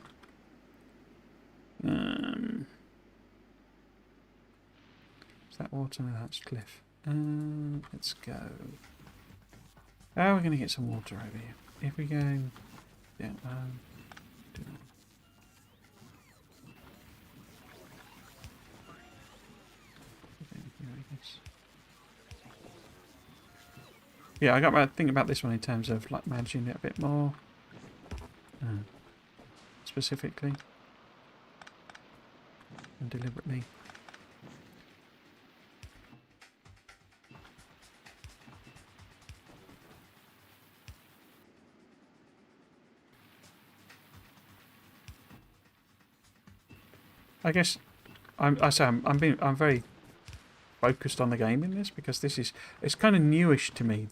Is that water? No, that's cliff. Let's go. Oh, we're going to get some water over here. If we go... Yeah, do that. Yeah, I got to think about this one in terms of, like, managing it a bit more specifically and deliberately. I guess I'm very focused on the game in this because it's kind of newish to me,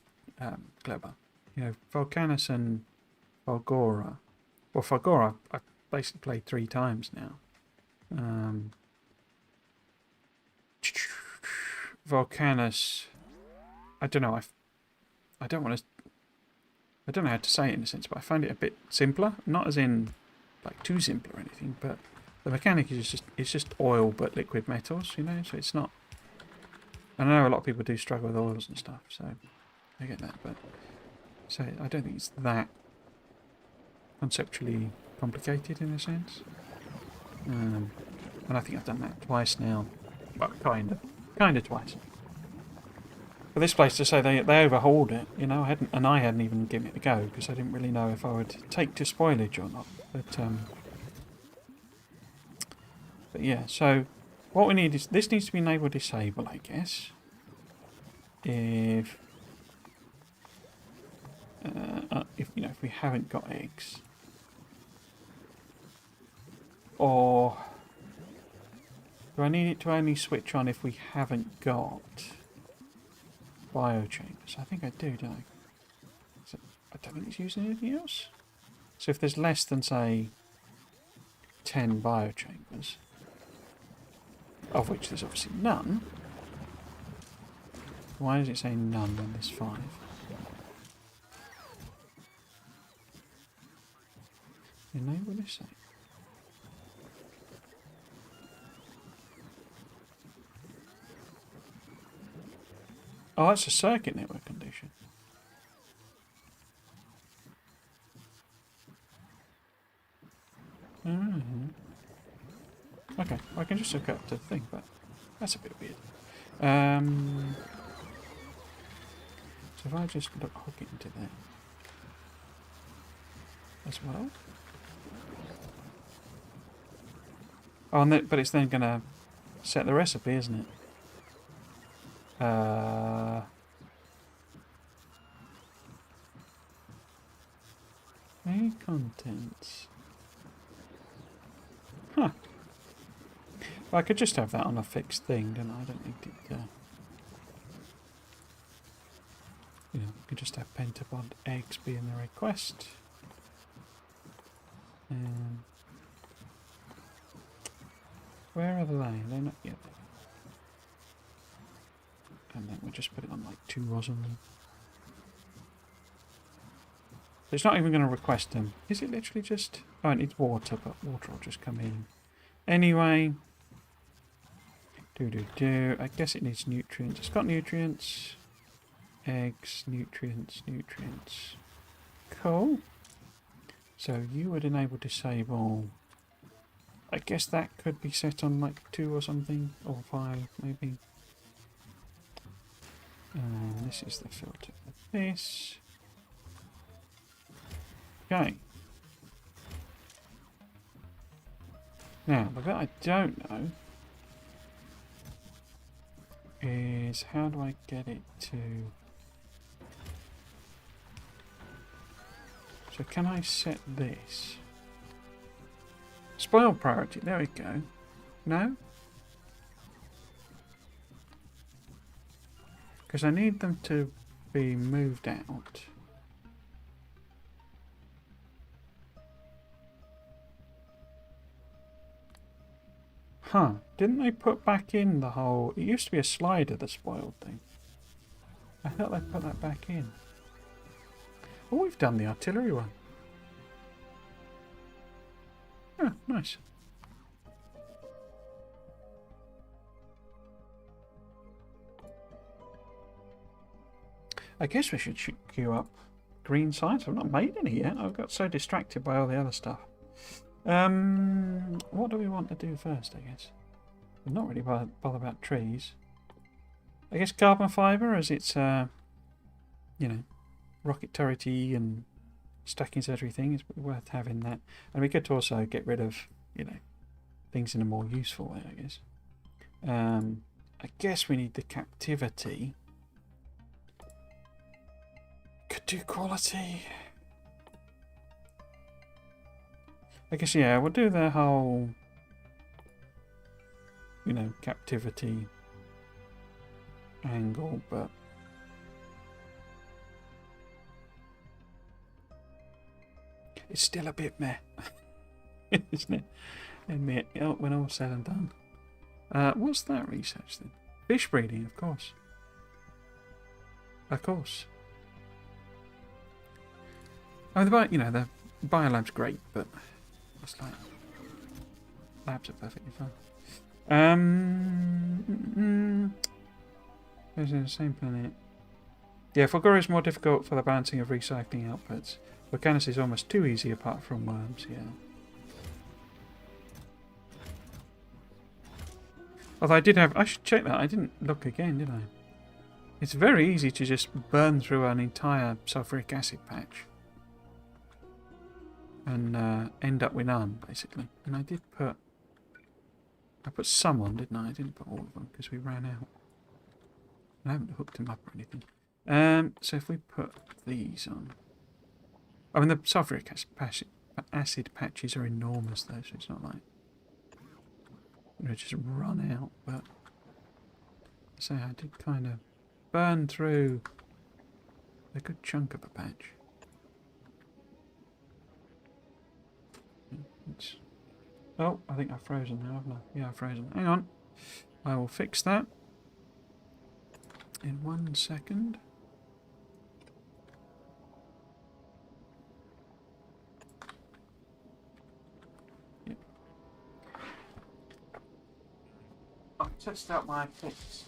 Clever. You know, Volcanus and Volgora. Well, Volgora I've basically played 3 times now. Volcanus, I don't know. I don't want to. I don't know how to say it in a sense, but I find it a bit simpler. Not as in like too simple or anything, but the mechanic is just oil but liquid metals. You know, so it's not. I know a lot of people do struggle with oils and stuff, so I get that. But so I don't think it's that conceptually complicated in a sense. And I think I've done that twice now. Well, kind of twice. But this place, to say they overhauled it, you know, I hadn't even given it a go because I didn't really know if I would take to spoilage or not. But yeah, so what we need is this needs to be enable disable, I guess. If you know, if we haven't got eggs, or do I need it to only switch on if we haven't got biochambers? I think I do, don't I? So I don't think it's using anything else. So if there's less than, say, 10 biochambers, of which there's obviously none, why does it say none when there's 5? Enable this thing. Oh, that's a circuit network condition. Okay, I can just hook up to the thing, but that's a bit weird. So if I just hook it into there as well. Oh, and but it's then going to set the recipe, isn't it? Any contents? Huh. Well, I could just have that on a fixed thing, don't I? I don't need it. You know, we could just have pentabond eggs be in the request. Where are they? They're not yet. And then we'll just put it on like 2 or something. It's not even going to request them. Is it literally just... Oh, it needs water, but water will just come in. Anyway. I guess it needs nutrients. It's got nutrients. Eggs, nutrients. Cool. So you would enable disable... I guess that could be set on like 2 or something. Or 5, maybe. And this is the filter for this. Okay. Now, the bit I don't know is how do I get it to... So can I set this? Spoil priority, there we go. No? Because I need them to be moved out. Huh, didn't they put back in the whole... It used to be a slider, the spoiled thing. I thought they put that back in. Oh, we've done the artillery one. Oh, nice. I guess we should queue up green sites. I've not made any yet. I've got so distracted by all the other stuff. What do we want to do first, I guess? I'm not really bothered about trees. I guess carbon fibre, as it's, you know, rocket turrety and stacking everything, is worth having that. And we could also get rid of, you know, things in a more useful way, I guess. I guess we need the captivity. Could do quality. I guess, yeah, we'll do the whole you know, captivity angle, but it's still a bit meh, isn't it? Admit, oh, when all said and done. What's that research then? Fish breeding, of course. Of course. I mean, the biolab's great, but it's like labs are perfectly fine. Those are the same planet. Yeah, Factorio is more difficult for the balancing of recycling outputs. Volcanus is almost too easy apart from worms, yeah. Although I should check that. I didn't look again, did I? It's very easy to just burn through an entire sulfuric acid patch. And end up with none, basically. And I put some on, didn't I? I didn't put all of them because we ran out. I haven't hooked them up or anything. So if we put these on... I mean, the sulfuric acid patches are enormous, though, so it's not like... I'm going to just run out, but... So I did kind of burn through a good chunk of a patch. Oh, I think I've frozen now, haven't I? Yeah, I've frozen. Hang on. I will fix that in 1 second. Yep. I've tested out my fix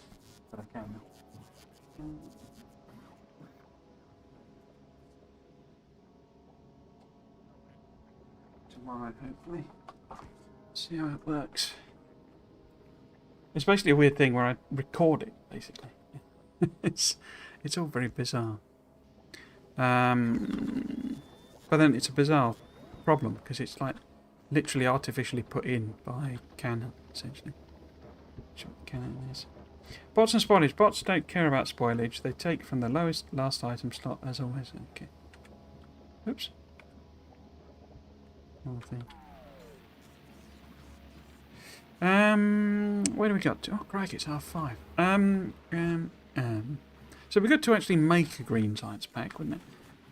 for the camera. Tomorrow, hopefully. See how it works. It's basically a weird thing where I record it, basically. it's all very bizarre. But then it's a bizarre problem because it's like literally artificially put in by Canon, essentially. Which what Canon is. Bots and spoilage. Bots don't care about spoilage. They take from the last item slot as always. Okay. Oops. Wrong thing. Where do we got to? Oh, crikey, it's 5:30. So it'd be good to actually make a green science pack, wouldn't it?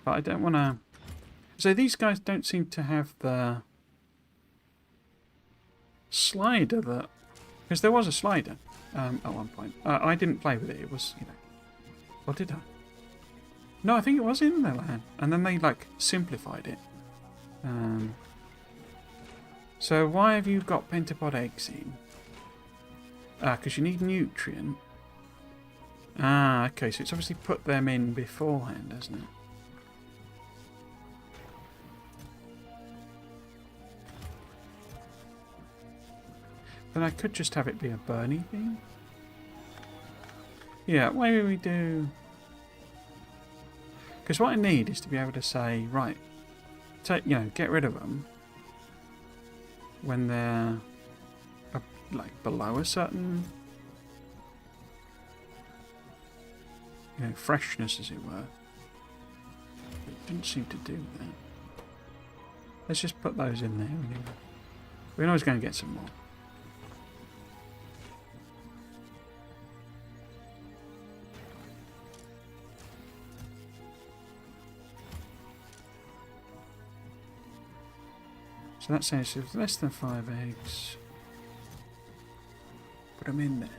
But I don't want to... So these guys don't seem to have the slider that... Because there was a slider at one point. I didn't play with it. It was, you know... Or did I? No, I think it was in their land. And then they, like, simplified it. So why have you got pentapod eggs in? Because you need nutrient. Okay, so it's obviously put them in beforehand, hasn't it? Then I could just have it be a Bernie thing. Yeah, maybe we do... Because what I need is to be able to say, right, get rid of them when they're like below a certain, freshness, as it were. It didn't seem to do that. Let's just put those in there anyway. We're always going to get some more. So that says if less than 5 eggs, put them in there.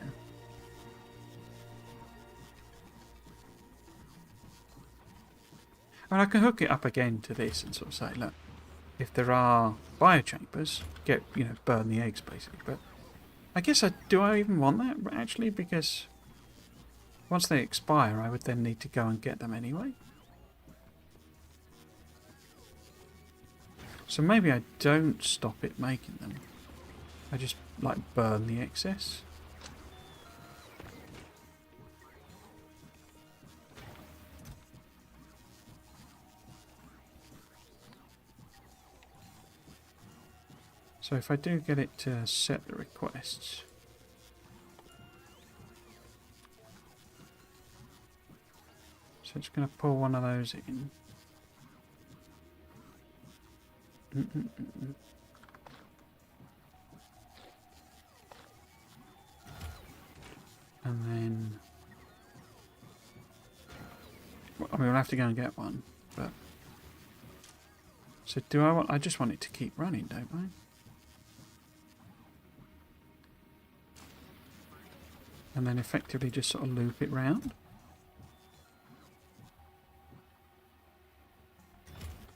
And I can hook it up again to this and sort of say, look, if there are biochambers, burn the eggs basically. But I guess do I even want that actually? Because once they expire, I would then need to go and get them anyway. So maybe I don't stop it making them. I just, burn the excess. So if I do get it to set the requests... So it's going to pull one of those in. And then... Well, I mean, we'll have to go and get one, but... So do I want... I just want it to keep running, don't I? And then effectively just sort of loop it round.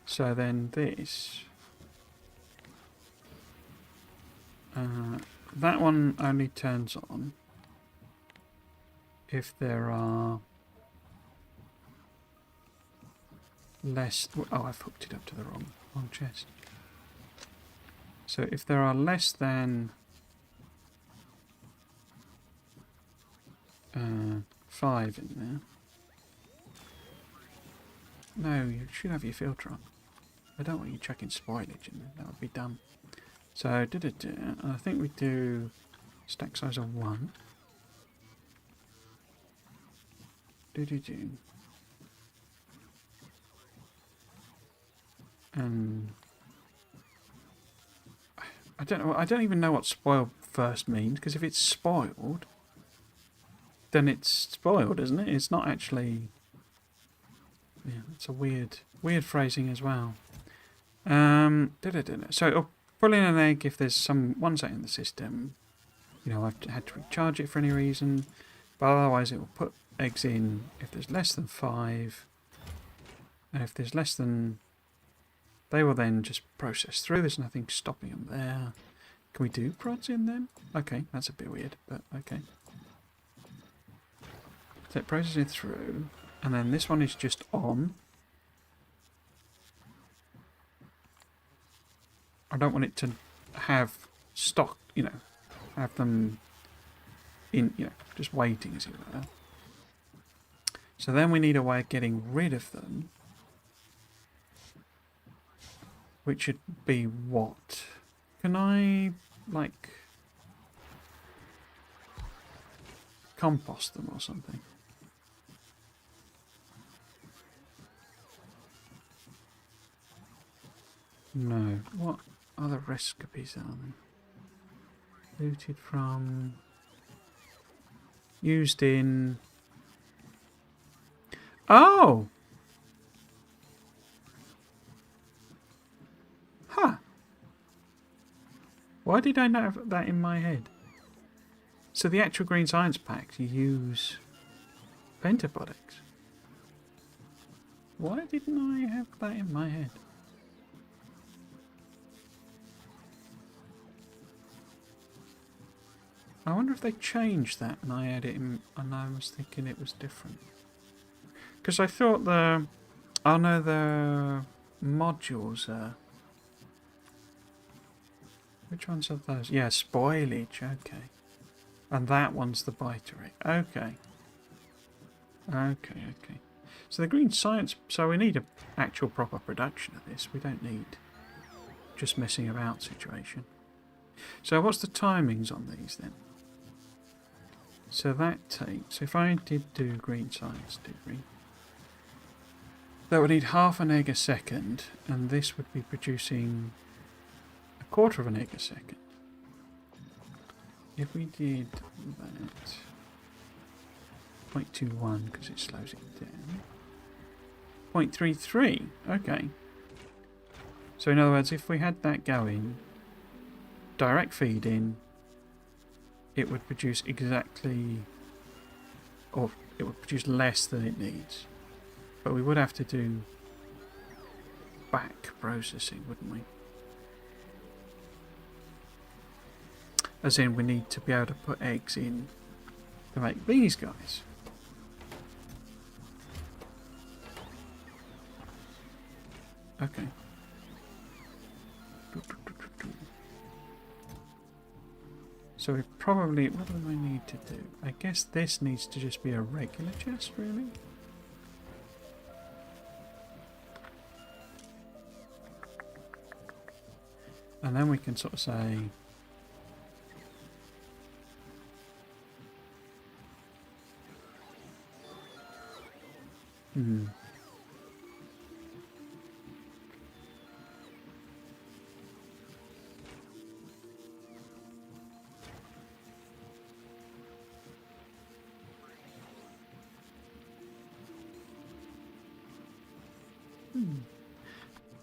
So then this... that one only turns on if there are less... Oh, I've hooked it up to the wrong chest. So if there are less than 5 in there... No, you should have your filter on. I don't want you chucking spoilage in there. That would be dumb. So, I think we do stack size of 1. And I don't know. I don't even know what spoiled first means, because if it's spoiled, then it's spoiled, isn't it? It's not actually. Yeah, it's a weird phrasing as well. So it'll pull in an egg if there's one set in the system. You know, I've had to recharge it for any reason, but otherwise it will put eggs in if there's less than 5, and if there's less than, they will then just process through. There's nothing stopping them there. Can we do prods in them? Okay, that's a bit weird, but okay. So it processes it through, and then this one is just on. I don't want it to have stock, you know, have them in, you know, just waiting, as it were. So then we need a way of getting rid of them, which should be what? Can I, like, compost them or something? No. What other recipes are there? Looted from... Used in... Oh! Huh. Why did I not have that in my head? So the actual Green Science packs use pentapodics. Why didn't I have that in my head? I wonder if they changed that and I had it in, and I was thinking it was different. Because I thought the... Oh no, the modules are... Which ones are those? Yeah, Spoilage, okay. And that one's the bitery. Okay. Okay. So the Green Science... So we need an actual proper production of this. We don't need just messing about situation. So what's the timings on these then? So that takes... If I did do Green Science degree... That would need half an egg a second, and this would be producing a quarter of an egg a second. If we did that, 0.21 because it slows it down, 0.33, okay. So in other words, if we had that going, direct feed in, it would produce exactly, or it would produce less than it needs. But we would have to do back processing, wouldn't we? As in, we need to be able to put eggs in to make these guys. Okay. So we probably... What do I need to do? I guess this needs to just be a regular chest, really. And then we can sort of say...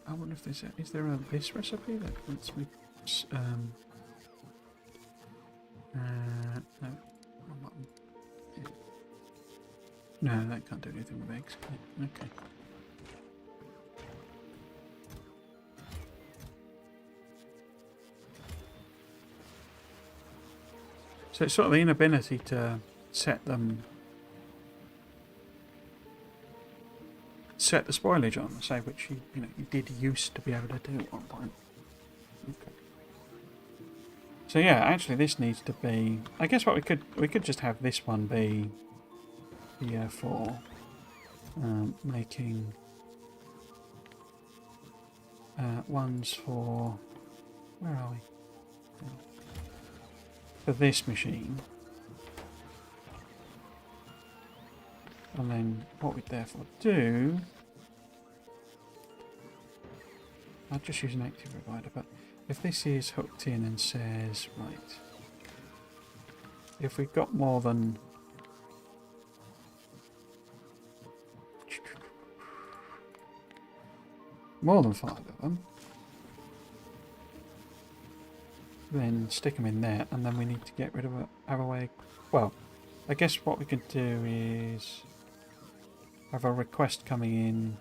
I wonder if there's is there a this recipe that lets me no. No, that can't do anything with eggs, can it? Okay. So it's sort of the inability to set the spoilage on, say, which you did used to be able to do at one point. Okay. So yeah, actually this needs to be. I guess what we could just have this one be here for making ones for where are we? For this machine, and then what we'd therefore do, I'll just use an active provider, but if this is hooked in and says, right, if we've got more than more than 5 of them, then stick them in there, and then we need to get rid of a way. Well, I guess what we could do is have a request coming in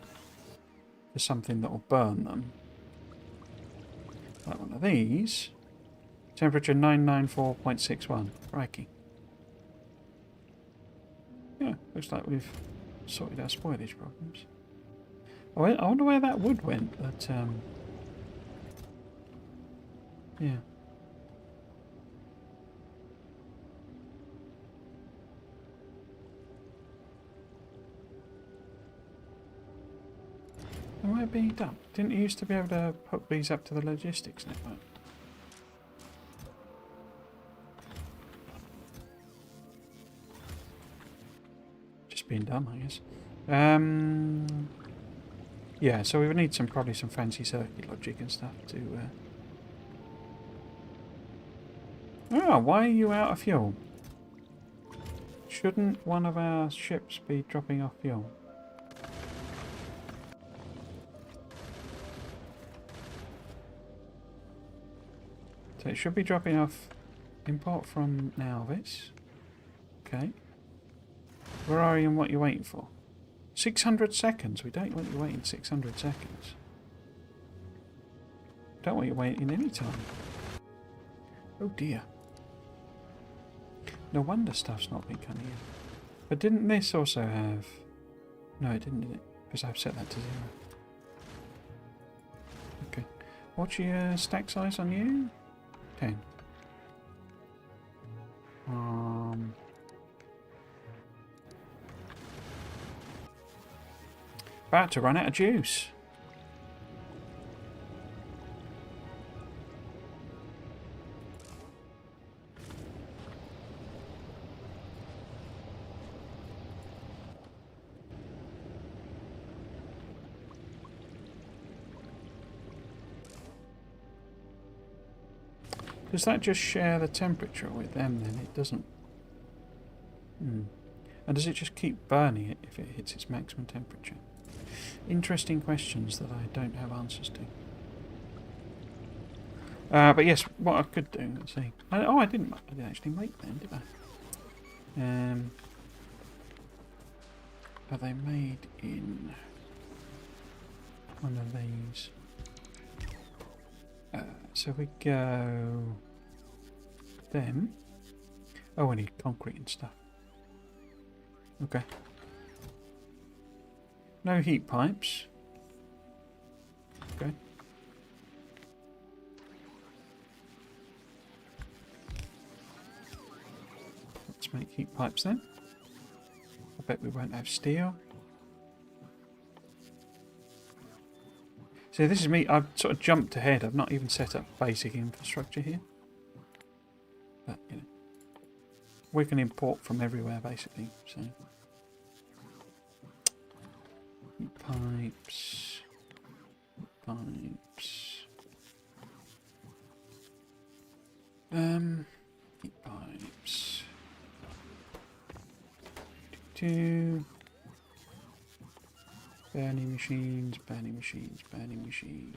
for something that will burn them. Like one of these. Temperature 994.61. Crikey. Yeah, looks like we've sorted our spoilage problems. Oh, I wonder where that wood went, but yeah. Am I being dumb? Didn't you used to be able to hook these up to the logistics network? Just being dumb, I guess. Yeah, so we would need probably some fancy circuit logic and stuff to. Oh, why are you out of fuel? Shouldn't one of our ships be dropping off fuel? So it should be dropping off import from Nalvis. Okay. Where are you and what you're waiting for? 600 seconds. We don't want you waiting 600 seconds. Don't want you waiting any time. Oh dear. No wonder stuff's not been coming in. But didn't this also have... No, it didn't, did it? Because I've set that to 0. Okay. What's your stack size on you? 10. About to run out of juice. Does that just share the temperature with them then? It doesn't. And does it just keep burning it if it hits its maximum temperature? Interesting questions that I don't have answers to. But yes, what I could do, let's see. I didn't actually make them, did I? Are they made in one of these? So we go them. Oh, I need concrete and stuff. Okay. No heat pipes. Okay. Let's make heat pipes then. I bet we won't have steel. See, this is me. I've sort of jumped ahead. I've not even set up basic infrastructure here. But, you know, we can import from everywhere, basically. So, pipes, heat pipes. Burning machines, burning machines, burning machines.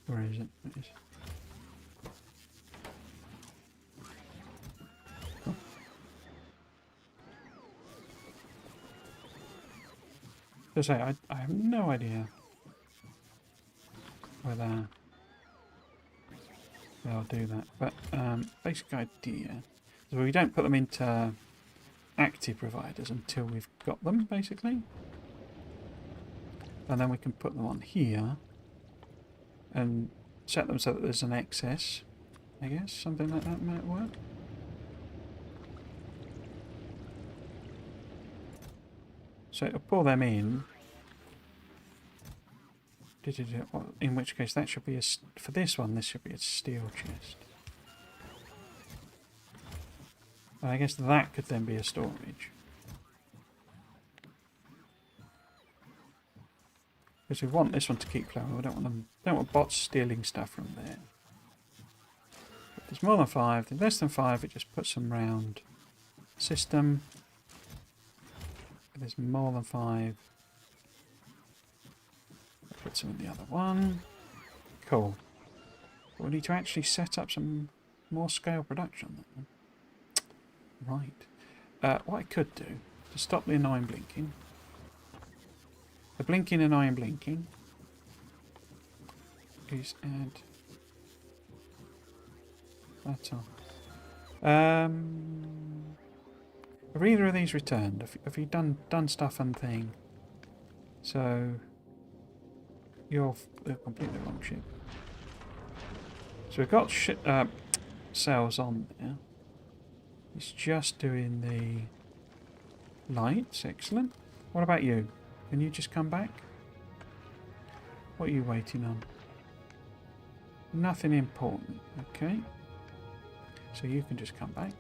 Where is it? Where is it? Oh. To say, I have no idea whether they'll do that, but basic idea is we don't put them into active providers until we've got them, basically, and then we can put them on here and set them so that there's an excess. I guess something like that might work. So it'll pull them in. In which case that should be a, for this one, this should be a steel chest. And I guess that could then be a storage. Because we want this one to keep flowing. We don't want bots stealing stuff from there. If there's more than 5, then less than 5, it just puts them round the system. If there's more than 5, it puts them in the other one. Cool. But we need to actually set up some more scale production. Right. What I could do to stop the annoying blinking. The blinking annoying blinking is add that on. Have either of these returned? Have you done stuff and thing? So you're completely wrong ship. So we've got cells on there. It's just doing the lights. Excellent. What about you? Can you just come back? What are you waiting on? Nothing important. Okay. So you can just come back.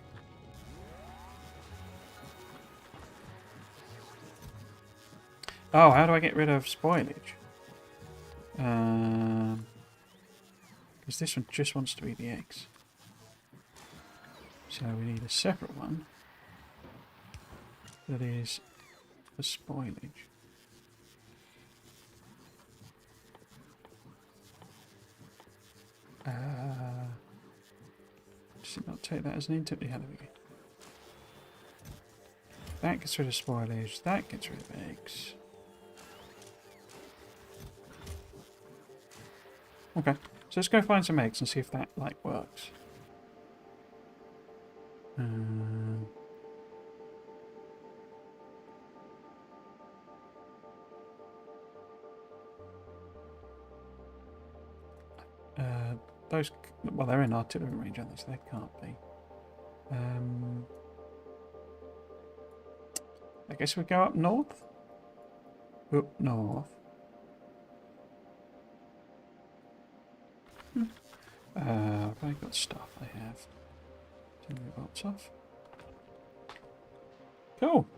Oh, how do I get rid of spoilage? Because this one just wants to be the eggs. So we need a separate one that is the spoilage. Does it not take that as an input? Yeah, there we go. That gets rid of spoilage, that gets rid of eggs. Okay, so let's go find some eggs and see if that like works. Those, well, they're in artillery range, aren't they? So they can't be. I guess we go up north. Up north. Have I got stuff? I have. Turn the bolts off. Cool.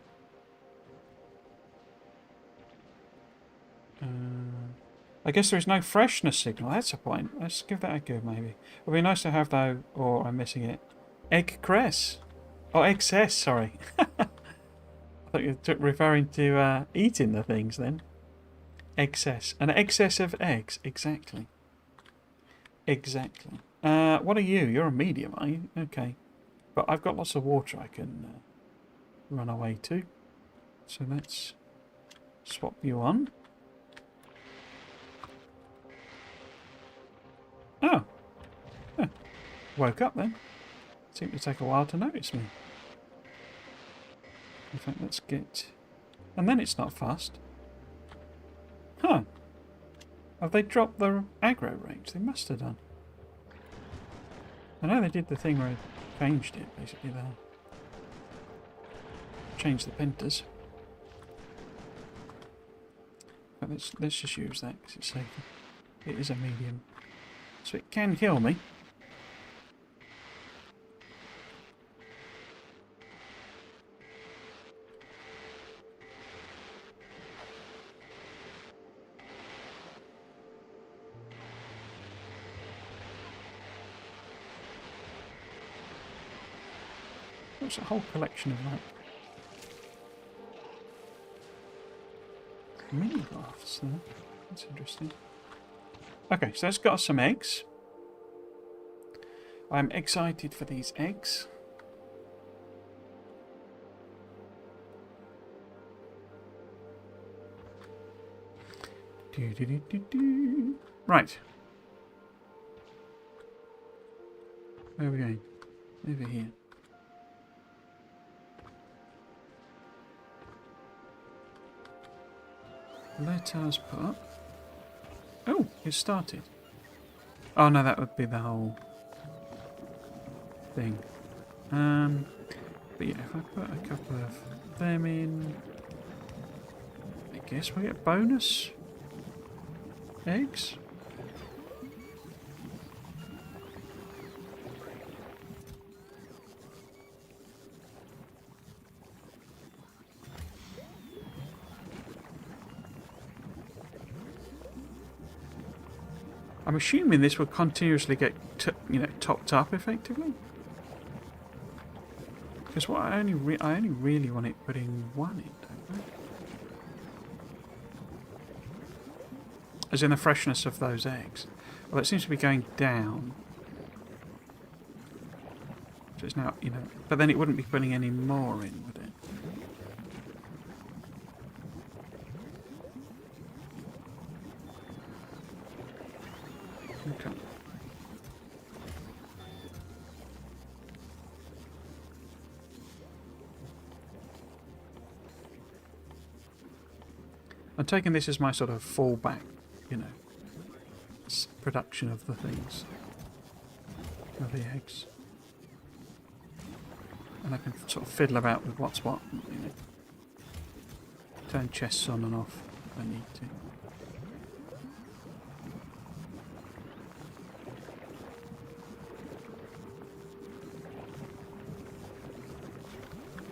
I guess there is no freshness signal. That's a point. Let's give that a go, maybe. It would be nice to have, though, or I'm missing it. Egg cress. Oh, excess, sorry. I thought you were referring to eating the things then. Excess. An excess of eggs. Exactly. Exactly. What are you? You're a medium, are you? Okay. But I've got lots of water I can run away to. So let's swap you on. Oh. Huh. Woke up then. Seemed to take a while to notice me. In fact, let's get... And then it's not fast. Huh. Have they dropped the aggro range? They must have done. I know they did the thing where they changed it, basically. They changed the pentas. But let's just use that because it's safer. It is a medium. So it can kill me. What's a whole collection of like mini rafts there? That's interesting. Okay, so that's got us some eggs. I'm excited for these eggs. Right. Where are we going? Over here. Let us put up. Oh, it started. Oh no, that would be the whole thing. But yeah, if I put a couple of them in, I guess we get bonus eggs. I'm assuming this will continuously get, topped up effectively. Because what I only really want it putting one in, don't I? As in the freshness of those eggs. Well, it seems to be going down. So it's now, but then it wouldn't be putting any more in, would it? Okay. I'm taking this as my sort of fallback, production of the things, of the eggs. And I can sort of fiddle about with what's what, turn chests on and off if I need to.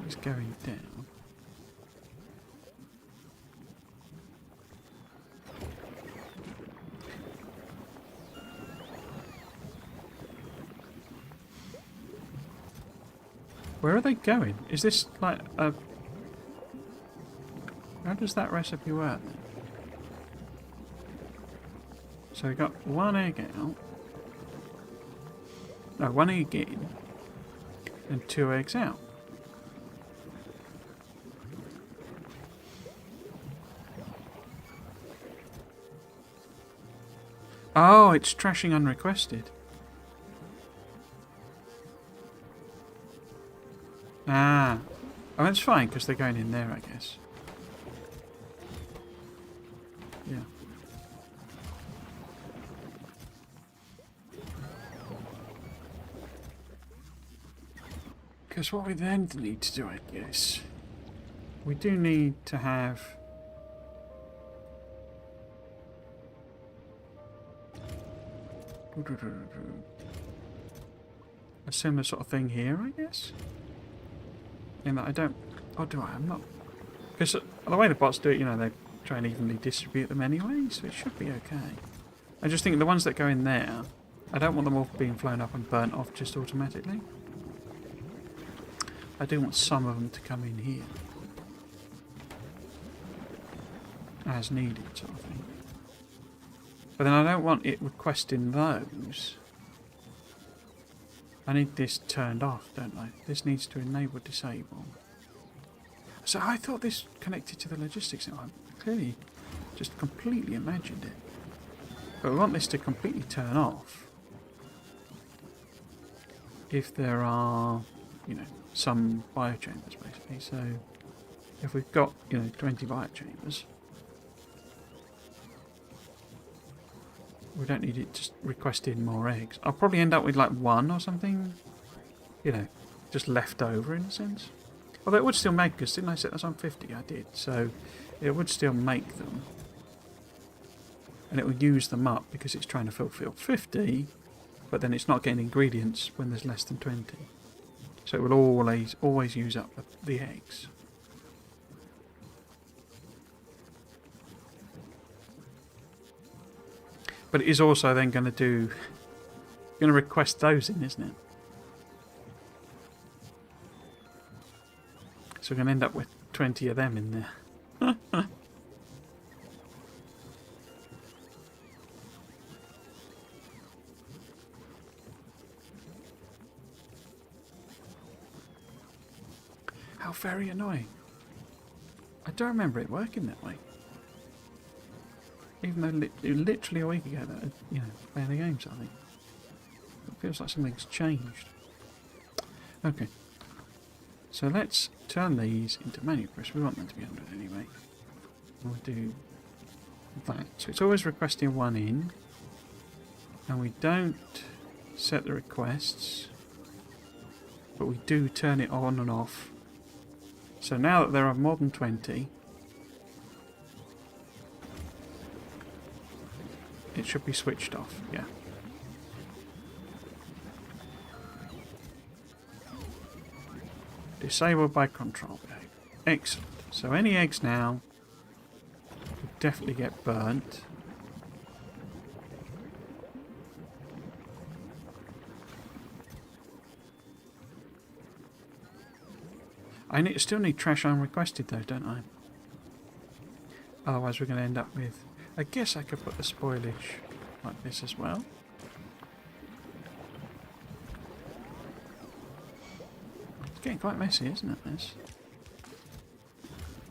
It's going down. Where are they going? Is this like a... How does that recipe work then? So we got one egg out. No, one egg in. And 2 eggs out. Oh, it's trashing unrequested. Ah. Oh, that's fine, because they're going in there, I guess. Yeah. Because what we then need to do, I guess, we do need to have... a similar sort of thing here, I guess? In that I don't... Oh, do I? I'm not... Because the way the bots do it, they try and evenly distribute them anyway, so it should be okay. I just think the ones that go in there, I don't want them all being flown up and burnt off just automatically. I do want some of them to come in here. As needed, sort of thing. But then I don't want it requesting those. I need this turned off, don't I? This needs to enable disable. So I thought this connected to the logistics. I clearly just completely imagined it. But we want this to completely turn off. If there are, some biochambers basically. So if we've got, 20 biochambers, we don't need it just requesting more eggs. I'll probably end up with like 1 or something, just left over in a sense. Although it would still make, because didn't I set this on 50? I did. So it would still make them. And it will use them up because it's trying to fulfill 50, but then it's not getting ingredients when there's less than 20. So it will always use up the eggs. But it is also then going to request those in, isn't it? So we're going to end up with 20 of them in there. How very annoying. I don't remember it working that way. Even though literally a week ago that playing the games, I think. It feels like something's changed. Okay. So let's turn these into manual press. We want them to be 100 anyway. We'll do that. So it's always requesting one in. And we don't set the requests. But we do turn it on and off. So now that there are more than 20, it should be switched off, yeah. Disabled by control behavior. Excellent. So any eggs now will definitely get burnt. I still need trash unrequested though, don't I? Otherwise we're going to end up with... I guess I could put the spoilage like this as well. It's getting quite messy, isn't it, this?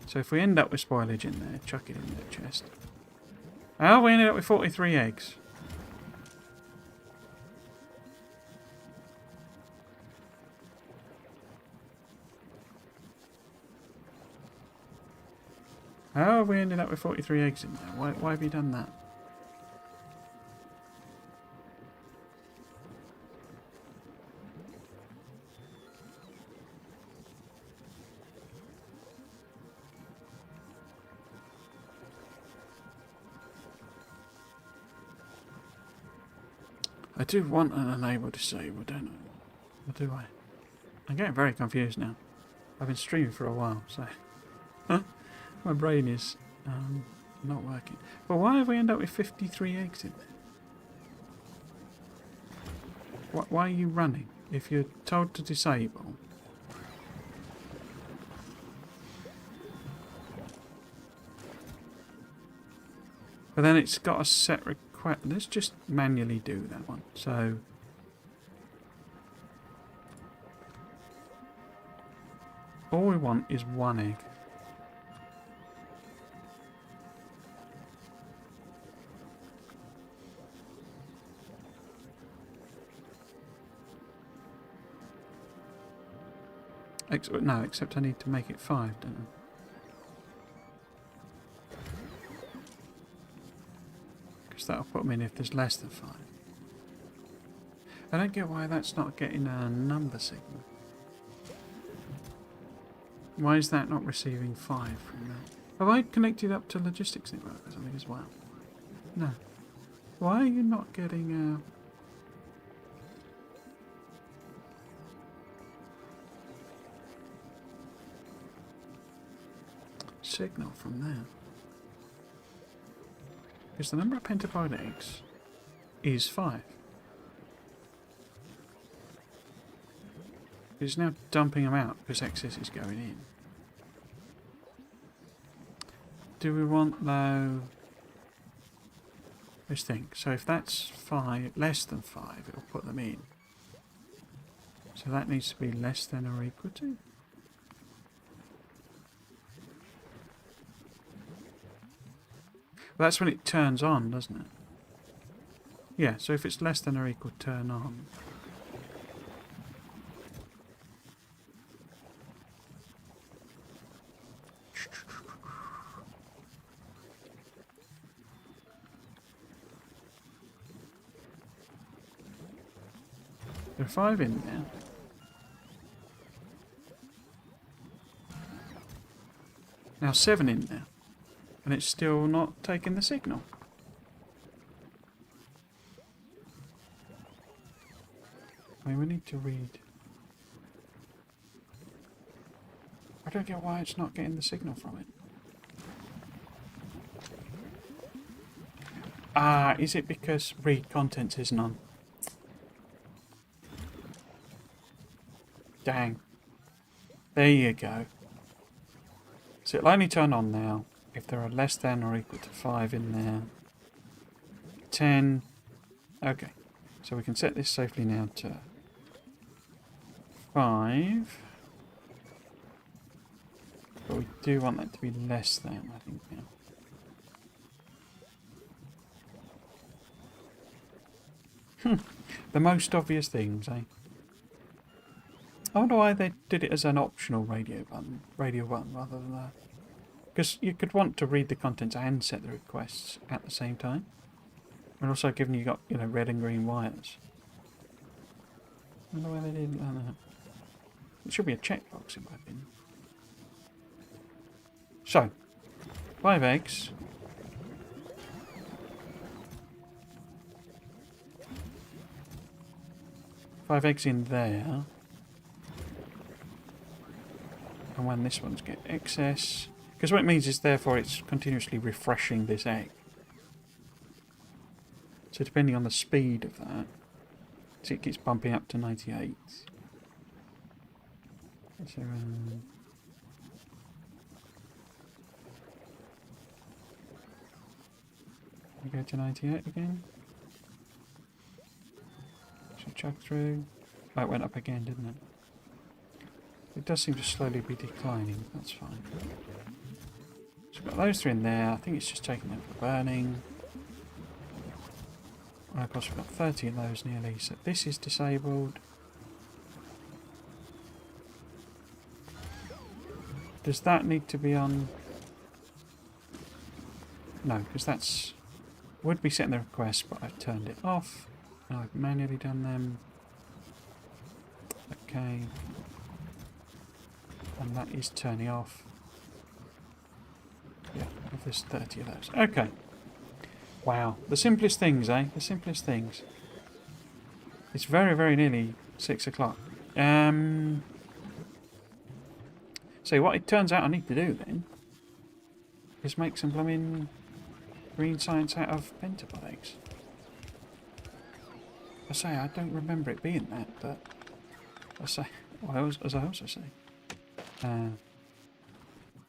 So if we end up with spoilage in there, chuck it in the chest. Oh, we ended up with 43 eggs. Oh, we ended up with 43 eggs in there. Why have you done that? I do want an enable disable, don't I? Or do I? I'm getting very confused now. I've been streaming for a while, so... My brain is not working. But why have we ended up with 53 eggs in there? Why are you running? If you're told to disable... But then it's got a set request. Let's just manually do that one. So... all we want is one egg. No, except I need to make it 5, don't I? Because that'll put them in if there's less than 5. I don't get why that's not getting a number signal. Why is that not receiving 5 from that? Have I connected up to logistics network or something as well? No. Why are you not getting a... signal from there? Because the number of pentabyte eggs is 5. It's now dumping them out because excess is going in. Do we want though... let's think. So if that's 5, less than 5, it'll put them in. So that needs to be less than or equal to. Well, that's when it turns on, doesn't it? Yeah, so if it's less than or equal, turn on. There are 5 in there. Now 7 in there. And it's still not taking the signal. I mean, we need to read. I don't get why it's not getting the signal from it. Ah, is it because read contents isn't on? Dang. There you go. So it'll only turn on now if there are less than or equal to 5 in there. 10. Okay. So we can set this safely now to 5. But we do want that to be less than, I think, now. The most obvious things, eh? I wonder why they did it as an optional radio button rather than that. Because you could want to read the contents and set the requests at the same time. And also given you got, red and green wires. I wonder why they didn't like that. It should be a checkbox in my opinion. So, 5 eggs. Five eggs in there. And when this one's get excess... Because what it means is therefore it's continuously refreshing this egg. So depending on the speed of that, so it keeps bumping up to 98. So, we go to 98 again. Should chug through. Oh, it went up again, didn't it? It does seem to slowly be declining. That's fine. So we've got those 3 in there. I think it's just taking them for burning. And of course we've got 30 of those nearly. So this is disabled. Does that need to be on? No, because that's... Would be setting the request, but I've turned it off. Now I've manually done them. Okay. And that is turning off. Yeah, if there's 30 of those. Okay. Wow. The simplest things, eh? The simplest things. It's very, very nearly 6 o'clock. So what it turns out I need to do then is make some blooming green science out of pentapod eggs. I say, I don't remember it being that, but I say, well, as I also say,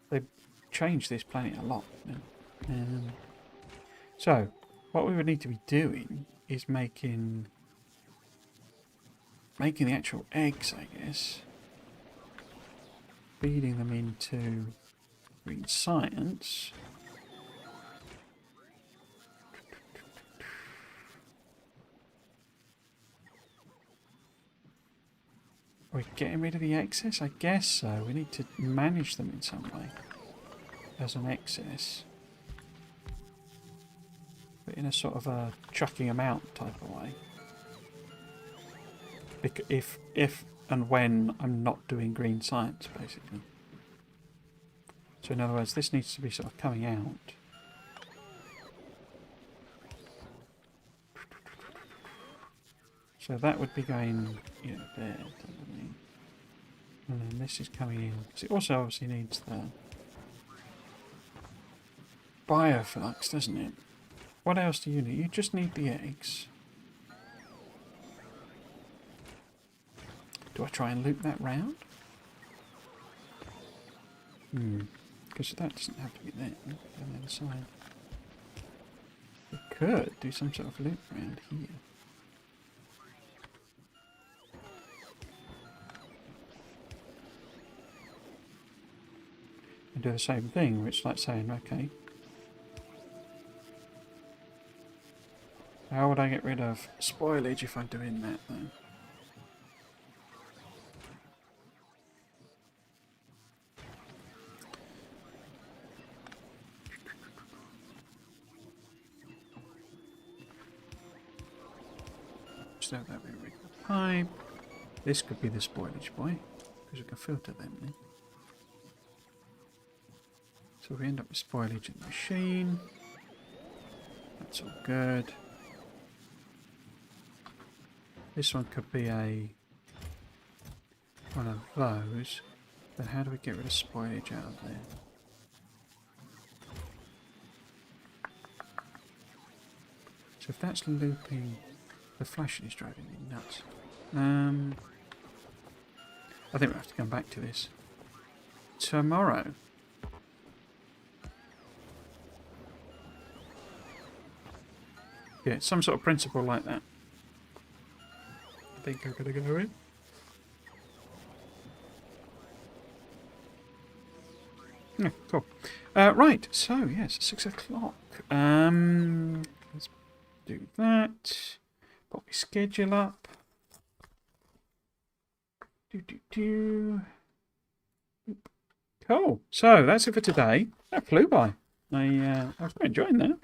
they've changed this planet a lot. So, what we would need to be doing is making the actual eggs, I guess. Feeding them into green science. Are we getting rid of the excess? I guess so. We need to manage them in some way as an excess. But in a sort of a chucking them out type of way. If and when I'm not doing green science, basically. So in other words, this needs to be sort of coming out. So that would be going, there, definitely. And then this is coming in. Because it also obviously needs the bioflux, doesn't it? What else do you need? You just need the eggs. Do I try and loop that round? Because that doesn't have to be there. On the other side. We could do some sort of loop round here. And do the same thing, which is like saying, okay, how would I get rid of spoilage if I'm doing that then? So that would be a regular pipe. This could be the spoilage boy, because we can filter them then. So we end up with spoilage in the machine. That's all good. This one could be one of those. But how do we get rid of spoilage out of there? So if that's looping, the flashing is driving me nuts. I think we have to come back to this tomorrow. Yeah, some sort of principle like that. I think I'm going to go in. Yeah, cool. Right, so yes, 6 o'clock. Let's do that. Pop my schedule up. Cool. So that's it for today. That flew by. I was quite enjoying that.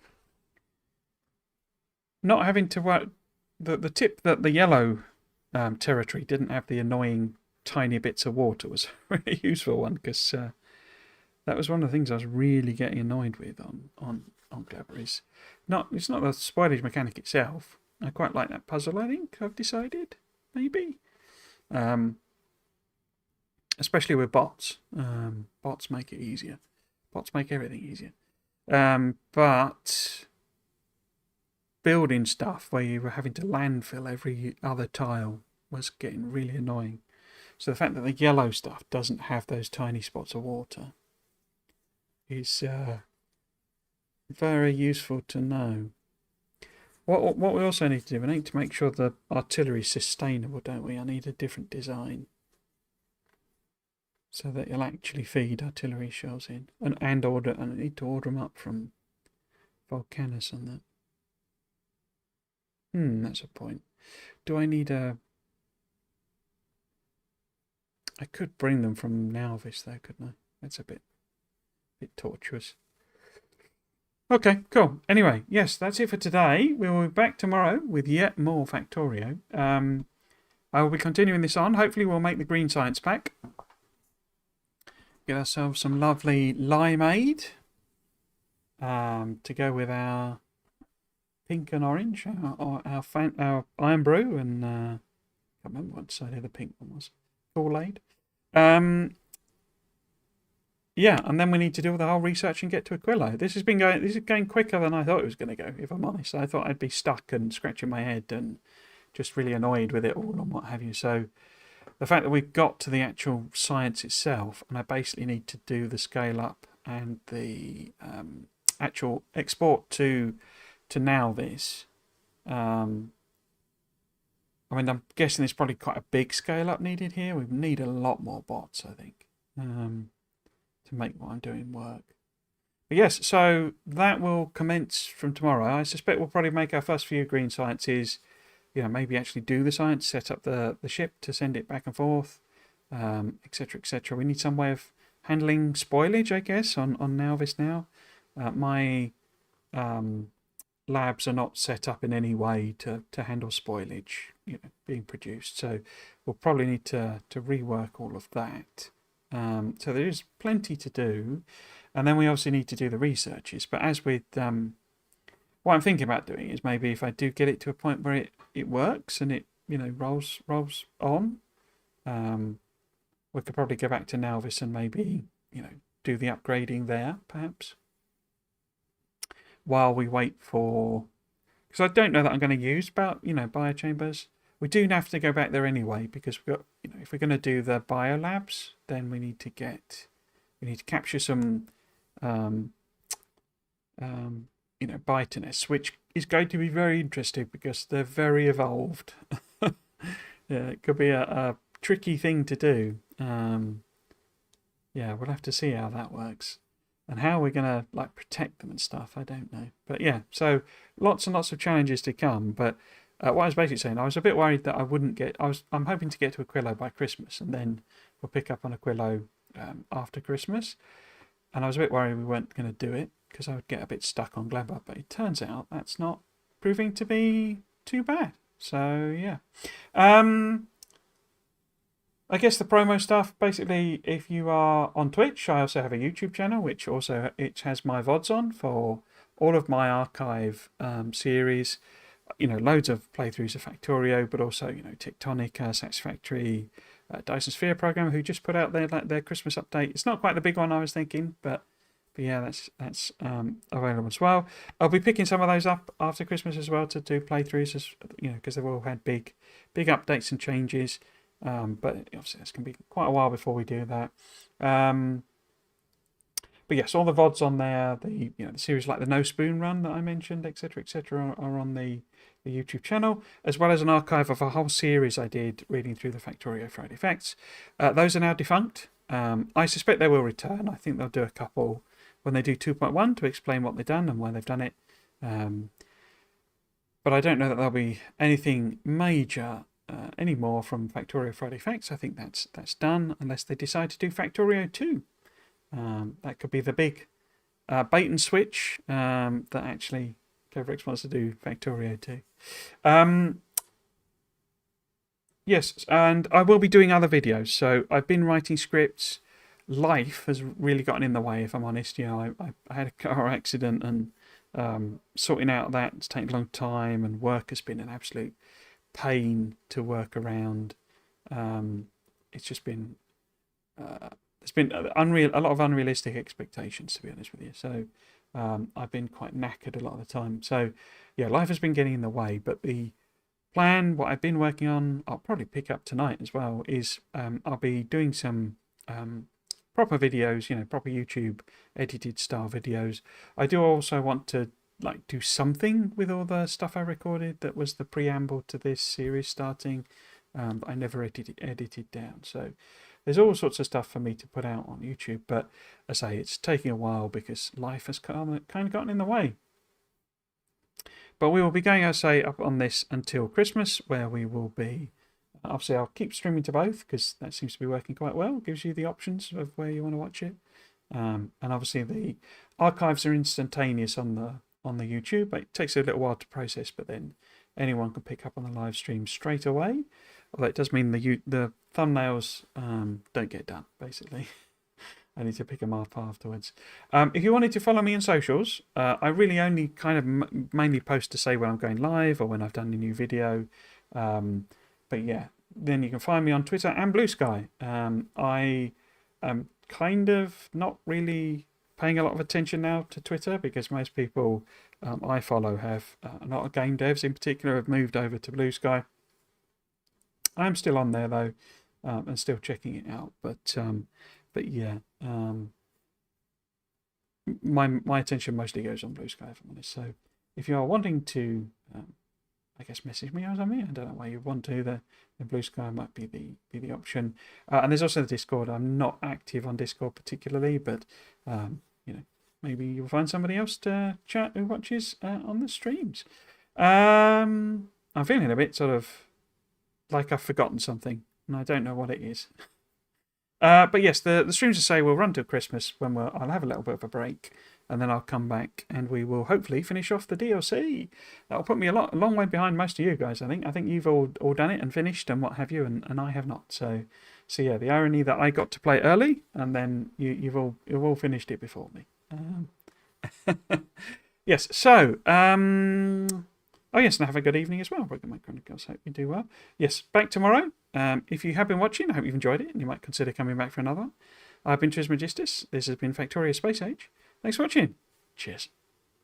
Not having to work. The tip that the yellow territory didn't have the annoying tiny bits of water was a really useful one, because that was one of the things I was really getting annoyed with on Clever. It's not the spoilage mechanic itself. I quite like that puzzle, I think, I've decided. Maybe. Especially with bots. Bots make it easier. Bots make everything easier. But building stuff where you were having to landfill every other tile was getting really annoying. So the fact that the yellow stuff doesn't have those tiny spots of water is very useful to know. What we also need to do, we need to make sure the artillery is sustainable, don't we? I need a different design so that you'll actually feed artillery shells in, and I need to order them up from Volcanus on that. That's a point. Do I need a... I could bring them from Nalvis though, couldn't I? That's a bit tortuous. Okay, cool. Anyway, yes, that's it for today. We will be back tomorrow with yet more Factorio. I will be continuing this on. Hopefully we'll make the green science pack. Get ourselves some lovely limeade to go with our pink and orange, our iron brew, and I can't remember what side of the pink one was. Kool-Aid. Yeah, and then we need to do the whole research and get to Aquilo. This is going quicker than I thought it was going to go, if I'm honest. I thought I'd be stuck and scratching my head and just really annoyed with it all and what have you. So the fact that we've got to the actual science itself, and I basically need to do the scale up and the actual export to now this. I mean, I'm guessing there's probably quite a big scale up needed here. We need a lot more bots, I think, to make what I'm doing work. But yes, so that will commence from tomorrow. I suspect we'll probably make our first few green sciences, maybe actually do the science, set up the ship to send it back and forth, etc., etc. We need some way of handling spoilage, I guess, on Nalvis now. My labs are not set up in any way to handle spoilage, being produced. So we'll probably need to rework all of that. So there is plenty to do, and then we obviously need to do the researches. But as with what I'm thinking about doing is maybe if I do get it to a point where it works and it rolls on, we could probably go back to Nalvis and maybe do the upgrading there perhaps, while we wait for, because I don't know that I'm going to use biochambers. We do have to go back there anyway, because we've got, if we're going to do the biolabs, then we need to capture some biotinests, which is going to be very interesting because they're very evolved. Yeah, it could be a tricky thing to do. Yeah, we'll have to see how that works. And how we're going to protect them and stuff, I don't know. But yeah, so lots and lots of challenges to come. But what I was basically saying, I was a bit worried that I wouldn't get... I'm hoping to get to Aquilo by Christmas, and then we'll pick up on Aquilo after Christmas. And I was a bit worried we weren't going to do it, because I would get a bit stuck on Gleba. But it turns out that's not proving to be too bad. So yeah. I guess the promo stuff, basically, if you are on Twitch, I also have a YouTube channel, which also it has my VODs on for all of my archive series. Loads of playthroughs of Factorio, but also, Tectonica, Satisfactory, Dyson Sphere Program, who just put out their Christmas update. It's not quite the big one I was thinking, but yeah, that's available as well. I'll be picking some of those up after Christmas as well to do playthroughs, because they've all had big updates and changes. But obviously it's going to be quite a while before we do that. But yes, all the VODs on there, the the series like the No Spoon Run that I mentioned, etc., are on the YouTube channel, as well as an archive of a whole series I did reading through the Factorio Friday Facts. Those are now defunct. I suspect they will return. I think they'll do a couple when they do 2.1 to explain what they've done and why they've done it. But I don't know that there'll be anything major anymore from Factorio Friday Facts. I think that's done, unless they decide to do Factorio 2. That could be the big bait and switch that actually Cleverx wants to do Factorio 2. Yes, and I will be doing other videos. So I've been writing scripts. Life has really gotten in the way, if I'm honest. I had a car accident, and sorting out that's taken a long time, and work has been an absolute pain to work around. It's just been there's been a lot of unrealistic expectations, to be honest with you. So I've been quite knackered a lot of the time. So yeah, life has been getting in the way. But the plan, what I've been working on, I'll probably pick up tonight as well, is I'll be doing some proper videos, proper YouTube edited style videos. I do also want to do something with all the stuff I recorded that was the preamble to this series starting. I never edited down. So there's all sorts of stuff for me to put out on YouTube. But as I say, it's taking a while because life has kind of gotten in the way. But we will be going, as I say, up on this until Christmas, where we will be. Obviously, I'll keep streaming to both because that seems to be working quite well. It gives you the options of where you want to watch it. And obviously, the archives are instantaneous on the YouTube. It takes a little while to process, but then anyone can pick up on the live stream straight away. Although it does mean the thumbnails don't get done, basically. I need to pick them up afterwards. If you wanted to follow me on socials, I really only kind of mainly post to say when I'm going live or when I've done a new video. But yeah, then you can find me on Twitter and Blue Sky. I am kind of not really paying a lot of attention now to Twitter because most people I follow have, a lot of game devs in particular, have moved over to Blue Sky. I'm still on there though, and still checking it out. But yeah, my attention mostly goes on Blue Sky, if I'm honest. So if you are wanting to, I guess message me or something, I don't know why you want to. The Blue Sky might be the option. And there's also the Discord. I'm not active on Discord particularly, but maybe you'll find somebody else to chat who watches on the streams. I'm feeling a bit sort of like I've forgotten something, and I don't know what it is. But yes, the streams, I say, will run till Christmas when I'll have a little bit of a break, and then I'll come back and we will hopefully finish off the DLC. That'll put me a long way behind most of you guys. I think you've all done it and finished and what have you, and I have not. So yeah, the irony that I got to play early and then you've all finished it before me. Yes. So oh yes, and have a good evening as well, Broken My Chronicles. Hope you do well. Yes, back tomorrow. If you have been watching, I hope you've enjoyed it and you might consider coming back for another one. I've been Trismegistus. This has been Factorio Space Age. Thanks for watching. Cheers.